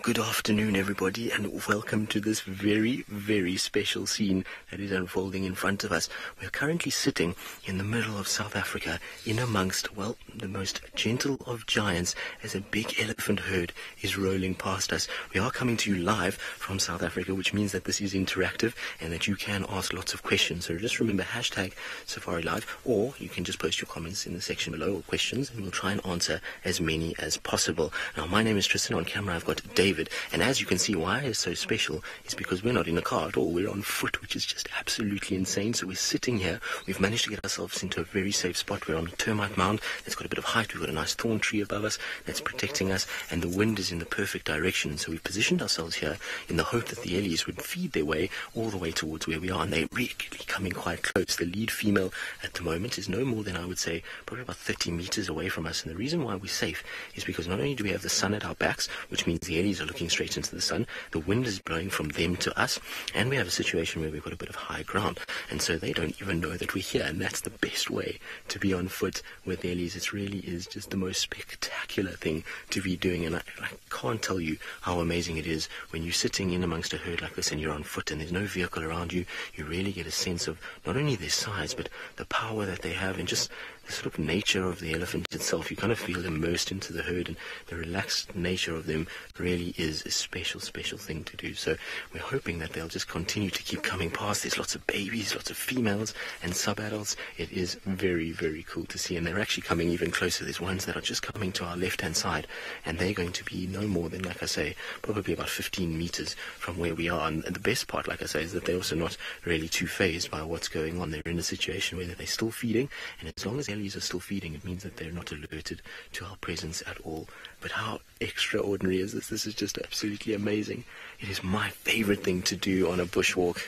Good afternoon, everybody, and welcome to this very, very special scene that is unfolding in front of us. We're currently sitting in the middle of South Africa, in amongst, well, the most gentle of giants, as a big elephant herd is rolling past us. We are coming to you live from South Africa, which means that this is interactive and that you can ask lots of questions. So just remember #SafariLive, or you can just post your comments in the section below, or questions, and we'll try and answer as many as possible. Now, my name is Tristan. On camera, I've got David, and as you can see, why it's so special is because we're not in a car at all. We're on foot, which is just absolutely insane. So we're sitting here. We've managed to get ourselves into a very safe spot. We're on a termite mound that's got a bit of height. We've got a nice thorn tree above us that's protecting us, and the wind is in the perfect direction. So we've positioned ourselves here in the hope that the ellies would feed their way all the way towards where we are, and they're really coming quite close. The lead female at the moment is no more than, I would say, probably about 30 meters away from us, and the reason why we're safe is because not only do we have the sun at our backs, which means the ellies are looking straight into the sun, the wind is blowing from them to us, and we have a situation where we've got a bit of high ground, and so they don't even know that we're here, and that's the best way to be on foot with the ellies. It really is just the most spectacular thing to be doing, and I can't tell you how amazing it is when you're sitting in amongst a herd like this and you're on foot and there's no vehicle around you. You really get a sense of not only their size, but the power that they have, and just the sort of nature of the elephant itself. You kind of feel immersed into the herd, and the relaxed nature of them really is a special, special thing to do. So we're hoping that they'll just continue to keep coming past. There's lots of babies, lots of females and sub-adults. It is very, very cool to see, and they're actually coming even closer. There's ones that are just coming to our left-hand side, and they're going to be no more than, like I say, probably about 15 meters from where we are. And the best part, like I say, is that they're also not really too phased by what's going on. They're in a situation where they're still feeding, and as long as ellies are still feeding, it means that they're not alerted to our presence at all. But how extraordinary is this? This is just absolutely amazing. It is my favorite thing to do on a bushwalk.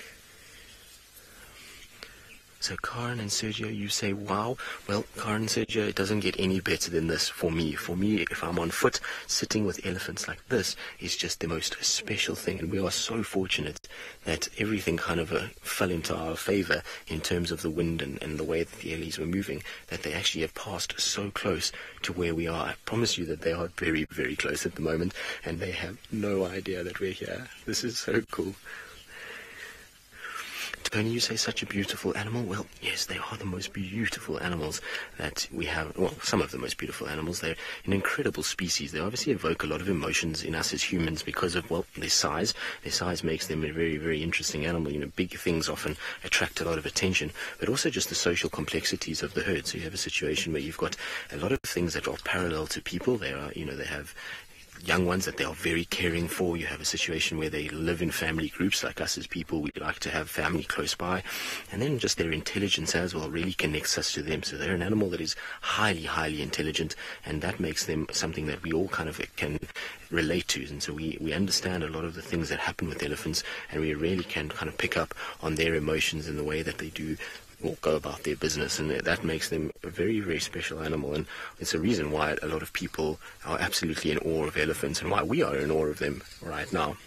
So Karen and Sergio, you say, wow. Well, Karen and Sergio, it doesn't get any better than this for me. For me, if I'm on foot, sitting with elephants like this is just the most special thing. And we are so fortunate that everything kind of fell into our favor in terms of the wind and the way that the ellies were moving, that they actually have passed so close to where we are. I promise you that they are very, very close at the moment, and they have no idea that we're here. This is so cool. Tony, you say such a beautiful animal. Well, yes, they are the most beautiful animals that we have. Well, some of the most beautiful animals. They're an incredible species. They obviously evoke a lot of emotions in us as humans because of, well, their size. Their size makes them a very, very interesting animal. You know, big things often attract a lot of attention, but also just the social complexities of the herd. So you have a situation where you've got a lot of things that are parallel to people. They are, you know, they have young ones that they are very caring for. You have a situation where they live in family groups. Like us as people, we like to have family close by. And then just their intelligence as well really connects us to them. So they're an animal that is highly, highly intelligent, and that makes them something that we all kind of can relate to. And so we understand a lot of the things that happen with elephants, and we really can kind of pick up on their emotions in the way that they do or go about their business, and that makes them a very, very special animal. And it's a reason why a lot of people are absolutely in awe of elephants, and why we are in awe of them right now.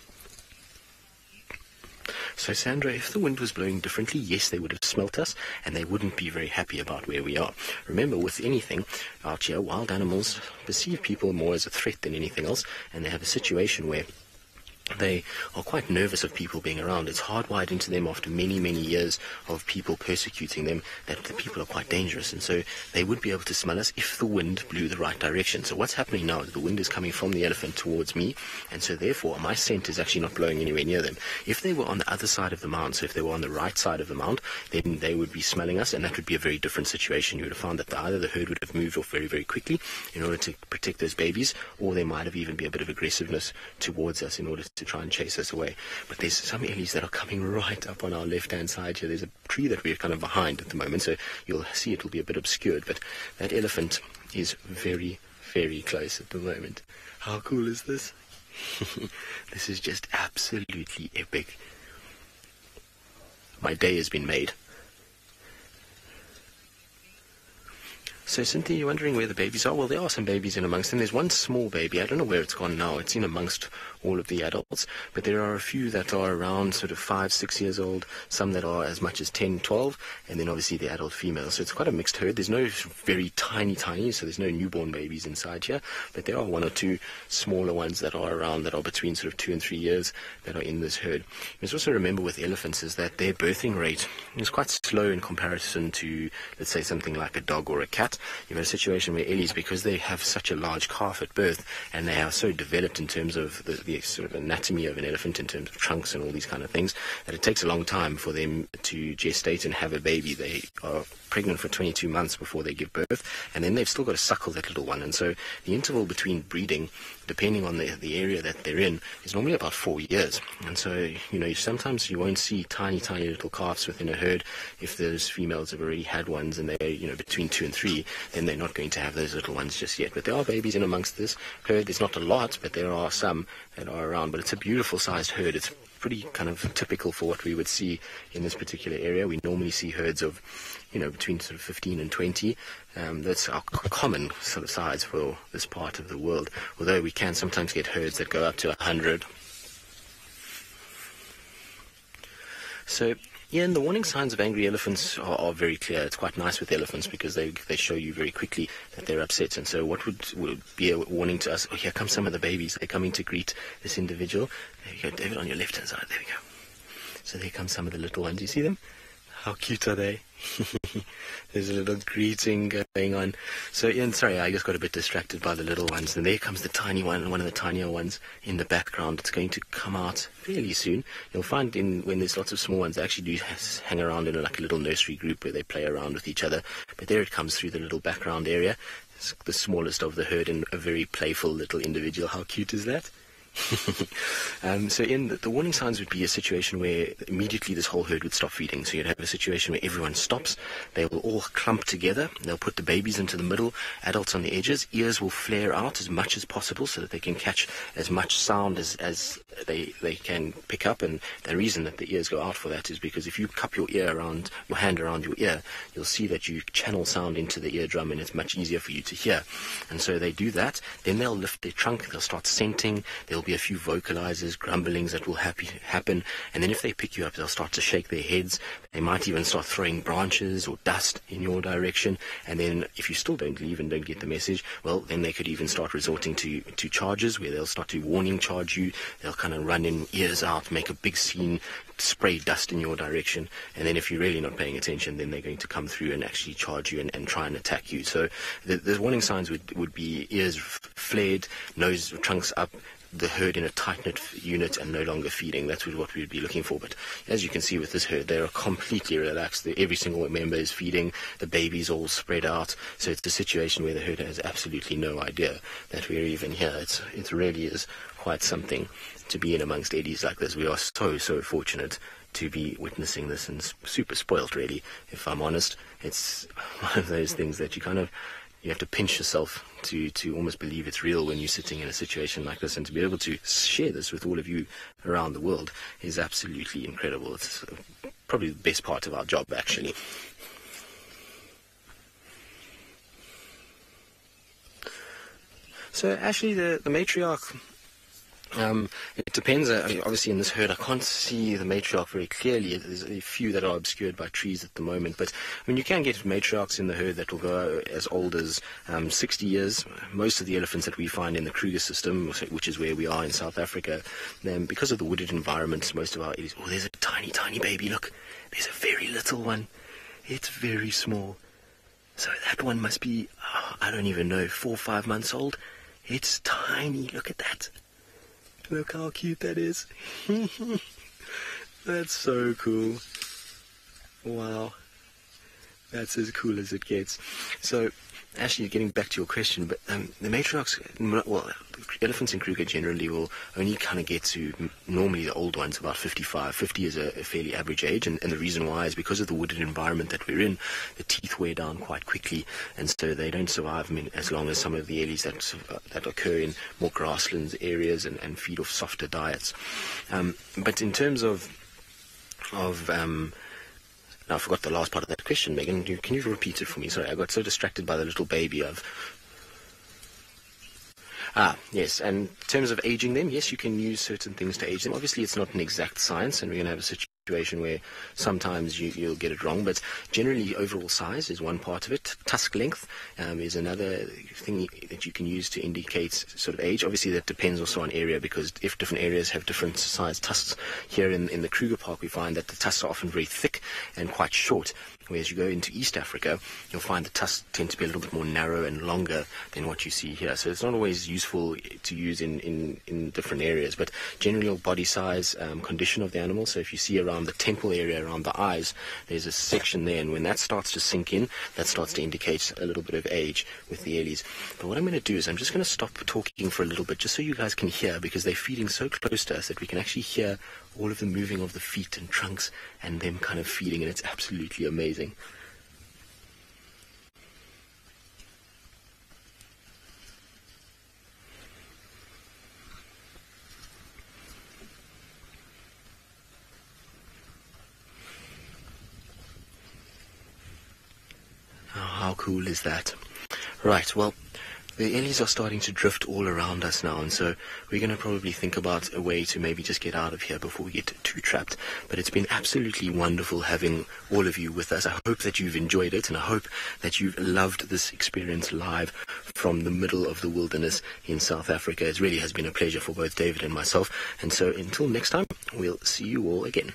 So Sandra, if the wind was blowing differently, yes, they would have smelt us, and they wouldn't be very happy about where we are. Remember, with anything out here, wild animals perceive people more as a threat than anything else, and they have a situation where they are quite nervous of people being around. It's hardwired into them after many, many years of people persecuting them that the people are quite dangerous, and so they would be able to smell us if the wind blew the right direction. So what's happening now is the wind is coming from the elephant towards me, and so therefore my scent is actually not blowing anywhere near them. If they were on the other side of the mound, so if they were on the right side of the mound, then they would be smelling us, and that would be a very different situation. You would have found that either the herd would have moved off very, very quickly in order to protect those babies, or there might have even been a bit of aggressiveness towards us in order to try and chase us away. But there's some ellies that are coming right up on our left-hand side here. There's a tree that we're kind of behind at the moment, so you'll see it will be a bit obscured, but that elephant is very, very close at the moment. How cool is this? This is just absolutely epic. My day has been made. So, Cynthia, you're wondering where the babies are? Well, there are some babies in amongst them. There's one small baby. I don't know where it's gone now. It's in amongst all of the adults, but there are a few that are around sort of 5, 6 years old, some that are as much as 10, 12, and then obviously the adult females. So it's quite a mixed herd. There's no very tiny, so there's no newborn babies inside here, but there are one or two smaller ones that are around, that are between sort of 2 and 3 years, that are in this herd. You must also remember with elephants is that their birthing rate is quite slow in comparison to, let's say, something like a dog or a cat. You've got a situation where ellies, because they have such a large calf at birth, and they are so developed in terms of the sort of anatomy of an elephant, in terms of trunks and all these kind of things, that it takes a long time for them to gestate and have a baby. They are pregnant for 22 months before they give birth, and then they've still got to suckle that little one. And so the interval between breeding, depending on the area that they're in, is normally about 4 years. And so, sometimes you won't see tiny little calves within a herd. If those females have already had ones and they're, between 2 and 3, then they're not going to have those little ones just yet. But there are babies in amongst this herd. There's not a lot, but there are some that are around. But it's a beautiful sized herd. It's pretty kind of typical for what we would see in this particular area. We normally see herds of, between sort of 15 and 20. That's our common sort of size for this part of the world, although we can sometimes get herds that go up to 100. So, and the warning signs of angry elephants are very clear. It's quite nice with elephants because they show you very quickly that they're upset. And so what would be a warning to us? Oh, here come some of the babies. They're coming to greet this individual. There you go, David, on your left-hand side. There we go. So there come some of the little ones. You see them? How cute are they? There's a little greeting going on. So, sorry, I just got a bit distracted by the little ones. And there comes the tiny one of the tinier ones in the background. It's going to come out fairly soon. You'll find when there's lots of small ones, they actually do hang around in like a little nursery group where they play around with each other. But there it comes through the little background area. It's the smallest of the herd and a very playful little individual. How cute is that? So the warning signs would be a situation where immediately this whole herd would stop feeding. So you'd have a situation where everyone stops. They will all clump together. They'll put the babies into the middle, adults on the edges. Ears will flare out as much as possible so that they can catch as much sound as they can pick up. And the reason that the ears go out for that is because if you cup your hand around your ear, you'll see that you channel sound into the eardrum and it's much easier for you to hear. And so they do that. Then they'll lift their trunk. They'll start scenting. There'll be a few vocalizers, grumblings that will happen, and then if they pick you up, they'll start to shake their heads. They might even start throwing branches or dust in your direction, and then if you still don't leave and don't get the message, well, then they could even start resorting to charges where they'll start to warning charge you. They'll kind of run in, ears out, make a big scene, spray dust in your direction, and then if you're really not paying attention, then they're going to come through and actually charge you and try and attack you. So the warning signs would be ears flared, nose, trunks up, the herd in a tight-knit unit and no longer feeding. That's what we would be looking for. But as you can see with this herd, they are completely relaxed. Every single member is feeding. The babies all spread out. So it's a situation where the herd has absolutely no idea that we're even here. It really is quite something to be in amongst eddies like this. We are so fortunate to be witnessing this, and super spoilt, really, if I'm honest. It's one of those things that you have to pinch yourself to almost believe it's real when you're sitting in a situation like this, and to be able to share this with all of you around the world is absolutely incredible. It's probably the best part of our job, actually. So actually the matriarch, it depends. Obviously, in this herd, I can't see the matriarch very clearly. There's a few that are obscured by trees at the moment. But you can get matriarchs in the herd that will go as old as 60 years. Most of the elephants that we find in the Kruger system, which is where we are in South Africa, because of the wooded environment, most of our eddies. Oh, there's a tiny baby. Look, there's a very little one. It's very small. So that one must be, I don't even know, 4 or 5 months old. It's tiny. Look at that. Look how cute that is. That's so cool. Wow. That's as cool as it gets. So, actually, getting back to your question, but the matriarchs, well, elephants in Kruger generally will only kind of get to, normally the old ones, about 55. 50 is a fairly average age, and the reason why is because of the wooded environment that we're in, the teeth wear down quite quickly, and so they don't survive as long as some of the ellies that occur in more grasslands areas and feed off softer diets. But in terms of now, I forgot the last part of that question, Megan. Can you repeat it for me? Sorry, I got so distracted by the little baby. Yes, and in terms of aging them, yes, you can use certain things to age them. Obviously, it's not an exact science, and we're going to have a situation where sometimes you'll get it wrong, but generally overall size is one part of it. Tusk length is another thing that you can use to indicate sort of age. Obviously, that depends also on area, because if different areas have different size tusks, here in the Kruger Park, we find that the tusks are often very thick and quite short. Whereas you go into East Africa, you'll find the tusks tend to be a little bit more narrow and longer than what you see here. So it's not always useful to use in different areas, but general body size, condition of the animal. So if you see around the temple area, around the eyes, there's a section there, and when that starts to sink in, that starts to indicate a little bit of age with the ellies. But what I'm going to do is I'm just going to stop talking for a little bit, just so you guys can hear, because they're feeding so close to us that we can actually hear all of the moving of the feet and trunks and them kind of feeding, and it's absolutely amazing. Oh, how cool is that? Right, well, the ellies are starting to drift all around us now, and so we're going to probably think about a way to maybe just get out of here before we get too trapped. But it's been absolutely wonderful having all of you with us. I hope that you've enjoyed it, and I hope that you've loved this experience live from the middle of the wilderness in South Africa. It really has been a pleasure for both David and myself, and so until next time, we'll see you all again.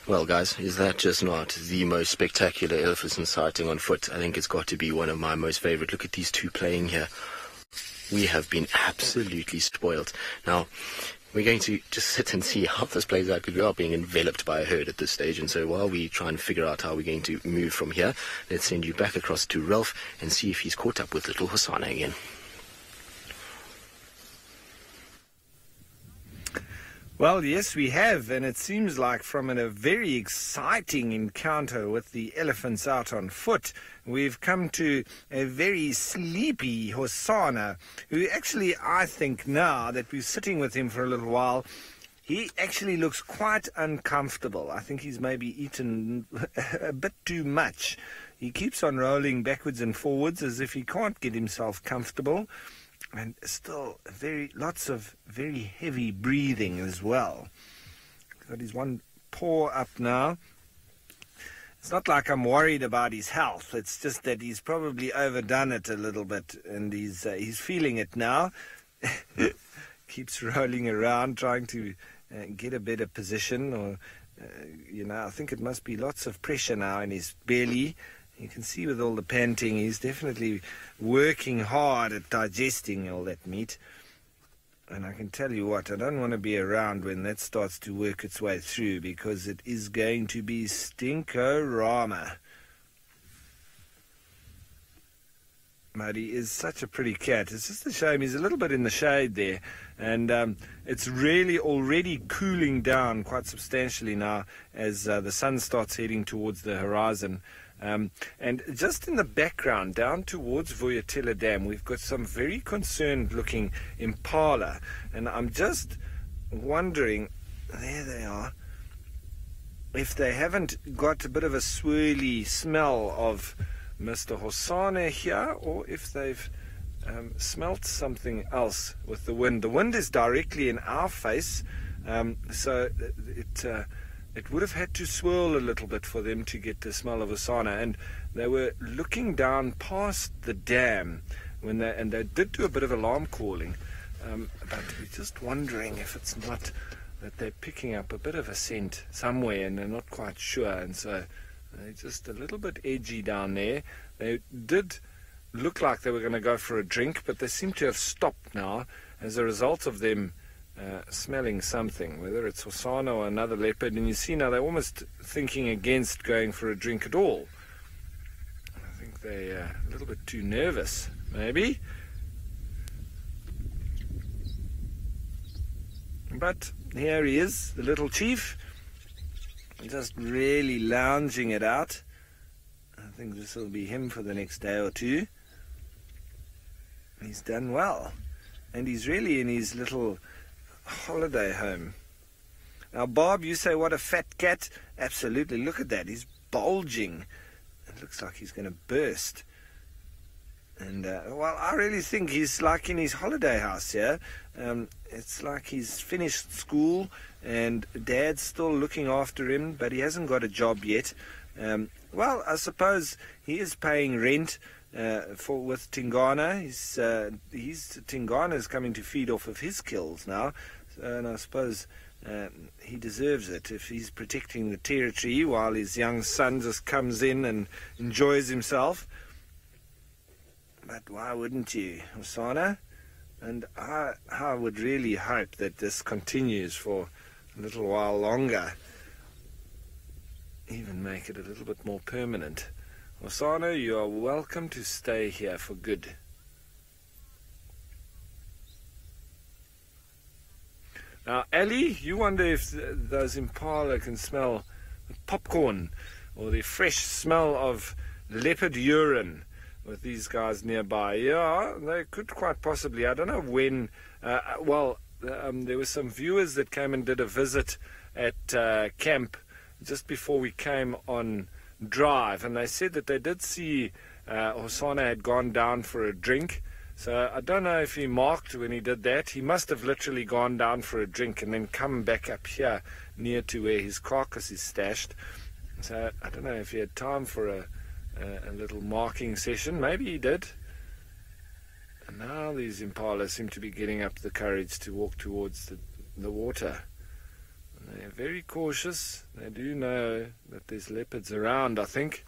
Well, guys, is that just not the most spectacular elephant sighting on foot? I think it's got to be one of my most favorite. Look at these two playing here. We have been absolutely spoiled. Now, we're going to just sit and see how this plays out, because we are being enveloped by a herd at this stage. And so while we try and figure out how we're going to move from here, let's send you back across to Ralph and see if he's caught up with little Hosanna again. Well, yes, we have, and it seems like from a very exciting encounter with the elephants out on foot, we've come to a very sleepy Hosanna, who actually, I think now that we're sitting with him for a little while, he actually looks quite uncomfortable. I think he's maybe eaten a bit too much. He keeps on rolling backwards and forwards as if he can't get himself comfortable. And still lots of very heavy breathing as well. Got his one paw up now. It's not like I'm worried about his health. It's just that he's probably overdone it a little bit, and he's feeling it now. Keeps rolling around, trying to get a better position, or I think it must be lots of pressure now in his belly. You can see with all the panting, he's definitely working hard at digesting all that meat. And I can tell you what, I don't want to be around when that starts to work its way through, because it is going to be stinko-rama. But he is such a pretty cat. It's just a shame he's a little bit in the shade there. And it's really already cooling down quite substantially now as the sun starts heading towards the horizon. And just in the background, down towards Vuyatela Dam, we've got some very concerned-looking impala. And I'm just wondering, there they are, if they haven't got a bit of a swirly smell of Mr. Hosanna here, or if they've smelt something else with the wind. The wind is directly in our face, so it would have had to swirl a little bit for them to get the smell of Hosanna. And they were looking down past the dam when they did do a bit of alarm calling, but we're just wondering if it's not that they're picking up a bit of a scent somewhere and they're not quite sure, and so they're just a little bit edgy down there. They did look like they were going to go for a drink, but they seem to have stopped now as a result of them smelling something, whether it's Hosanna or another leopard. And you see now they're almost thinking against going for a drink at all. I think they're a little bit too nervous, maybe. But here he is, the little chief, just really lounging it out. I think this will be him for the next day or two. He's done well. And he's really in his little holiday home. Now, Bob, you say, what a fat cat. Absolutely. Look at that. He's bulging. It looks like he's going to burst. And, well, I really think he's like in his holiday house here. It's like he's finished school and Dad's still looking after him, but he hasn't got a job yet. Well, I suppose he is paying rent with Tingana. Tingana's coming to feed off of his kills now, and I suppose he deserves it if he's protecting the territory while his young son just comes in and enjoys himself. But why wouldn't you, Hosana? And I would really hope that this continues for a little while longer. Even make it a little bit more permanent. Hosana, you are welcome to stay here for good. Now, Ali, you wonder if those impala can smell popcorn or the fresh smell of leopard urine with these guys nearby. Yeah, they could quite possibly. I don't know when. There were some viewers that came and did a visit at camp just before we came on drive, and they said that they did see Hosana had gone down for a drink. So I don't know if he marked when he did that. He must have literally gone down for a drink and then come back up here near to where his carcass is stashed. So I don't know if he had time for a little marking session. Maybe he did. And now these impalas seem to be getting up the courage to walk towards the water. And they're very cautious. They do know that there's leopards around, I think.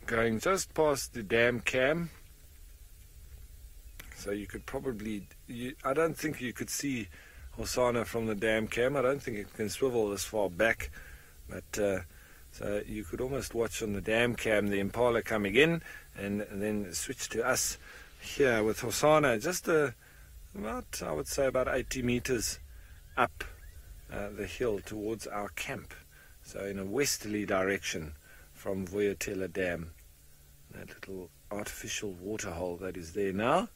Going just past the dam cam. So you could probably... I don't think you could see Hosana from the dam cam. I don't think it can swivel this far back. But so you could almost watch on the dam cam the impala coming in and then switch to us here with Hosana just about, I would say, about 80 meters up the hill towards our camp. So in a westerly direction from Voyatela Dam. That little artificial waterhole that is there now.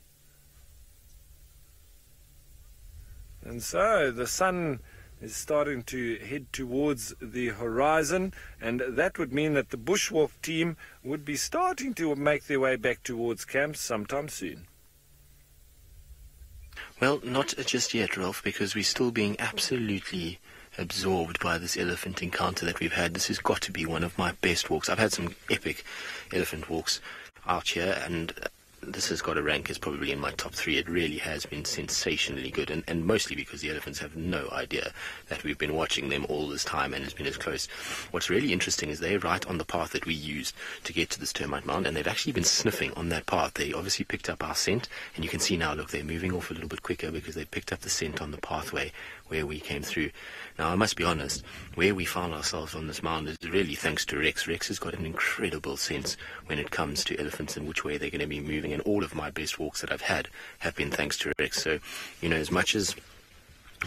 And so the sun is starting to head towards the horizon, and that would mean that the bushwalk team would be starting to make their way back towards camp sometime soon. Well, not just yet, Ralph, because we're still being absolutely absorbed by this elephant encounter that we've had. This has got to be one of my best walks. I've had some epic elephant walks out here, and this has got to rank as probably in my top 3. It really has been sensationally good, and mostly because the elephants have no idea that we've been watching them all this time and it's been as close. What's really interesting is they're right on the path that we used to get to this termite mound, and they've actually been sniffing on that path. They obviously picked up our scent, and you can see now, look, they're moving off a little bit quicker because they picked up the scent on the pathway where we came through. Now, I must be honest, where we found ourselves on this mound is really thanks to Rex. Rex has got an incredible sense when it comes to elephants and which way they're going to be moving, and all of my best walks that I've had have been thanks to Rex. So, you know, as much as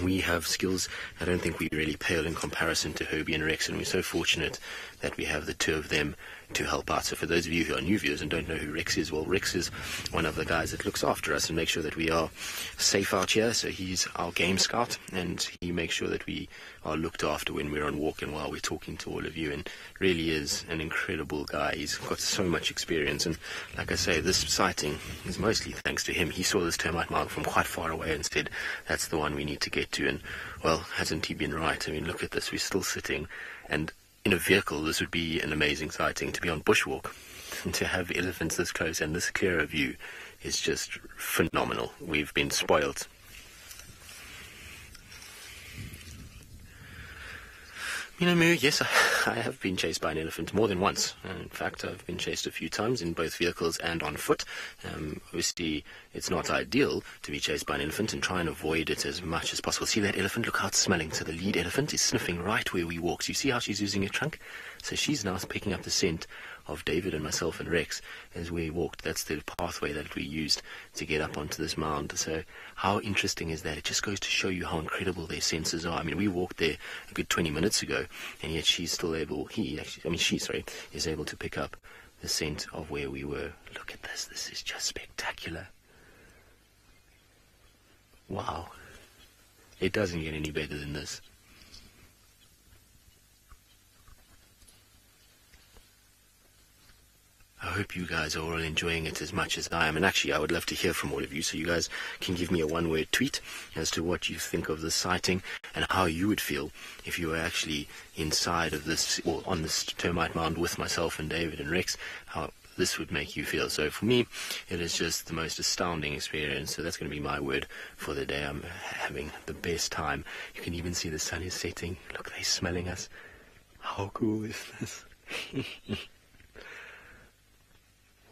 we have skills, I don't think we really pale in comparison to Herbie and Rex, and we're so fortunate that we have the two of them to help out. So for those of you who are new viewers and don't know who Rex is, well, Rex is one of the guys that looks after us and makes sure that we are safe out here. So he's our game scout, and he makes sure that we are looked after when we're on walk and while we're talking to all of you, and really is an incredible guy. He's got so much experience, and like I say, this sighting is mostly thanks to him. He saw this termite mound from quite far away and said, that's the one we need to get to, and well, hasn't he been right? I mean, look at this, we're still sitting, and in a vehicle, this would be an amazing sighting. To be on bushwalk and to have elephants this close and this clear a view is just phenomenal. We've been spoiled. You know, Moo, yes, I have been chased by an elephant more than once. In fact, I've been chased a few times in both vehicles and on foot. Obviously, it's not ideal to be chased by an elephant, and try and avoid it as much as possible. See that elephant? Look how it's smelling. So the lead elephant is sniffing right where we walk. So you see how she's using her trunk? So she's now picking up the scent of David and myself and Rex as we walked. That's the pathway that we used to get up onto this mound. So how interesting is that? It just goes to show you how incredible their senses are. I mean, we walked there a good 20 minutes ago, and yet she's still able, she is able to pick up the scent of where we were. Look at this. This is just spectacular. Wow. It doesn't get any better than this. I hope you guys are all enjoying it as much as I am. And actually, I would love to hear from all of you, so you guys can give me a one-word tweet as to what you think of this sighting and how you would feel if you were actually inside of this, or on this termite mound with myself and David and Rex, how this would make you feel. So for me, it is just the most astounding experience. So that's going to be my word for the day. I'm having the best time. You can even see the sun is setting. Look, they're smelling us. How cool is this?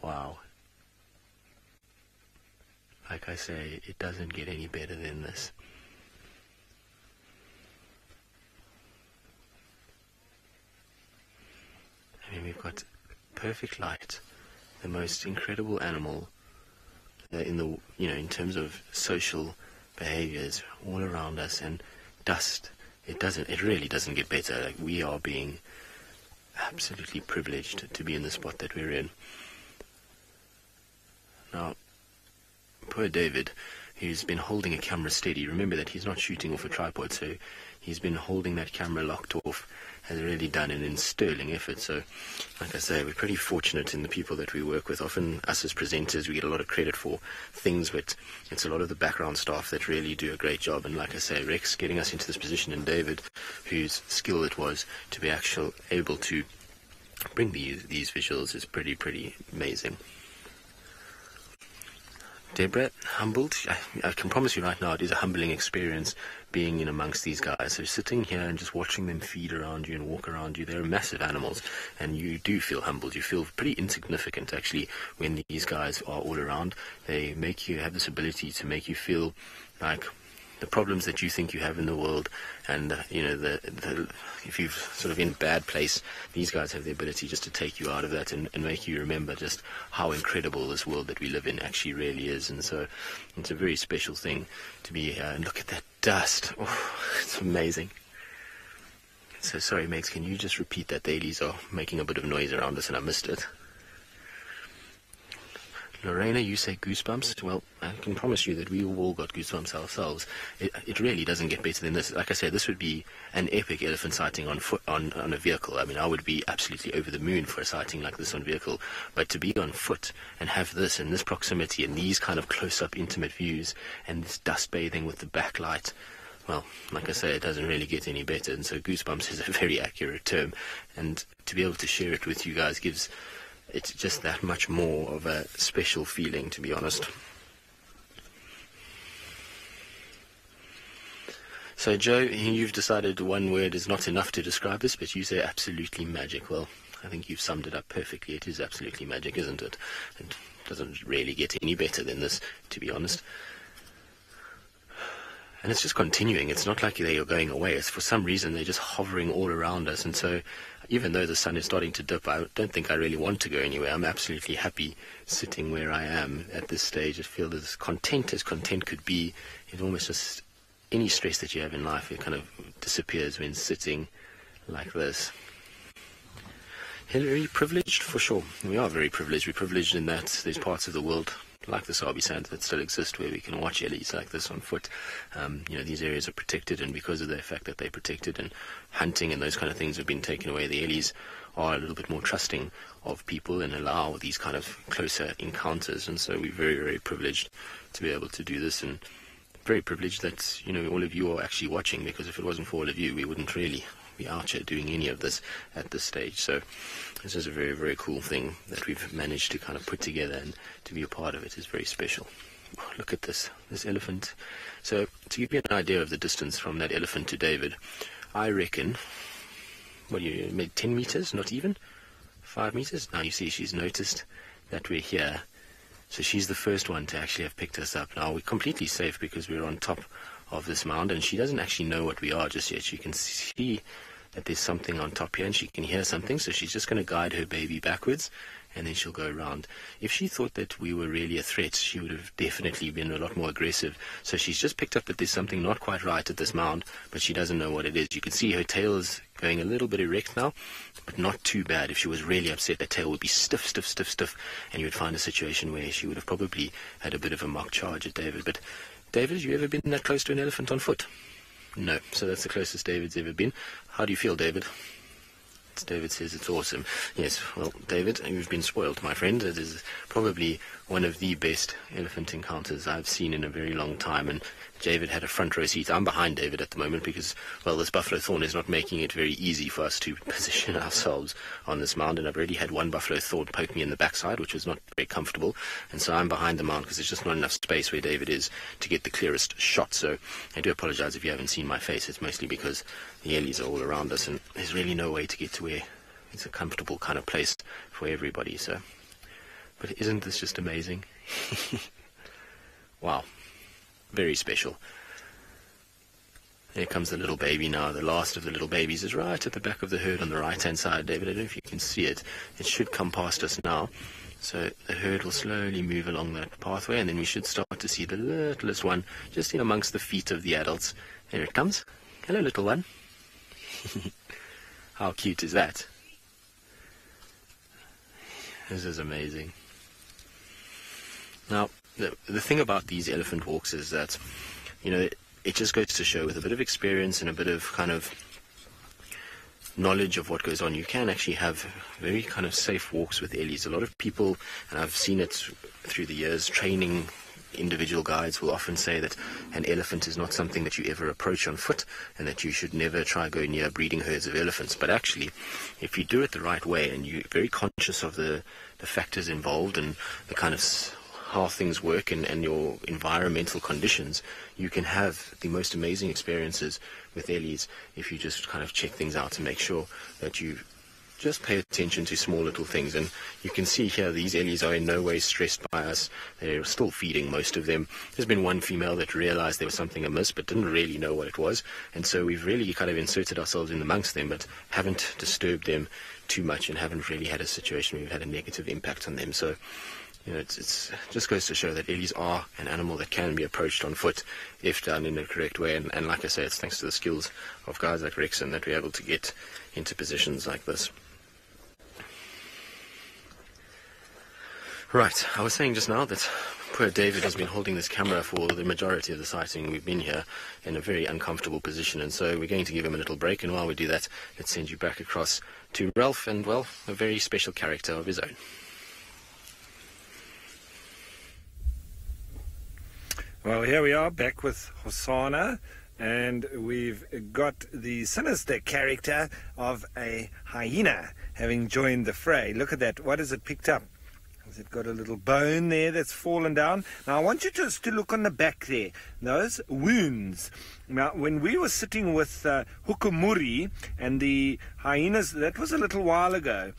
Wow. Like I say, it doesn't get any better than this. I mean, we've got perfect light, the most incredible animal in the, in terms of social behaviors all around us, and dust. It really doesn't get better. Like, we are being absolutely privileged to be in the spot that we're in. Now, poor David, who's been holding a camera steady, remember that he's not shooting off a tripod, so he's been holding that camera locked off, has really done an sterling effort. So, like I say, we're pretty fortunate in the people that we work with. Often, us as presenters, we get a lot of credit for things, but it's a lot of the background staff that really do a great job. And like I say, Rex getting us into this position, and David, whose skill it was to be able to bring these visuals, is pretty amazing. Deborah, humbled. I can promise you right now, it is a humbling experience being in amongst these guys. So sitting here and just watching them feed around you and walk around you, they're massive animals, and you do feel humbled. You feel pretty insignificant, actually, when these guys are all around. They make you have this ability to make you feel like the problems that you think you have in the world, and if you've sort of in a bad place, these guys have the ability just to take you out of that and make you remember just how incredible this world that we live in actually really is. And so it's a very special thing to be here. And look at that dust. Oh, it's amazing. So sorry, Megs, can you just repeat that? The Dailies are making a bit of noise around us and I missed it. Lorena, you say goosebumps. Well, I can promise you that we all got goosebumps ourselves. It really doesn't get better than this. Like I said, this would be an epic elephant sighting on foot, on a vehicle. I mean, I would be absolutely over the moon for a sighting like this on vehicle. But to be on foot and have this in this proximity and these kind of close-up intimate views and this dust bathing with the backlight, well, like I say, it doesn't really get any better. And so goosebumps is a very accurate term. And to be able to share it with you guys gives it's just that much more of a special feeling, to be honest. So, Joe, you've decided one word is not enough to describe this, but you say absolutely magic. Well, I think you've summed it up perfectly. It is absolutely magic, isn't it? It doesn't really get any better than this, to be honest. And it's just continuing. It's not like they are going away. It's for some reason they're just hovering all around us. And so even though the sun is starting to dip, I don't think I really want to go anywhere. I'm absolutely happy sitting where I am at this stage. I feel as content could be. It almost just, any stress that you have in life, it kind of disappears when sitting like this. Very privileged, for sure. We are very privileged. We're privileged in that there's parts of the world like the Sabi Sands that still exist where we can watch ellies like this on foot. These areas are protected, and because of the fact that they're protected and hunting and those kind of things have been taken away, the ellies are a little bit more trusting of people and allow these kind of closer encounters. And so we're very, very privileged to be able to do this, and very privileged that, all of you are actually watching, because if it wasn't for all of you, we wouldn't really be out here doing any of this at this stage. So this is a very, very cool thing that we've managed to kind of put together, and to be a part of it is very special. Oh, look at this elephant. So to give you an idea of the distance from that elephant to David, I reckon, maybe 10 meters, not even 5 meters. Now you see she's noticed that we're here, so she's the first one to actually have picked us up. Now we're completely safe because we're on top of this mound, and she doesn't actually know what we are just yet. She can see that there's something on top here, and she can hear something, so she's just going to guide her baby backwards and then she'll go around. If she thought that we were really a threat, she would have definitely been a lot more aggressive. So she's just picked up that there's something not quite right at this mound, but she doesn't know what it is. You can see her tail is going a little bit erect now, but not too bad. If she was really upset, that tail would be stiff, stiff, stiff, stiff, and you would find a situation where she would have probably had a bit of a mock charge at David. But David, have you ever been that close to an elephant on foot? No. So that's the closest David's ever been. How do you feel, David? David says it's awesome. Yes, well, David, you've been spoiled, my friend. It is probably one of the best elephant encounters I've seen in a very long time, and David had a front row seat. I'm behind David at the moment because, well, this buffalo thorn is not making it very easy for us to position ourselves on this mound, and I've already had one buffalo thorn poke me in the backside, which was not very comfortable, and so I'm behind the mound because there's just not enough space where David is to get the clearest shot. So I do apologize if you haven't seen my face. It's mostly because the ellies are all around us, and there's really no way to get to where it's a comfortable kind of place for everybody. So, but isn't this just amazing? Wow, very special. Here comes the little baby now. The last of the little babies is right at the back of the herd on the right-hand side. David, I don't know if you can see it. It should come past us now. So the herd will slowly move along that pathway, and then we should start to see the littlest one just in amongst the feet of the adults. There it comes. Hello, little one. How cute is that? This is amazing. Now, the thing about these elephant walks is that, you know, it just goes to show with a bit of experience and a bit of kind of knowledge of what goes on, you can actually have very kind of safe walks with ellies. A lot of people, and I've seen it through the years, training individual guides will often say that an elephant is not something that you ever approach on foot, and that you should never try go near breeding herds of elephants. But actually, if you do it the right way and you're very conscious of the factors involved and the kind of how things work and your environmental conditions, you can have the most amazing experiences with ellies if you just kind of check things out and make sure that you just pay attention to small little things. And you can see here these ellies are in no way stressed by us. They're still feeding, most of them. There's been one female that realized there was something amiss but didn't really know what it was, and so we've really kind of inserted ourselves in amongst them but haven't disturbed them too much and haven't really had a situation where we've had a negative impact on them. So, you know, it's just goes to show that ellies are an animal that can be approached on foot if done in the correct way. And like I say, it's thanks to the skills of guys like Rexon that we're able to get into positions like this. Right, I was saying just now that poor David has been holding this camera for the majority of the sighting. We've been here in a very uncomfortable position, and so we're going to give him a little break, and while we do that, let's send you back across to Ralph and, well, a very special character of his own. Well, here we are back with Hosanna, and we've got the sinister character of a hyena having joined the fray. Look at that. What has it picked up? Has it got a little bone there that's fallen down? Now, I want you just to look on the back there. Those wounds. Now, when we were sitting with Hukumuri and the hyenas, that was a little while ago.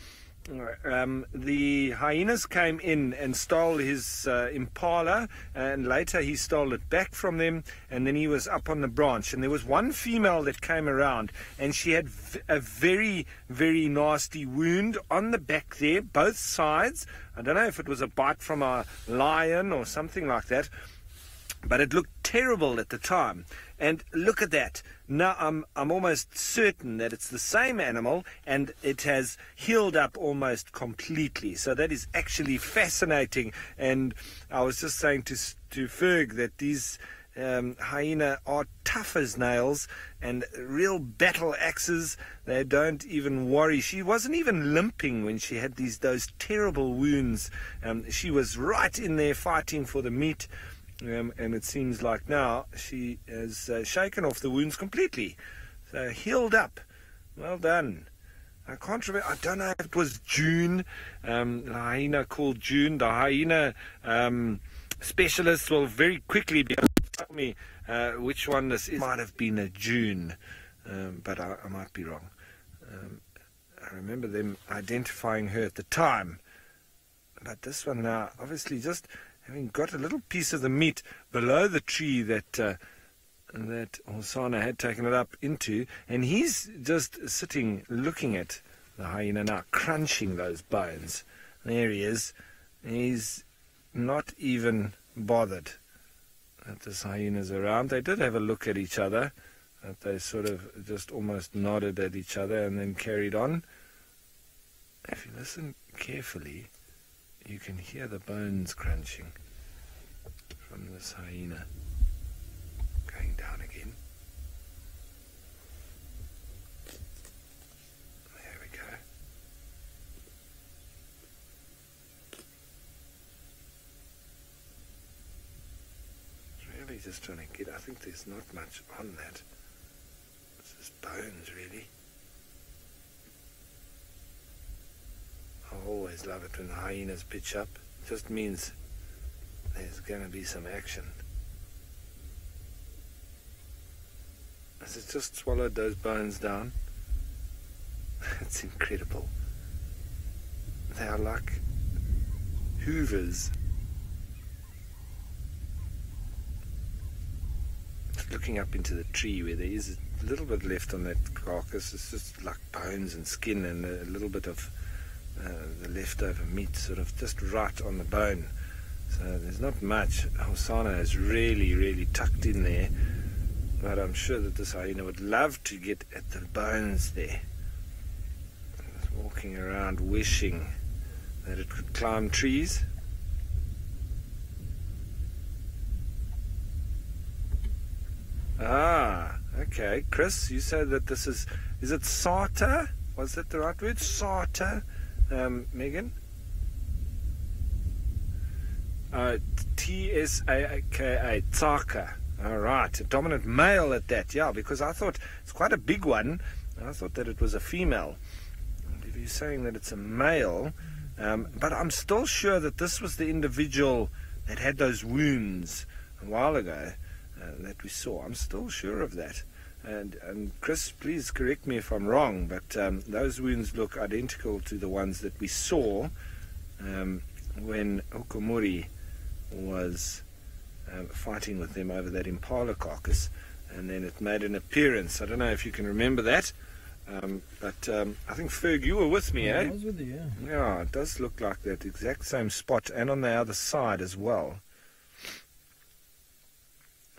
The hyenas came in and stole his impala, and later he stole it back from them, and then he was up on the branch, and there was one female that came around, and she had a very, very nasty wound on the back there, both sides. I don't know if it was a bite from a lion or something like that, but it looked terrible at the time. And look at that. Now I'm almost certain that it's the same animal, and it has healed up almost completely. So that is actually fascinating. And I was just saying to Ferg that these hyena are tough as nails and real battle axes. They don't even worry. She wasn't even limping when she had those terrible wounds. She was right in there fighting for the meat. And it seems like now she has shaken off the wounds completely. So healed up. Well done. I can't remember. I don't know if it was June. The hyena called June. The hyena specialists will very quickly be able to tell me which one this is. It might have been a June, but I might be wrong. I remember them identifying her at the time. But this one now, obviously just having got a little piece of the meat below the tree that Hosanna had taken it up into, and he's just sitting looking at the hyena now, crunching those bones. There he is. He's not even bothered that this hyena's around. They did have a look at each other. They sort of just almost nodded at each other and then carried on. If you listen carefully, you can hear the bones crunching from this hyena. Going down again. There we go. It's really just trying to get, I think there's not much on that. It's just bones, really. I always love it when the hyenas pitch up. It just means there's going to be some action. Has it just swallowed those bones down? It's incredible. They are like hoovers. Looking up into the tree where there is a little bit left on that carcass. It's just like bones and skin and a little bit of the leftover meat sort of just right on the bone. So there's not much. Hosana is really tucked in there. But I'm sure that this hyena would love to get at the bones there. It's walking around wishing that it could climb trees. Ah, okay. Chris, you said that this is it Sata? Was that the right word? Sata, Megan? T-S-A-K-A, Tsaka. All right, a dominant male at that, yeah, because I thought it's quite a big one. I thought that it was a female. And if you're saying that it's a male, but I'm still sure that this was the individual that had those wounds a while ago that we saw. I'm still sure of that. And Chris, please correct me if I'm wrong, but those wounds look identical to the ones that we saw when Hukumuri was fighting with them over that impala carcass, and then it made an appearance. I don't know if you can remember that, but I think Ferg, you were with me, eh? I was with you, yeah. Yeah, it does look like that exact same spot, and on the other side as well.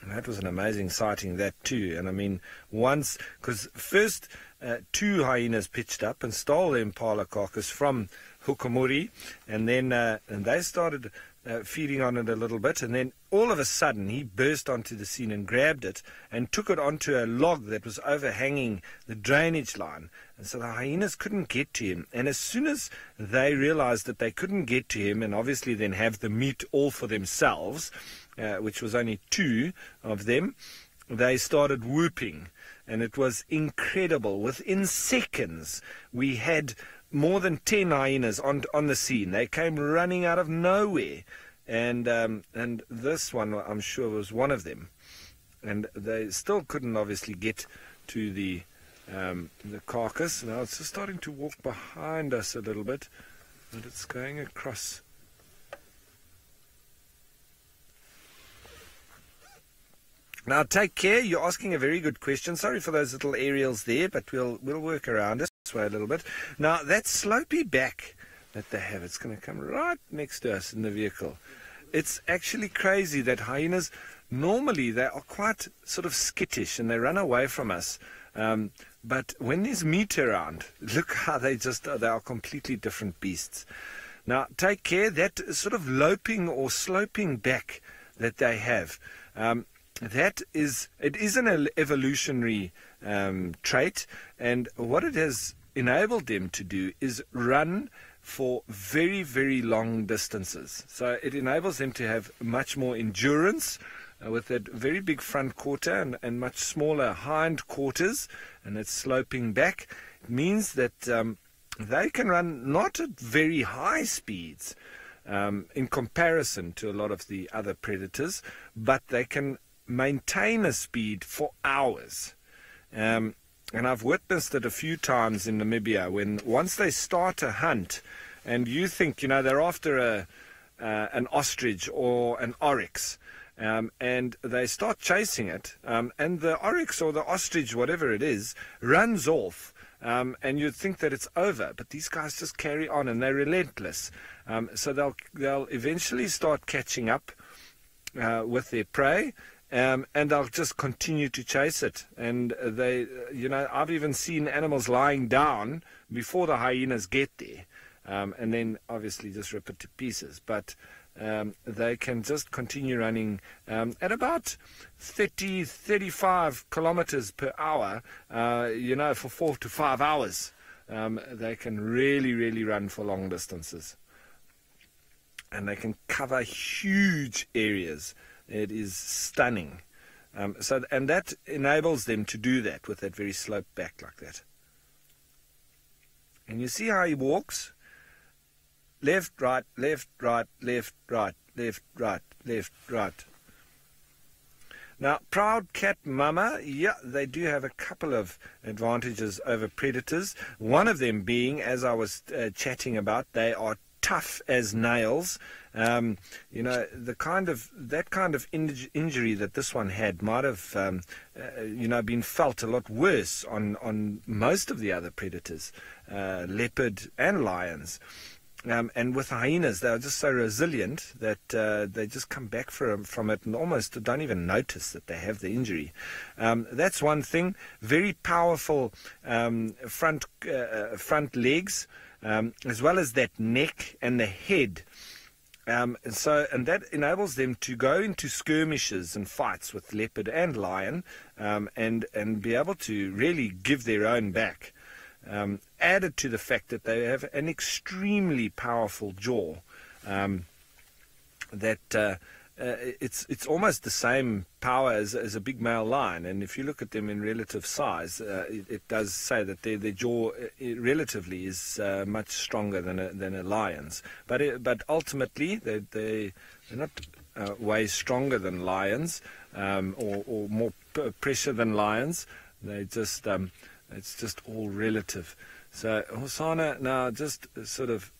And that was an amazing sighting, that too. And I mean, once, because first 2 hyenas pitched up and stole the impala carcass from Hukumuri, and then and they started feeding on it a little bit, and then all of a sudden he burst onto the scene and grabbed it and took it onto a log that was overhanging the drainage line. And so the hyenas couldn't get to him. And as soon as they realized that they couldn't get to him and obviously then have the meat all for themselves, which was only 2 of them, they started whooping. And it was incredible. Within seconds, we had more than 10 hyenas on the scene. They came running out of nowhere, and this one, I'm sure, was one of them. And they still couldn't obviously get to the carcass. Now it's just starting to walk behind us a little bit, but it's going across. Now take care. You're asking a very good question. Sorry for those little aerials there, but we'll work around it this way a little bit. Now that slopey back that they have, it's going to come right next to us in the vehicle. It's actually crazy that hyenas, normally they are quite sort of skittish and they run away from us. But when there's meat around, look how they are completely different beasts. Now take care. That sort of loping or sloping back that they have, it is an evolutionary trait, and what it has enabled them to do is run for very, very long distances. So it enables them to have much more endurance with that very big front quarter and much smaller hind quarters, and it's sloping back. It means that they can run not at very high speeds in comparison to a lot of the other predators, but they can maintain a speed for hours. And I've witnessed it a few times in Namibia when once they start a hunt and you think, they're after an ostrich or an oryx, and they start chasing it, and the oryx or the ostrich, whatever it is, runs off and you'd think that it's over, but these guys just carry on, and they're relentless. So they'll eventually start catching up with their prey, and they'll just continue to chase it. And I've even seen animals lying down before the hyenas get there, and then obviously just rip it to pieces. But they can just continue running at about 35 kilometers per hour, for 4 to 5 hours. They can really, really run for long distances. And they can cover huge areas. It is stunning. And that enables them to do that with that very sloped back like that. And you see how he walks? Left, right, left, right, left, right, left, right, left, right. Now, proud cat mama, yeah, they do have a couple of advantages over predators. One of them being, as I was chatting about, they are tough as nails. That kind of injury that this one had might have, been felt a lot worse on most of the other predators, leopard and lions. And with hyenas, they're just so resilient that they just come back from it and almost don't even notice that they have the injury. That's one thing. Very powerful front legs, as well as that neck and the head. And that enables them to go into skirmishes and fights with leopard and lion, and be able to really give their own back. Added to the fact that they have an extremely powerful jaw, it's almost the same power as a big male lion. And if you look at them in relative size, it does say that their jaw relatively is much stronger than a lion's. But ultimately, they're not way stronger than lions, or more pressure than lions. They just it's just all relative. So Hosana now just sort of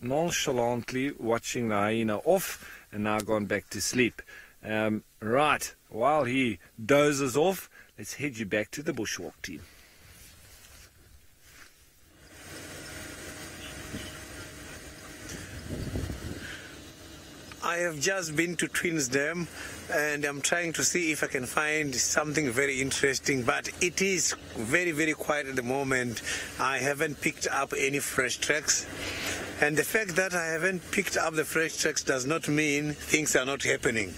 nonchalantly watching the hyena off, and now gone back to sleep. Right, while he dozes off, let's head you back to the bushwalk team. I have just been to Twins Dam, and I'm trying to see if I can find something very interesting, but it is very, very quiet at the moment. I haven't picked up any fresh tracks, and the fact that I haven't picked up the fresh tracks does not mean things are not happening.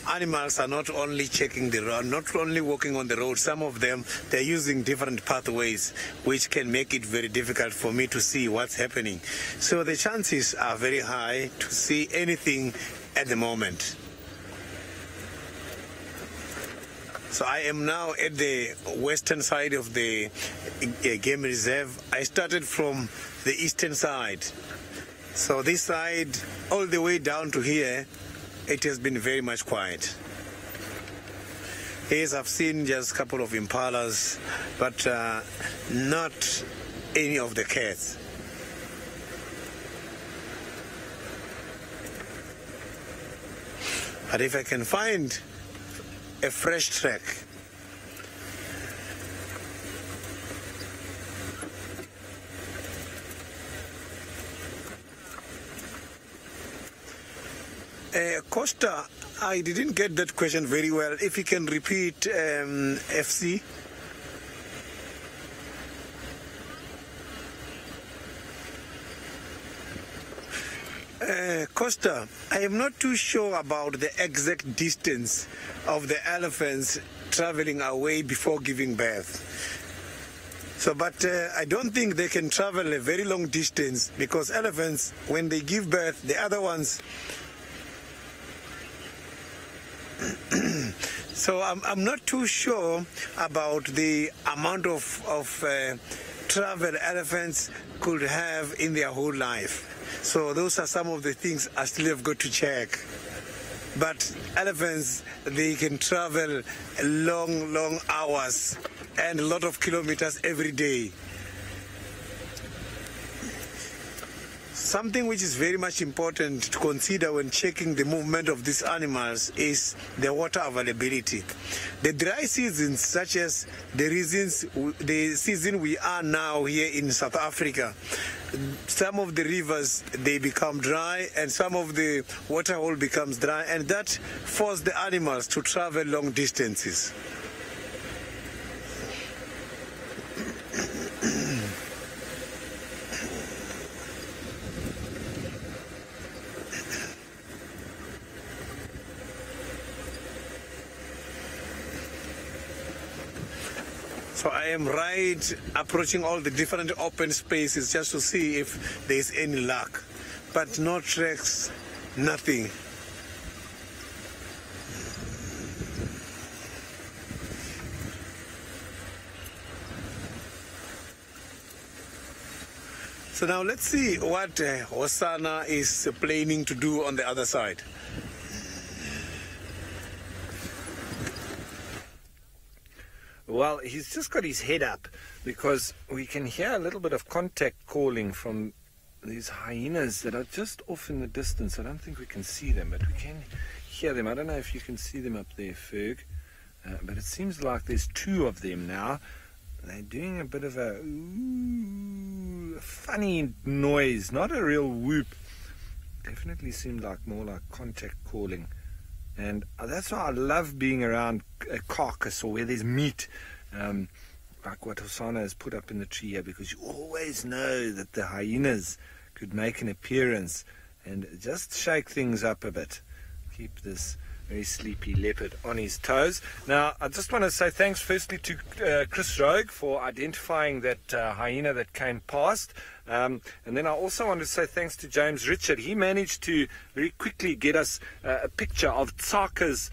Animals are not only checking the road, not only walking on the road. Some of them, they're using different pathways, which can make it very difficult for me to see what's happening. So the chances are very high to see anything at the moment. So I am now at the western side of the game reserve. I started from the eastern side. So this side, all the way down to here, it has been very much quiet. Yes, I've seen just a couple of impalas, but not any of the cats. But if I can find a fresh track, Costa, I didn't get that question very well. If you can repeat, FC. Costa, I am not too sure about the exact distance of the elephants traveling away before giving birth. So, but I don't think they can travel a very long distance, because elephants, when they give birth, the other ones. So I'm not too sure about the amount of travel elephants could have in their whole life. So those are some of the things I still have got to check. But elephants, they can travel long hours and a lot of kilometers every day. something which is very much important to consider when checking the movement of these animals is the water availability. The dry seasons, such as the season we are now here in South Africa, some of the rivers, they become dry, and some of the water hole becomes dry, and that forces the animals to travel long distances. So I am right approaching all the different open spaces just to see if there is any luck. But no tracks, nothing. So now let's see what Hosanna is planning to do on the other side. Well, he's just got his head up because we can hear a little bit of contact calling from these hyenas that are just off in the distance. I don't think we can see them, but we can hear them. I don't know if you can see them up there, Ferg, but it seems like there's two of them now. They're doing a bit of a funny noise, not a real whoop. Definitely seemed like more like contact calling. And that's why I love being around a carcass or where there's meat, like what Hosanna has put up in the tree here, because you always know that the hyenas could make an appearance and just shake things up a bit. Keep this very sleepy leopard on his toes. Now, I just want to say thanks firstly to Chris Rogue for identifying that hyena that came past. And then I also want to say thanks to James Richard. He managed to very quickly get us a picture of Tsaka's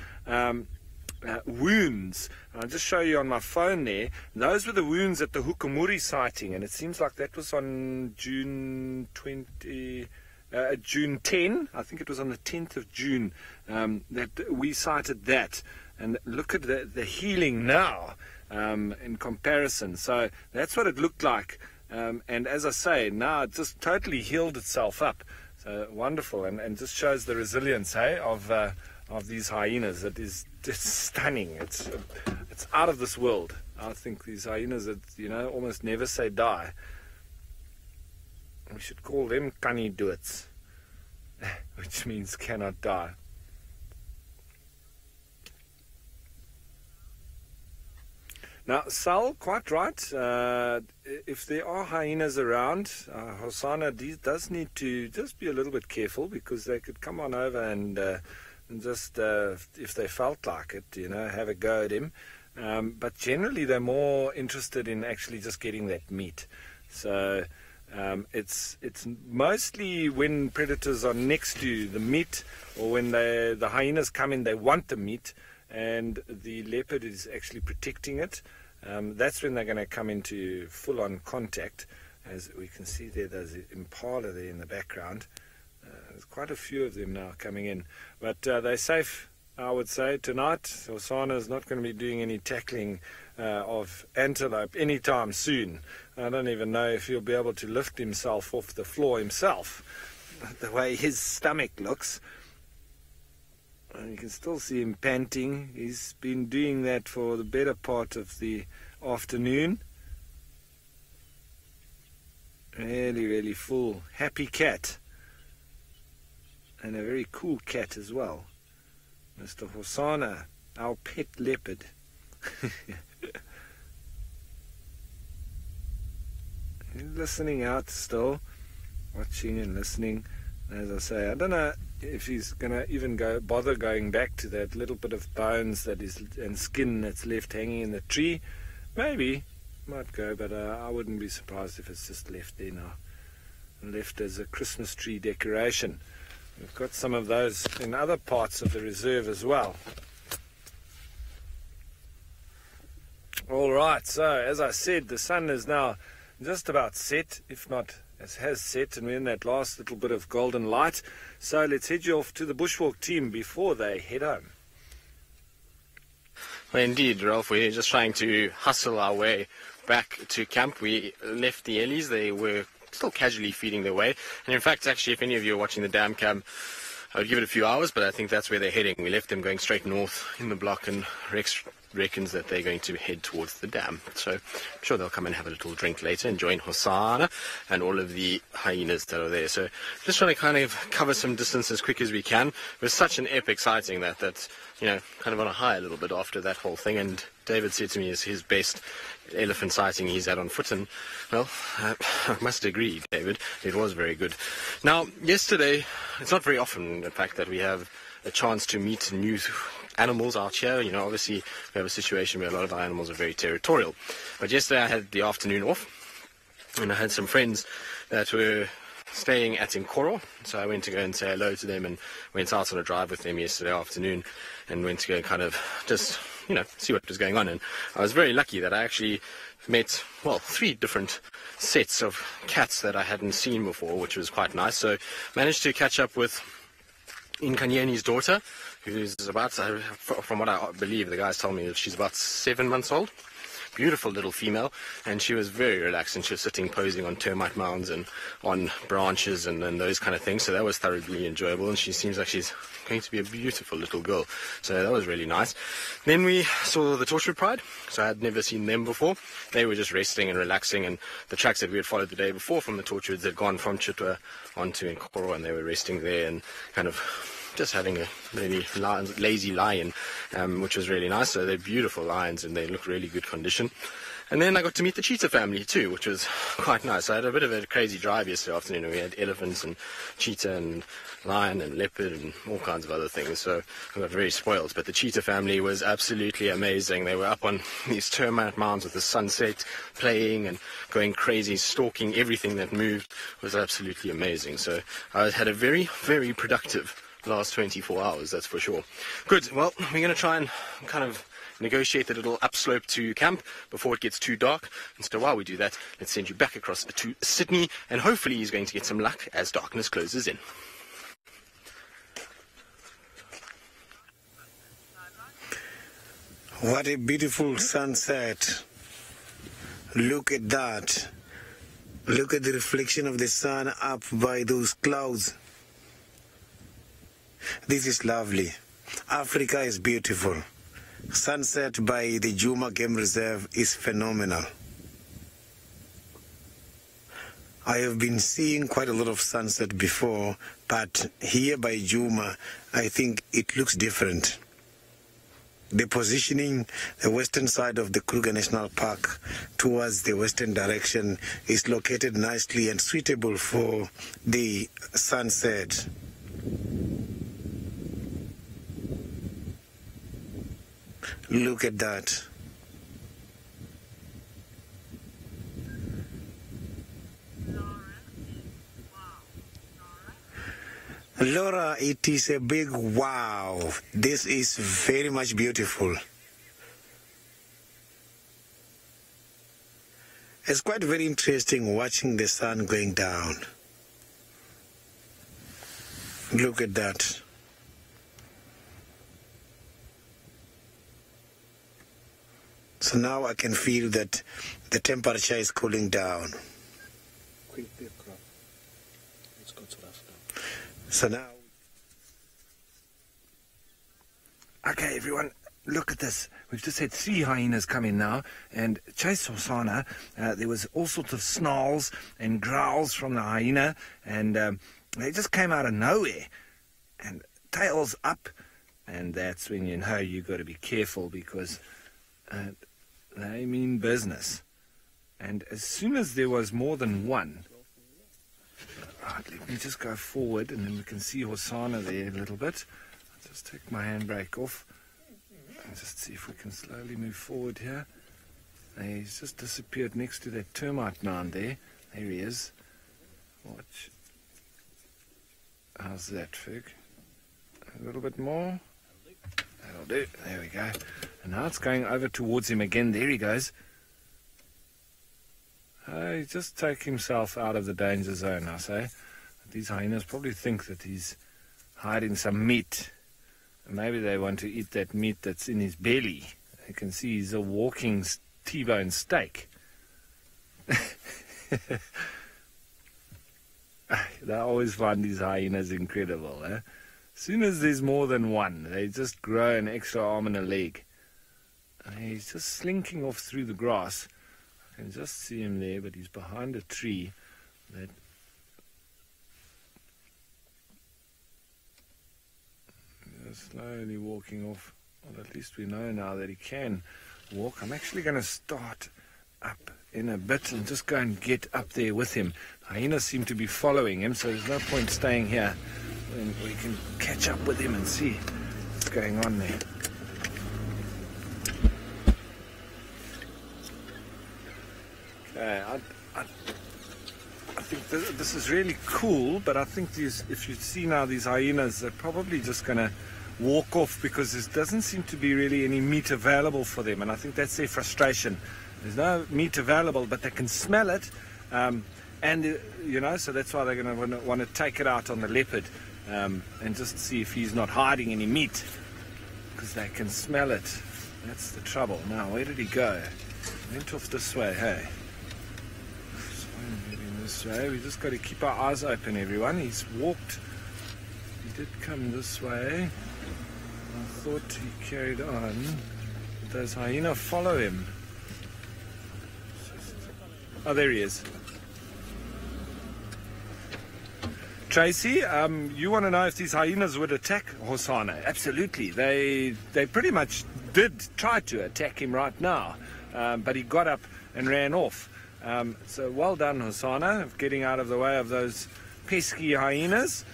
wounds. I'll just show you on my phone there. And those were the wounds at the Hukamuri sighting, and it seems like that was on June 10. I think it was on the 10th of June that we sighted that. And look at the healing now in comparison. So that's what it looked like. And as I say, now it just totally healed itself up. So wonderful, and just shows the resilience, of these hyenas. It is just stunning. It's out of this world. I think these hyenas that almost never say die. We should call them canny doets, which means cannot die. Now, Sal, quite right. If there are hyenas around, Hosanna does need to just be a little bit careful, because they could come on over and just, if they felt like it, have a go at him. But generally, they're more interested in actually just getting that meat. So it's mostly when predators are next to the meat, or when the hyenas come in, they want the meat, and the leopard is actually protecting it. That's when they're going to come into full-on contact. As we can see there's an impala there in the background. There's quite a few of them now coming in. But they're safe, I would say. Tonight, Hosanna is not going to be doing any tackling of antelope anytime soon. I don't even know if he'll be able to lift himself off the floor himself, the way his stomach looks. And you can still see him panting. He's been doing that for the better part of the afternoon. Really, really full, happy cat. And a very cool cat as well. Mr. Hosanna, our pet leopard. He's listening out still, watching and listening. As I say, I don't know if he's going to even bother going back to that little bit of bones and skin that's left hanging in the tree. Maybe might go, but I wouldn't be surprised if it's just left there now, left as a Christmas tree decoration. We've got some of those in other parts of the reserve as well. All right, so as I said, the sun is now just about set, if not has set, and we're in that last little bit of golden light. So let's head you off to the bushwalk team before they head home. Well, indeed, Ralph, we're just trying to hustle our way back to camp. We left the Ellies. They were still casually feeding their way. And in fact, actually, if any of you are watching the dam cam, I would give it a few hours, but I think that's where they're heading. We left them going straight north in the block, and Rex reckons that they're going to head towards the dam. So I'm sure they'll come and have a little drink later and join Hosanna and all of the hyenas that are there. So just trying to kind of cover some distance as quick as we can. It was such an epic sighting that you know, kind of on a high a little bit after that whole thing. And David said to me it's his best elephant sighting he's had on foot, and well, I must agree, David, it was very good. Now, yesterday, it's not very often, in fact, that we have a chance to meet new animals out here. You know, obviously we have a situation where a lot of our animals are very territorial. But yesterday I had the afternoon off, and I had some friends that were staying at Nkoro, so I went to go and say hello to them and went out on a drive with them yesterday afternoon and went to go kind of just, you know, see what was going on. And I was very lucky that I actually met, well, 3 different sets of cats that I hadn't seen before, which was quite nice. So managed to catch up with Nkanyeni's daughter, who's about, from what I believe, the guys told me that she's about 7 months old. Beautiful little female, and she was very relaxed, and she was sitting posing on termite mounds and on branches and those kind of things, so that was thoroughly enjoyable, and she seems like she's going to be a beautiful little girl, so that was really nice. Then we saw the Torchwood Pride, so I had never seen them before. They were just resting and relaxing, and the tracks that we had followed the day before from the Torchwoods had gone from Chitwa onto Nkoro, and they were resting there and kind of just having a really lazy lion, which was really nice. So they're beautiful lions and they look really good condition. And then I got to meet the cheetah family too, which was quite nice. I had a bit of a crazy drive yesterday afternoon. We had elephants and cheetah and lion and leopard and all kinds of other things, so I got very spoiled. But the cheetah family was absolutely amazing. They were up on these termite mounds with the sunset, playing and going crazy, stalking everything that moved. It was absolutely amazing. So I had a very, very productive last 24 hours, that's for sure. Good. Well, we're going to try and kind of negotiate the little upslope to camp before it gets too dark. And so while we do that, let's send you back across to Sydney, and hopefully he's going to get some luck as darkness closes in. What a beautiful sunset. Look at that. Look at the reflection of the sun up by those clouds. This is lovely. Africa is beautiful. Sunset by the Juma Game Reserve is phenomenal. I have been seeing quite a lot of sunset before, but here by Juma, I think it looks different. The positioning, the western side of the Kruger National Park towards the western direction is located nicely and suitable for the sunset. Look at that. Laura, it is a big wow. This is very much beautiful. It's quite very interesting watching the sun going down. Look at that. So now I can feel that the temperature is cooling down. Quick crop. Let's go to Africa. So now... Okay, everyone, look at this. We've just had 3 hyenas come in now, and chase Hosanna. There was all sorts of snarls and growls from the hyena, and they just came out of nowhere. And tails up, and that's when you know you've got to be careful, because they mean business. And as soon as there was more than one... Right, let me just go forward, and then we can see Hosanna there a little bit. I'll just take my handbrake off and just see if we can slowly move forward here. He's just disappeared next to that termite mound there. There he is. Watch. How's that, Fig? A little bit more. That'll do. There we go. And now it's going over towards him again. There he goes. Just take himself out of the danger zone, I say. These hyenas probably think that he's hiding some meat. And maybe they want to eat that meat that's in his belly. You can see he's a walking T-bone steak. They always find these hyenas incredible. As soon as there's more than one, they just grow an extra arm and a leg. And he's just slinking off through the grass. I can just see him there, but he's behind a tree. That just slowly walking off. Well, at least we know now that he can walk. I'm actually going to start up in a bit and just go and get up there with him. The hyenas seem to be following him, so there's no point staying here. And we can catch up with him and see what's going on there. Okay, I think this is really cool, but I think if you see now these hyenas, they're probably just going to walk off because there doesn't seem to be really any meat available for them, and I think that's their frustration. There's no meat available, but they can smell it, and you know, so that's why they're going to want to take it out on the leopard and just see if he's not hiding any meat, because they can smell it. That's the trouble. Now, where did he go? He went off this way, hey? So I'm heading this way. We just got to keep our eyes open, everyone. He's walked. He did come this way. I thought he carried on. But those hyenas follow him. Oh, there he is. Tracy, you want to know if these hyenas would attack Hosana? Absolutely. They pretty much did try to attack him right now, but he got up and ran off. So well done, Hosana, of getting out of the way of those pesky hyenas,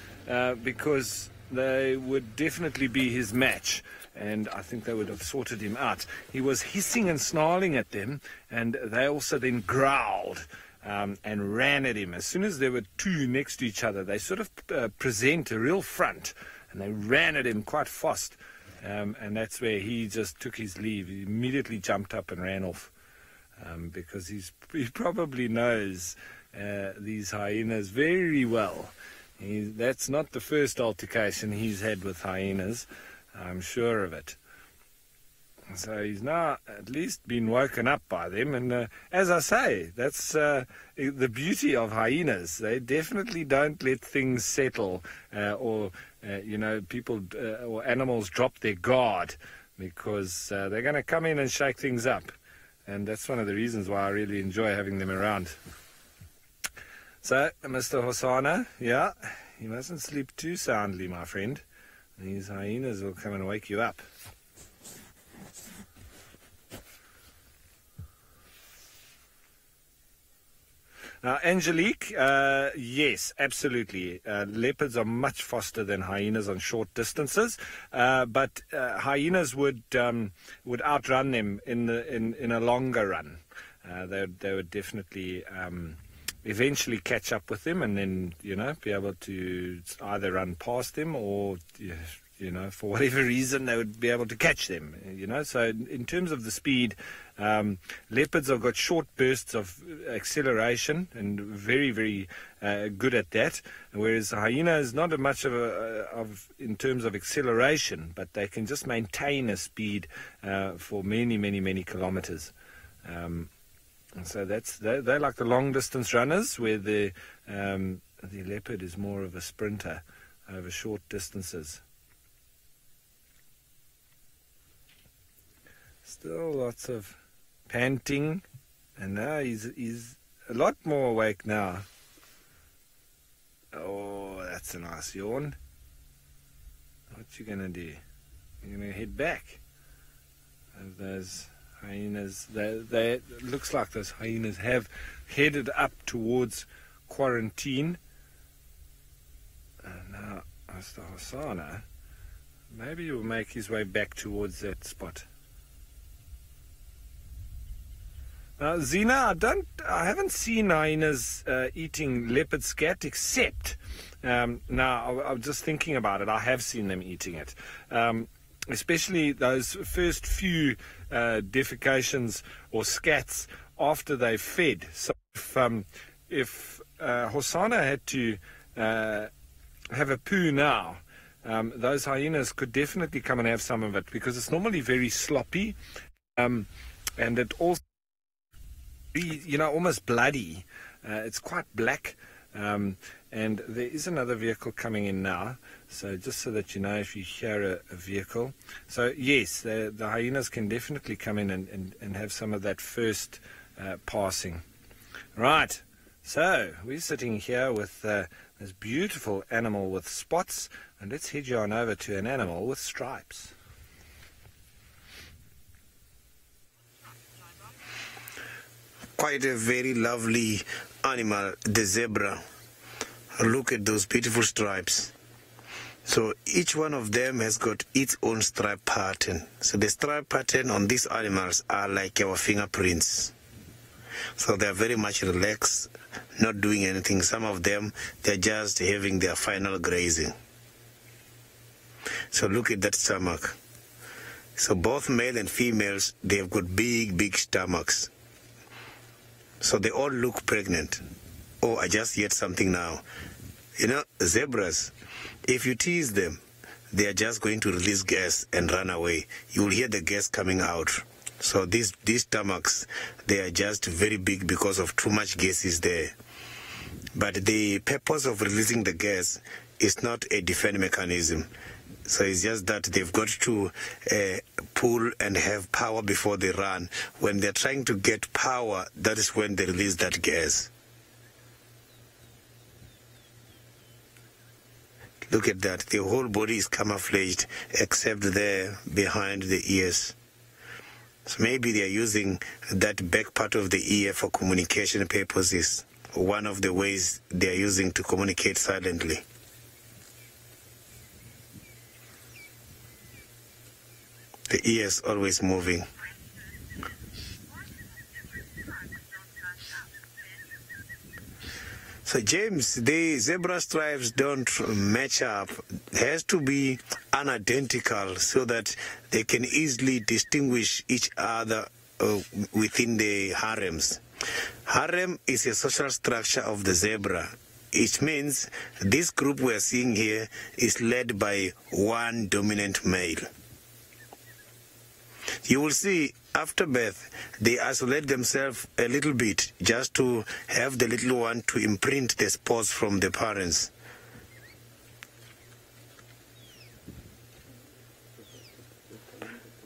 because they would definitely be his match, and I think they would have sorted him out. He was hissing and snarling at them, and they also then growled and ran at him. As soon as there were two next to each other, they sort of present a real front, and they ran at him quite fast, and that's where he just took his leave. He immediately jumped up and ran off, because he probably knows these hyenas very well. That's not the first altercation he's had with hyenas, I'm sure of it. So he's now at least been woken up by them, and as I say, that's the beauty of hyenas. They definitely don't let things settle, or you know, people or animals drop their guard, because they're going to come in and shake things up, and that's one of the reasons why I really enjoy having them around. So, Mr. Hosana, yeah, you mustn't sleep too soundly, my friend. These hyenas will come and wake you up. Now, Angelique, yes, absolutely. Leopards are much faster than hyenas on short distances, but hyenas would outrun them in a longer run. They would definitely eventually catch up with them, and then, you know, be able to either run past them, or, you know, for whatever reason they would be able to catch them, you know. So in terms of the speed, leopards have got short bursts of acceleration and very, very good at that, whereas hyena is not much of in terms of acceleration, but they can just maintain a speed for many, many, many kilometers. So they're like the long distance runners, where the leopard is more of a sprinter over short distances. Still lots of panting, and now he's a lot more awake now. Oh, that's a nice yawn. What you gonna do? You're gonna head back? Of those hyenas, they looks like those hyenas have headed up towards quarantine. Now, Mr. Hosana, maybe he'll make his way back towards that spot. Now, Zina, I haven't seen hyenas eating leopard scat, except, now, I'm just thinking about it, I have seen them eating it. Especially those first few defecations or scats after they've fed. So if Hosana had to have a poo now, those hyenas could definitely come and have some of it, because it's normally very sloppy, and it also, you know, almost bloody. It's quite black, And there is another vehicle coming in now. So just so that you know, if you hear a vehicle. So yes, the hyenas can definitely come in and have some of that first passing. Right, so we're sitting here with this beautiful animal with spots, and let's head you on over to an animal with stripes. Quite a very lovely animal, the zebra. Look at those beautiful stripes. So each one of them has got its own stripe pattern. So the stripe pattern on these animals are like our fingerprints. So they're very much relaxed, not doing anything. Some of them, they're just having their final grazing. So look at that stomach. So both male and females, they've got big, big stomachs. So they all look pregnant. Oh, I just heard something now. You know, zebras, if you tease them, they are just going to release gas and run away. You will hear the gas coming out. So these stomachs, they are just very big because of too much gas is there. But the purpose of releasing the gas is not a defense mechanism. So it's just that they've got to pull and have power before they run. When they're trying to get power, that is when they release that gas. Look at that. The whole body is camouflaged except there behind the ears. So maybe they are using that back part of the ear for communication purposes. One of the ways they are using to communicate silently. The ear is always moving. So James, the zebra stripes don't match up. It has to be unidentical so that they can easily distinguish each other within the harems. Harem is a social structure of the zebra. It means this group we are seeing here is led by one dominant male. You will see after birth, they isolate themselves a little bit just to have the little one to imprint the spores from the parents.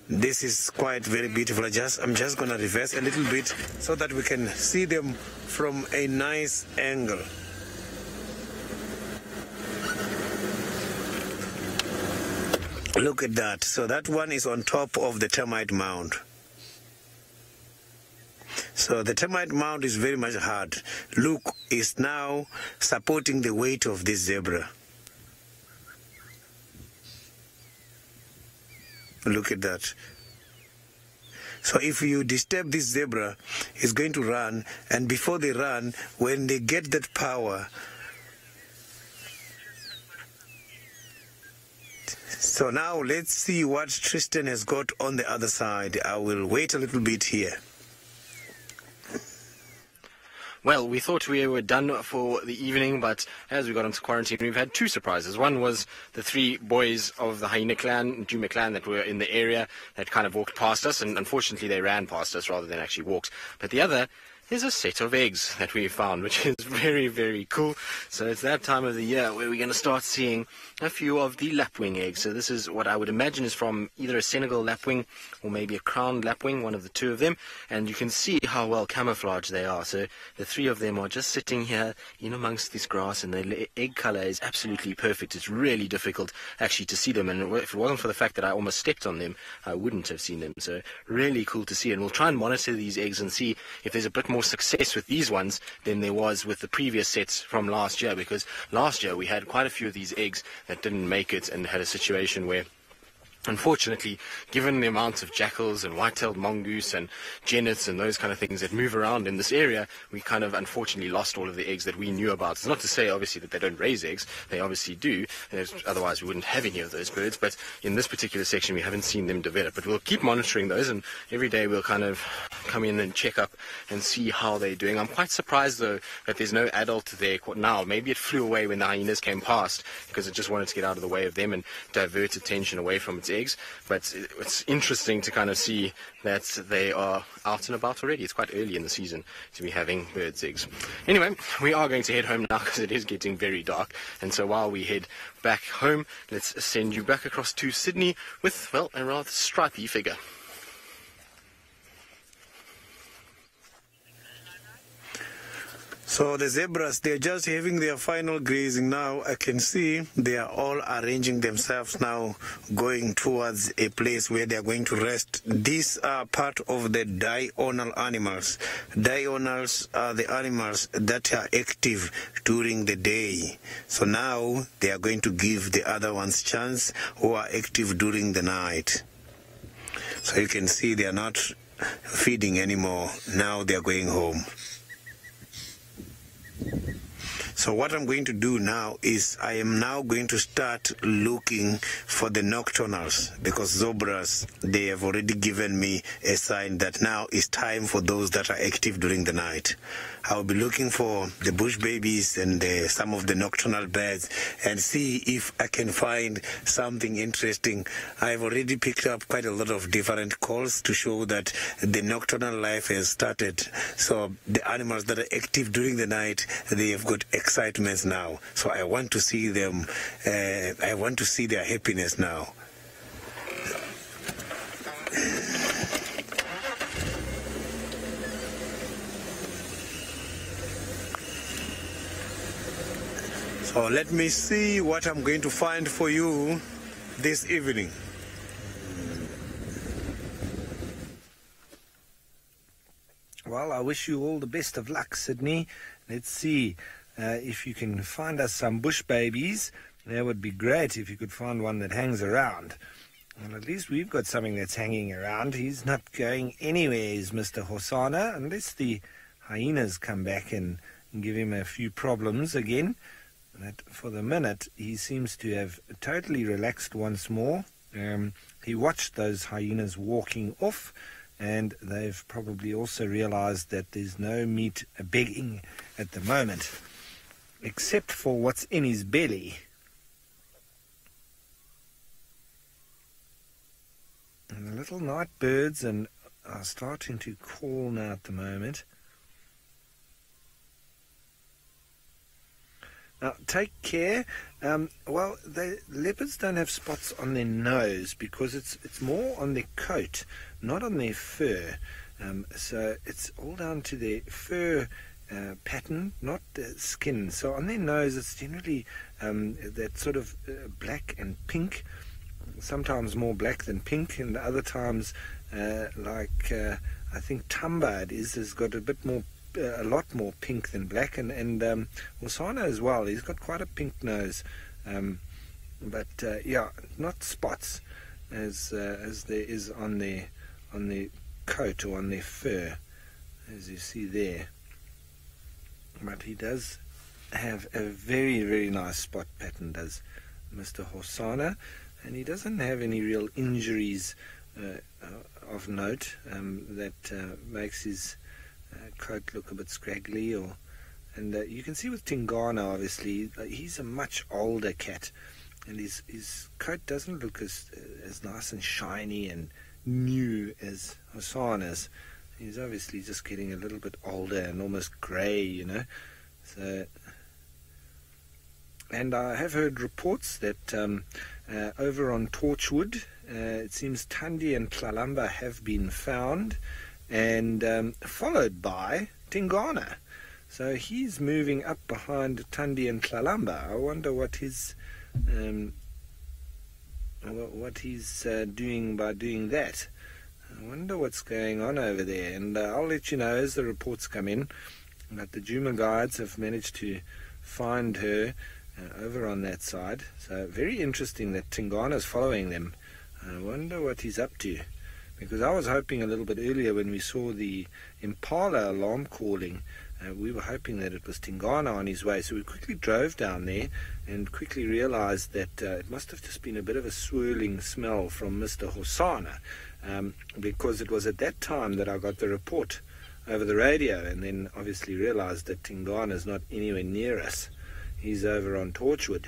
This is quite very beautiful. I'm just going to reverse a little bit so that we can see them from a nice angle. Look at that. So that one is on top of the termite mound. So the termite mound is very much hard. Look, is now supporting the weight of this zebra. Look at that. So if you disturb this zebra, it's going to run, and before they run, when they get that power, so now let's see what Tristan has got on the other side. I will wait a little bit here. Well, we thought we were done for the evening, but as we got into quarantine, we've had two surprises. One was the three boys of the hyena clan, Duma clan, that were in the area that kind of walked past us, and unfortunately they ran past us rather than actually walked. But the other is a set of eggs that we found, which is very, very cool. So it's that time of the year where we're going to start seeing a few of the lapwing eggs. So this is what I would imagine is from either a Senegal lapwing or maybe a crowned lapwing, one of the two of them. And you can see how well camouflaged they are. So the three of them are just sitting here in amongst this grass, and the egg color is absolutely perfect. It's really difficult actually to see them, and if it wasn't for the fact that I almost stepped on them, I wouldn't have seen them. So really cool to see, and we'll try and monitor these eggs and see if there's a bit more success with these ones than there was with the previous sets from last year, because last year we had quite a few of these eggs that didn't make it and had a situation where, unfortunately, given the amount of jackals and white-tailed mongoose and jennets and those kind of things that move around in this area, we kind of unfortunately lost all of the eggs that we knew about. It's not to say, obviously, that they don't raise eggs. They obviously do. Otherwise, we wouldn't have any of those birds. But in this particular section, we haven't seen them develop. But we'll keep monitoring those, and every day we'll kind of come in and check up and see how they're doing. I'm quite surprised though that there's no adult there now. Maybe it flew away when the hyenas came past because it just wanted to get out of the way of them and divert attention away from its eggs. But it's interesting to kind of see that they are out and about already. It's quite early in the season to be having birds' eggs. Anyway, we are going to head home now because it is getting very dark. And so while we head back home, let's send you back across to Sydney with, well, a rather stripy figure. So the zebras, they're just having their final grazing now. I can see they are all arranging themselves now, going towards a place where they are going to rest. These are part of the diurnal animals. Diurnals are the animals that are active during the day. So now they are going to give the other ones chance who are active during the night. So you can see they are not feeding anymore. Now they are going home. So what I'm going to do now is I am now going to start looking for the nocturnals, because zebras, they have already given me a sign that now it's time for those that are active during the night. I'll be looking for the bush babies and some of the nocturnal birds and see if I can find something interesting. I've already picked up quite a lot of different calls to show that the nocturnal life has started. So the animals that are active during the night, they have got excitements now. So I want to see them, I want to see their happiness now. So let me see what I'm going to find for you this evening. Well, I wish you all the best of luck, Sydney. Let's see if you can find us some bush babies. That would be great if you could find one that hangs around. Well, at least we've got something that's hanging around. He's not going anywhere, is Mr. Hosanna, unless the hyenas come back and give him a few problems again. But for the minute, he seems to have totally relaxed once more. He watched those hyenas walking off, and they've probably also realized that there's no meat begging at the moment, except for what's in his belly. And the little night birds are starting to call now at the moment. Now, take care. Well, leopards don't have spots on their nose because it's more on their coat, not on their fur. So it's all down to their fur pattern, not the skin. So on their nose, it's generally that sort of black and pink, sometimes more black than pink, and other times, I think Tamba has got a lot more pink than black, and Hosanna as well. He's got quite a pink nose, but yeah, not spots as there is on their coat or on their fur, as you see there. But he does have a very, very nice spot pattern, does Mr. Hosanna, and he doesn't have any real injuries of note that makes his coat look a bit scraggly, and you can see with Tingana, obviously, he's a much older cat, and his coat doesn't look as nice and shiny and new as Hosanna's. He's obviously just getting a little bit older and almost grey, you know. So, and I have heard reports that over on Torchwood, it seems Thandi and Tlalamba have been found, and followed by Tingana. So he's moving up behind Thandi and Tlalamba. I wonder what he's doing by doing that. I wonder what's going on over there, and I'll let you know as the reports come in. But the Juma guides have managed to find her over on that side. So very interesting that Tingana's following them. I wonder what he's up to. because I was hoping a little bit earlier when we saw the impala alarm calling, we were hoping that it was Tingana on his way, so we quickly drove down there and quickly realized that it must have just been a bit of a swirling smell from Mr. Hosana, because it was at that time that I got the report over the radio, and then obviously realized that Tingana is not anywhere near us. He's over on Torchwood,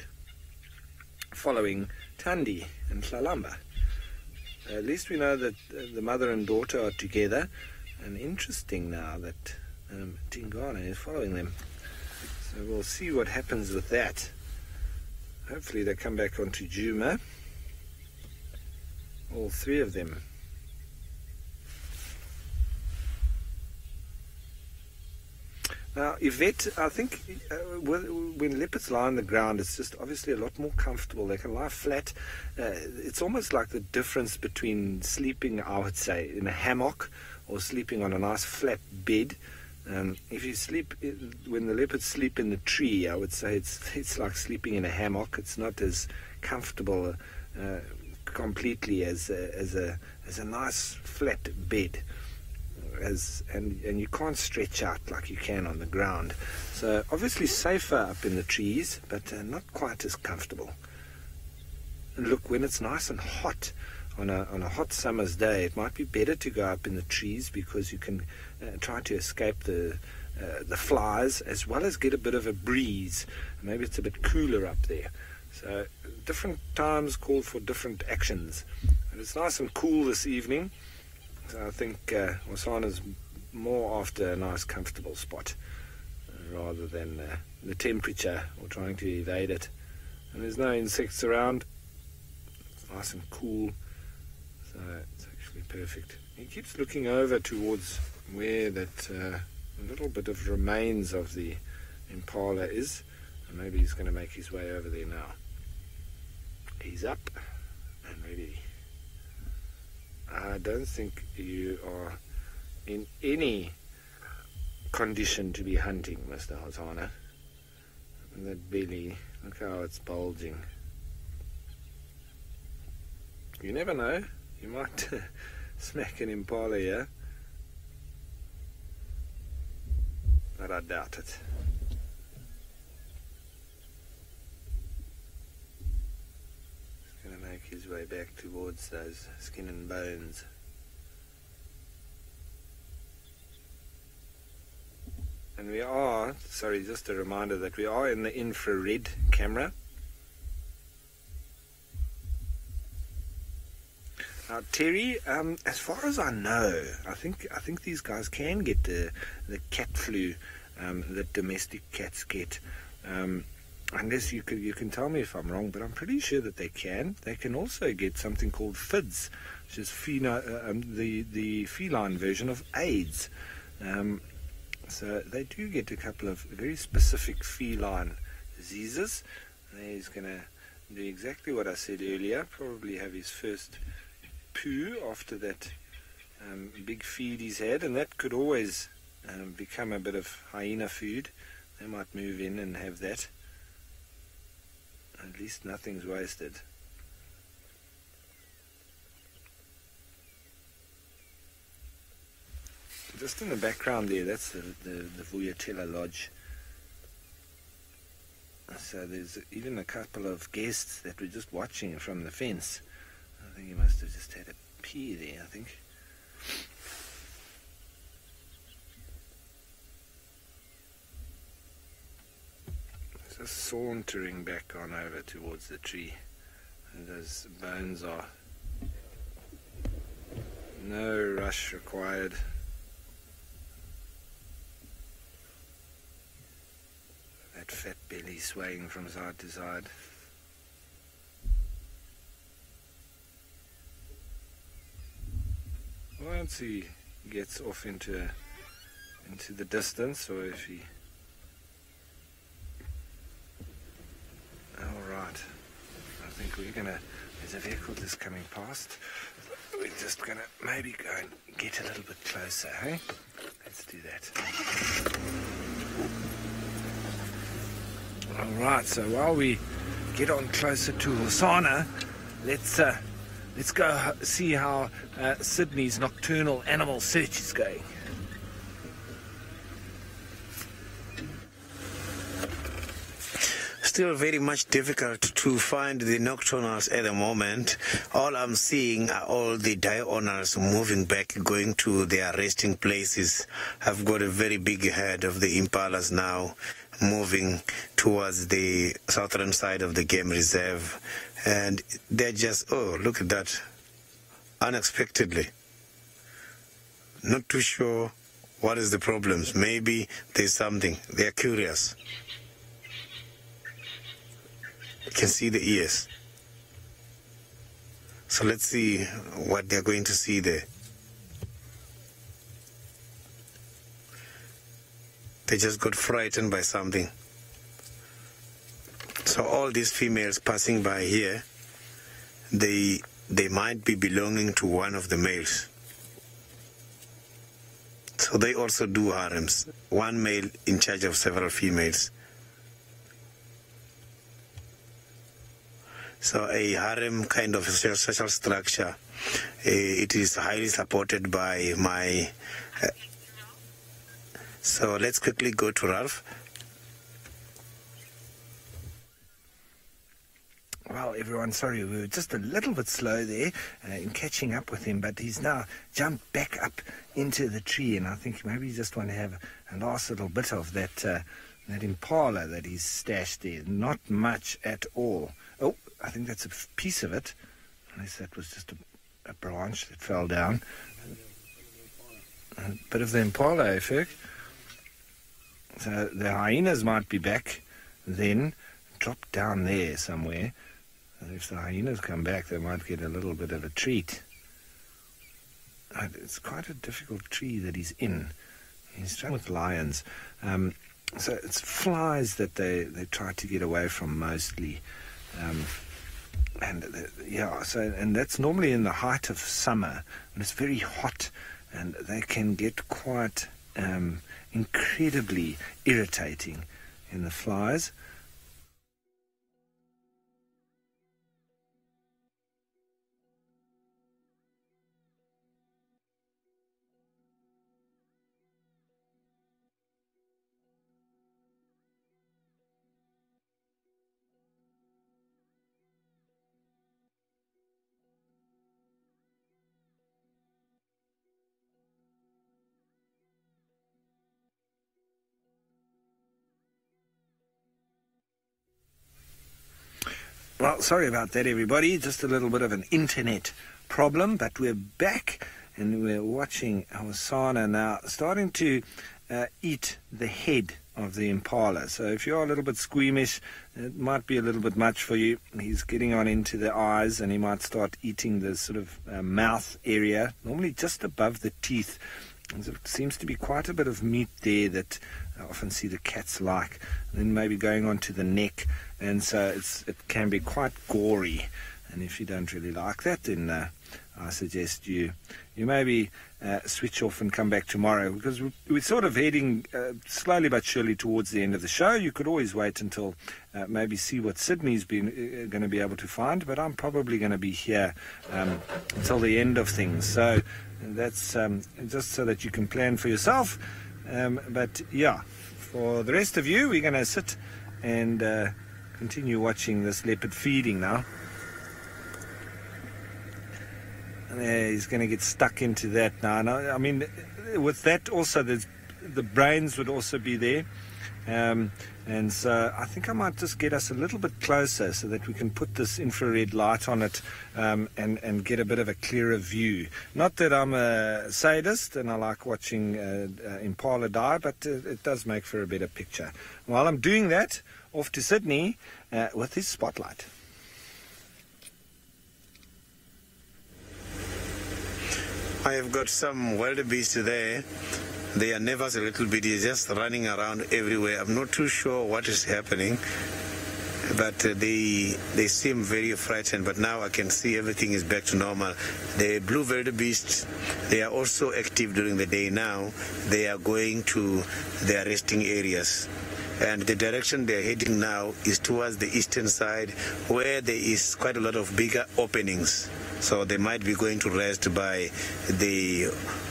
following Tandi and Tlalamba. At least we know that the mother and daughter are together, and interesting now that Tingana is following them. So we'll see what happens with that. Hopefully they come back onto Juma, all three of them. Now, Yvette, I think when leopards lie on the ground, it's just obviously a lot more comfortable. They can lie flat. It's almost like the difference between sleeping, I would say, in a hammock or sleeping on a nice flat bed. If you sleep, when the leopards sleep in the tree, I would say it's like sleeping in a hammock. It's not as comfortable completely as a nice flat bed. And you can't stretch out like you can on the ground. So obviously safer up in the trees, but not quite as comfortable. And look, when it's nice and hot on a hot summer's day, it might be better to go up in the trees because you can try to escape the flies, as well as get a bit of a breeze. Maybe it's a bit cooler up there. So different times call for different actions. And it's nice and cool this evening. So I think Hosana's more after a nice comfortable spot rather than the temperature or trying to evade it. And there's no insects around. It's nice and cool, so it's actually perfect. He keeps looking over towards where that little bit of remains of the impala is, and maybe he's going to make his way over there now. He's up and ready. I don't think you are in any condition to be hunting, Mr. Hosana. And that belly, look how it's bulging. You never know, you might smack an impala here, but I doubt it. Make his way back towards those skin and bones. And we are, sorry, just a reminder that we are in the infrared camera. Now, Terry, as far as I know, I think these guys can get the cat flu that domestic cats get. Unless you can tell me if I'm wrong, but I'm pretty sure that they can. They can also get something called FIDS, which is the feline version of AIDS. So they do get a couple of very specific feline diseases. And he's going to do exactly what I said earlier, probably have his first poo after that big feed he's had, and that could always become a bit of hyena food. They might move in and have that. At least nothing's wasted. Just in the background there, that's the Vuyatela Lodge. So there's even a couple of guests that were just watching from the fence. I think he must have just had a pee there, I think. Just sauntering back on over towards the tree. And those bones are no rush required. That fat belly swaying from side to side. Once he gets off into the distance, or if he... Alright, I think we're gonna... There's a vehicle just coming past. We're just gonna maybe go and get a little bit closer, hey? Let's do that. Alright, so while we get on closer to Hosana, let's let's go see how Sydney's nocturnal animal search is going. Still very much difficult to find the nocturnals at the moment. All I'm seeing are all the diurnals moving back, going to their resting places. I've got a very big herd of the impalas now moving towards the southern side of the game reserve. And they're just, oh, look at that, unexpectedly. Not too sure what is the problems. Maybe there's something. They're curious. You can see the ears. So let's see what they're going to see there. They just got frightened by something. So all these females passing by here, they might be belonging to one of the males. So they also do harems. One male in charge of several females. So a harem kind of social structure, it is highly supported by my... so let's quickly go to Ralph. Well, everyone, sorry, we were just a little bit slow there in catching up with him, but he's now jumped back up into the tree, and I think maybe he just want to have a last little bit of that, that impala that he's stashed there. Not much at all. Oh, I think that's a piece of it, unless that was just a branch that fell down. A bit of the impala, Ferg. So the hyenas might be back then, drop down there somewhere. And if the hyenas come back, they might get a little bit of a treat. It's quite a difficult tree that he's in. He's trying with lions. So it's flies that they try to get away from mostly. And that's normally in the height of summer when it's very hot, and they can get quite incredibly irritating in the flies. Well, sorry about that, everybody. Just a little bit of an internet problem, but we're back and we're watching our Sana now starting to eat the head of the impala. So if you're a little bit squeamish, it might be a little bit much for you. He's getting on into the eyes, and he might start eating the sort of mouth area, normally just above the teeth. And there seems to be quite a bit of meat there that I often see the cats like. And then maybe going on to the neck, and so it can be quite gory. And if you don't really like that, then I suggest you maybe switch off and come back tomorrow, because we're sort of heading slowly but surely towards the end of the show. You could always wait until maybe see what Sydney's going to be able to find, but I'm probably going to be here until the end of things. So that's just so that you can plan for yourself. But yeah, for the rest of you, we're going to sit and continue watching this leopard feeding now. He's going to get stuck into that now. I mean, with that also, the brains would also be there. And so I think I might just get us a little bit closer so that we can put this infrared light on it and get a bit of a clearer view. Not that I'm a sadist and I like watching impala die, but it does make for a better picture. While I'm doing that, off to Sydney with his spotlight. I have got some wildebeest there. They are nervous a little bit. They're just running around everywhere. I'm not too sure what is happening, but they seem very frightened. But now I can see everything is back to normal. The blue wildebeest, they are also active during the day now. They are going to their resting areas. And the direction they're heading now is towards the eastern side, where there is quite a lot of bigger openings. So they might be going to rest by the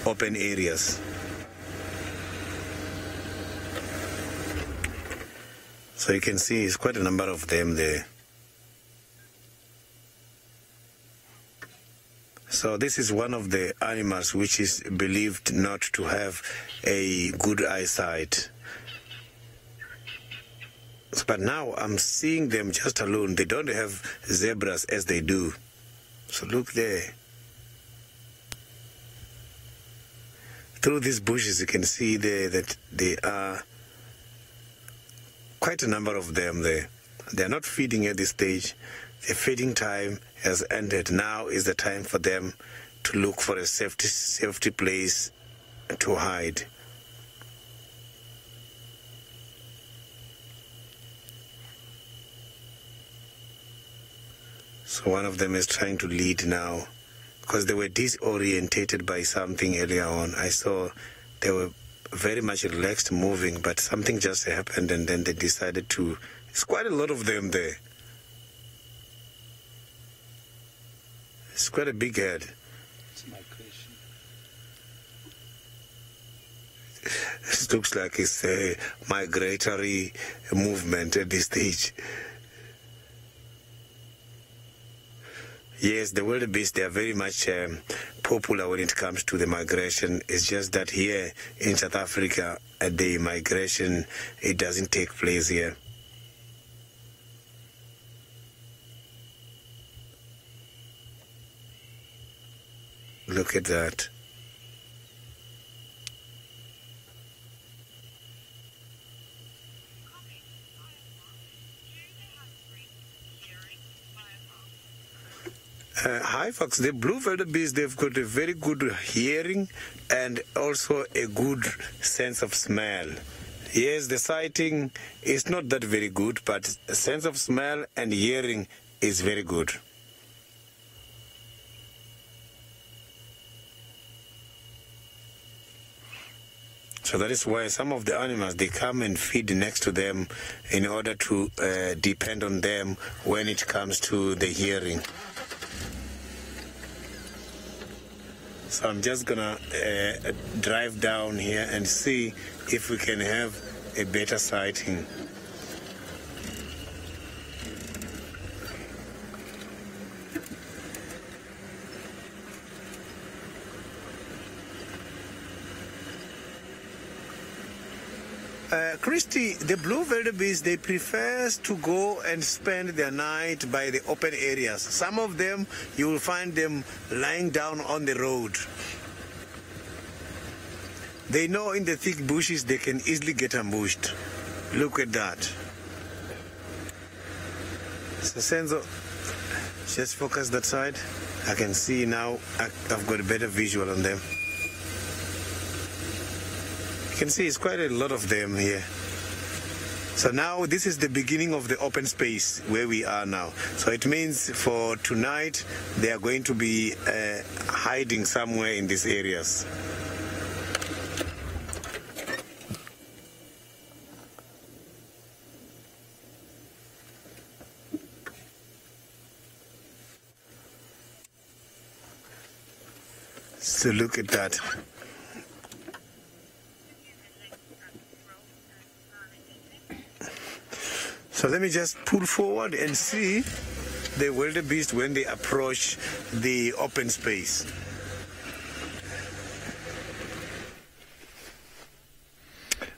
open areas. So you can see it's quite a number of them there. So this is one of the animals which is believed not to have a good eyesight. But now I'm seeing them just alone. They don't have zebras as they do. So look there. Through these bushes you can see there that they are quite a number of them there. They are not feeding at this stage. Their feeding time has ended. Now is the time for them to look for a safety place to hide. So one of them is trying to lead now because they were disorientated by something earlier on. I saw they were very much relaxed moving, but something just happened and then they decided to. It's quite a lot of them there. It's quite a big head. It's migration. It looks like it's a migratory movement at this stage. Yes, the wildebeest, they are very much popular when it comes to the migration. It's just that here in South Africa, the migration, it doesn't take place here. Look at that. Hi folks, the blue wildebeest, they've got a very good hearing and also a good sense of smell. Yes, the sighting is not that very good, but sense of smell and hearing is very good. So that is why some of the animals, they come and feed next to them in order to depend on them when it comes to the hearing. So I'm just gonna drive down here and see if we can have a better sighting. Christy, the blue wildebeest, they prefer to go and spend their night by the open areas. Some of them, you will find them lying down on the road. They know in the thick bushes they can easily get ambushed. Look at that. So Senzo, just focus that side. I can see now, I've got a better visual on them. You can see it's quite a lot of them here. So now this is the beginning of the open space where we are now. So it means for tonight they are going to be hiding somewhere in these areas. So look at that. So let me just pull forward and see the wildebeest when they approach the open space.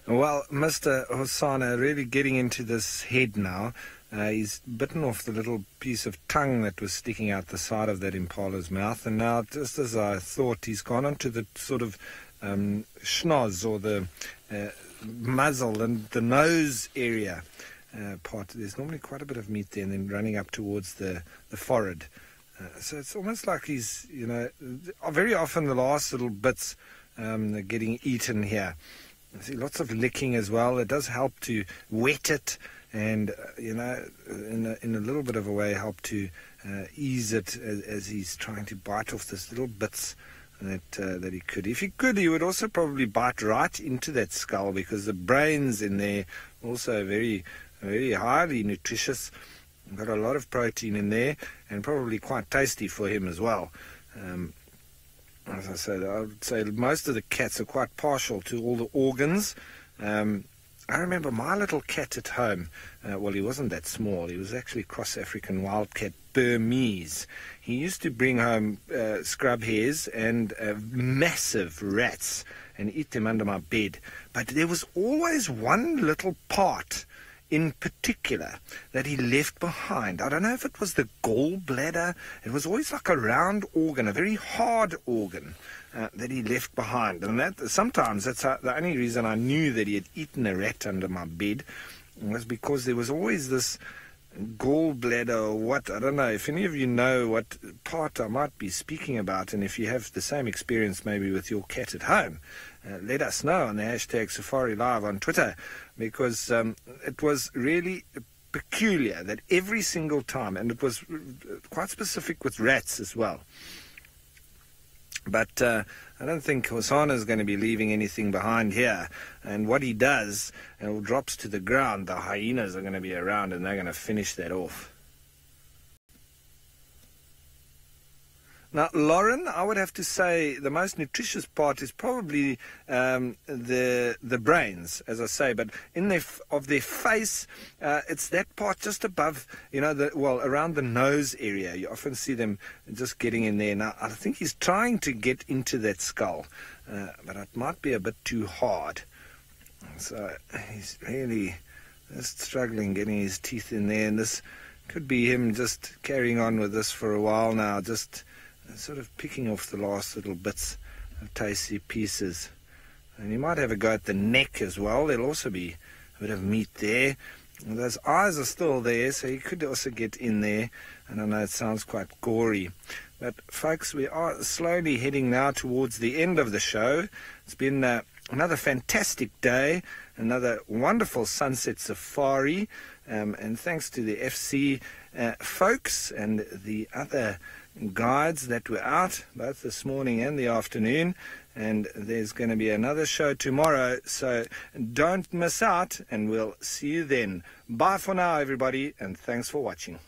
Well, Mr. Hosana, really getting into this head now. He's bitten off the little piece of tongue that was sticking out the side of that impala's mouth, and now, just as I thought, he's gone onto the sort of schnoz, or the muzzle and the nose area. Part. There's normally quite a bit of meat there, and then running up towards the forehead. So it's almost like he's, you know, very often the last little bits are getting eaten here. I see lots of licking as well. It does help to wet it, and you know, in a little bit of a way, help to ease it as he's trying to bite off these little bits that he could. If he could, he would also probably bite right into that skull, because the brains in there also very highly nutritious. Got a lot of protein in there, and probably quite tasty for him as well. As I said, I would say most of the cats are quite partial to all the organs. I remember my little cat at home, well, he wasn't that small. He was actually cross-African wildcat Burmese. He used to bring home scrub hares and massive rats and eat them under my bed. But there was always one little part in particular that he left behind. I don't know if it was the gallbladder. It was always like a round organ, a very hard organ that he left behind. And that sometimes that's the only reason I knew that he had eaten a rat under my bed, was because there was always this gallbladder or what. I don't know if any of you know what part I might be speaking about, and if you have the same experience maybe with your cat at home, let us know on the hashtag SafariLive on Twitter, because it was really peculiar that every single time, and it was quite specific with rats as well. But I don't think Hosana is going to be leaving anything behind here. And what he does, and it drops to the ground, the hyenas are going to be around and they're going to finish that off. Now, Lauren, I would have to say the most nutritious part is probably the brains, as I say. But in their face, it's that part just above, around the nose area. You often see them just getting in there. Now, I think he's trying to get into that skull, but it might be a bit too hard. So he's really just struggling getting his teeth in there. And this could be him just carrying on with this for a while now, just sort of picking off the last little bits of tasty pieces. And you might have a go at the neck as well. There'll also be a bit of meat there. And those eyes are still there, so you could also get in there. And I know it sounds quite gory. But folks, we are slowly heading now towards the end of the show. It's been another fantastic day, another wonderful sunset safari. And thanks to the FC folks and the other guides that were out both this morning and the afternoon, and there's going to be another show tomorrow, so don't miss out, and we'll see you then. Bye for now, everybody, and thanks for watching.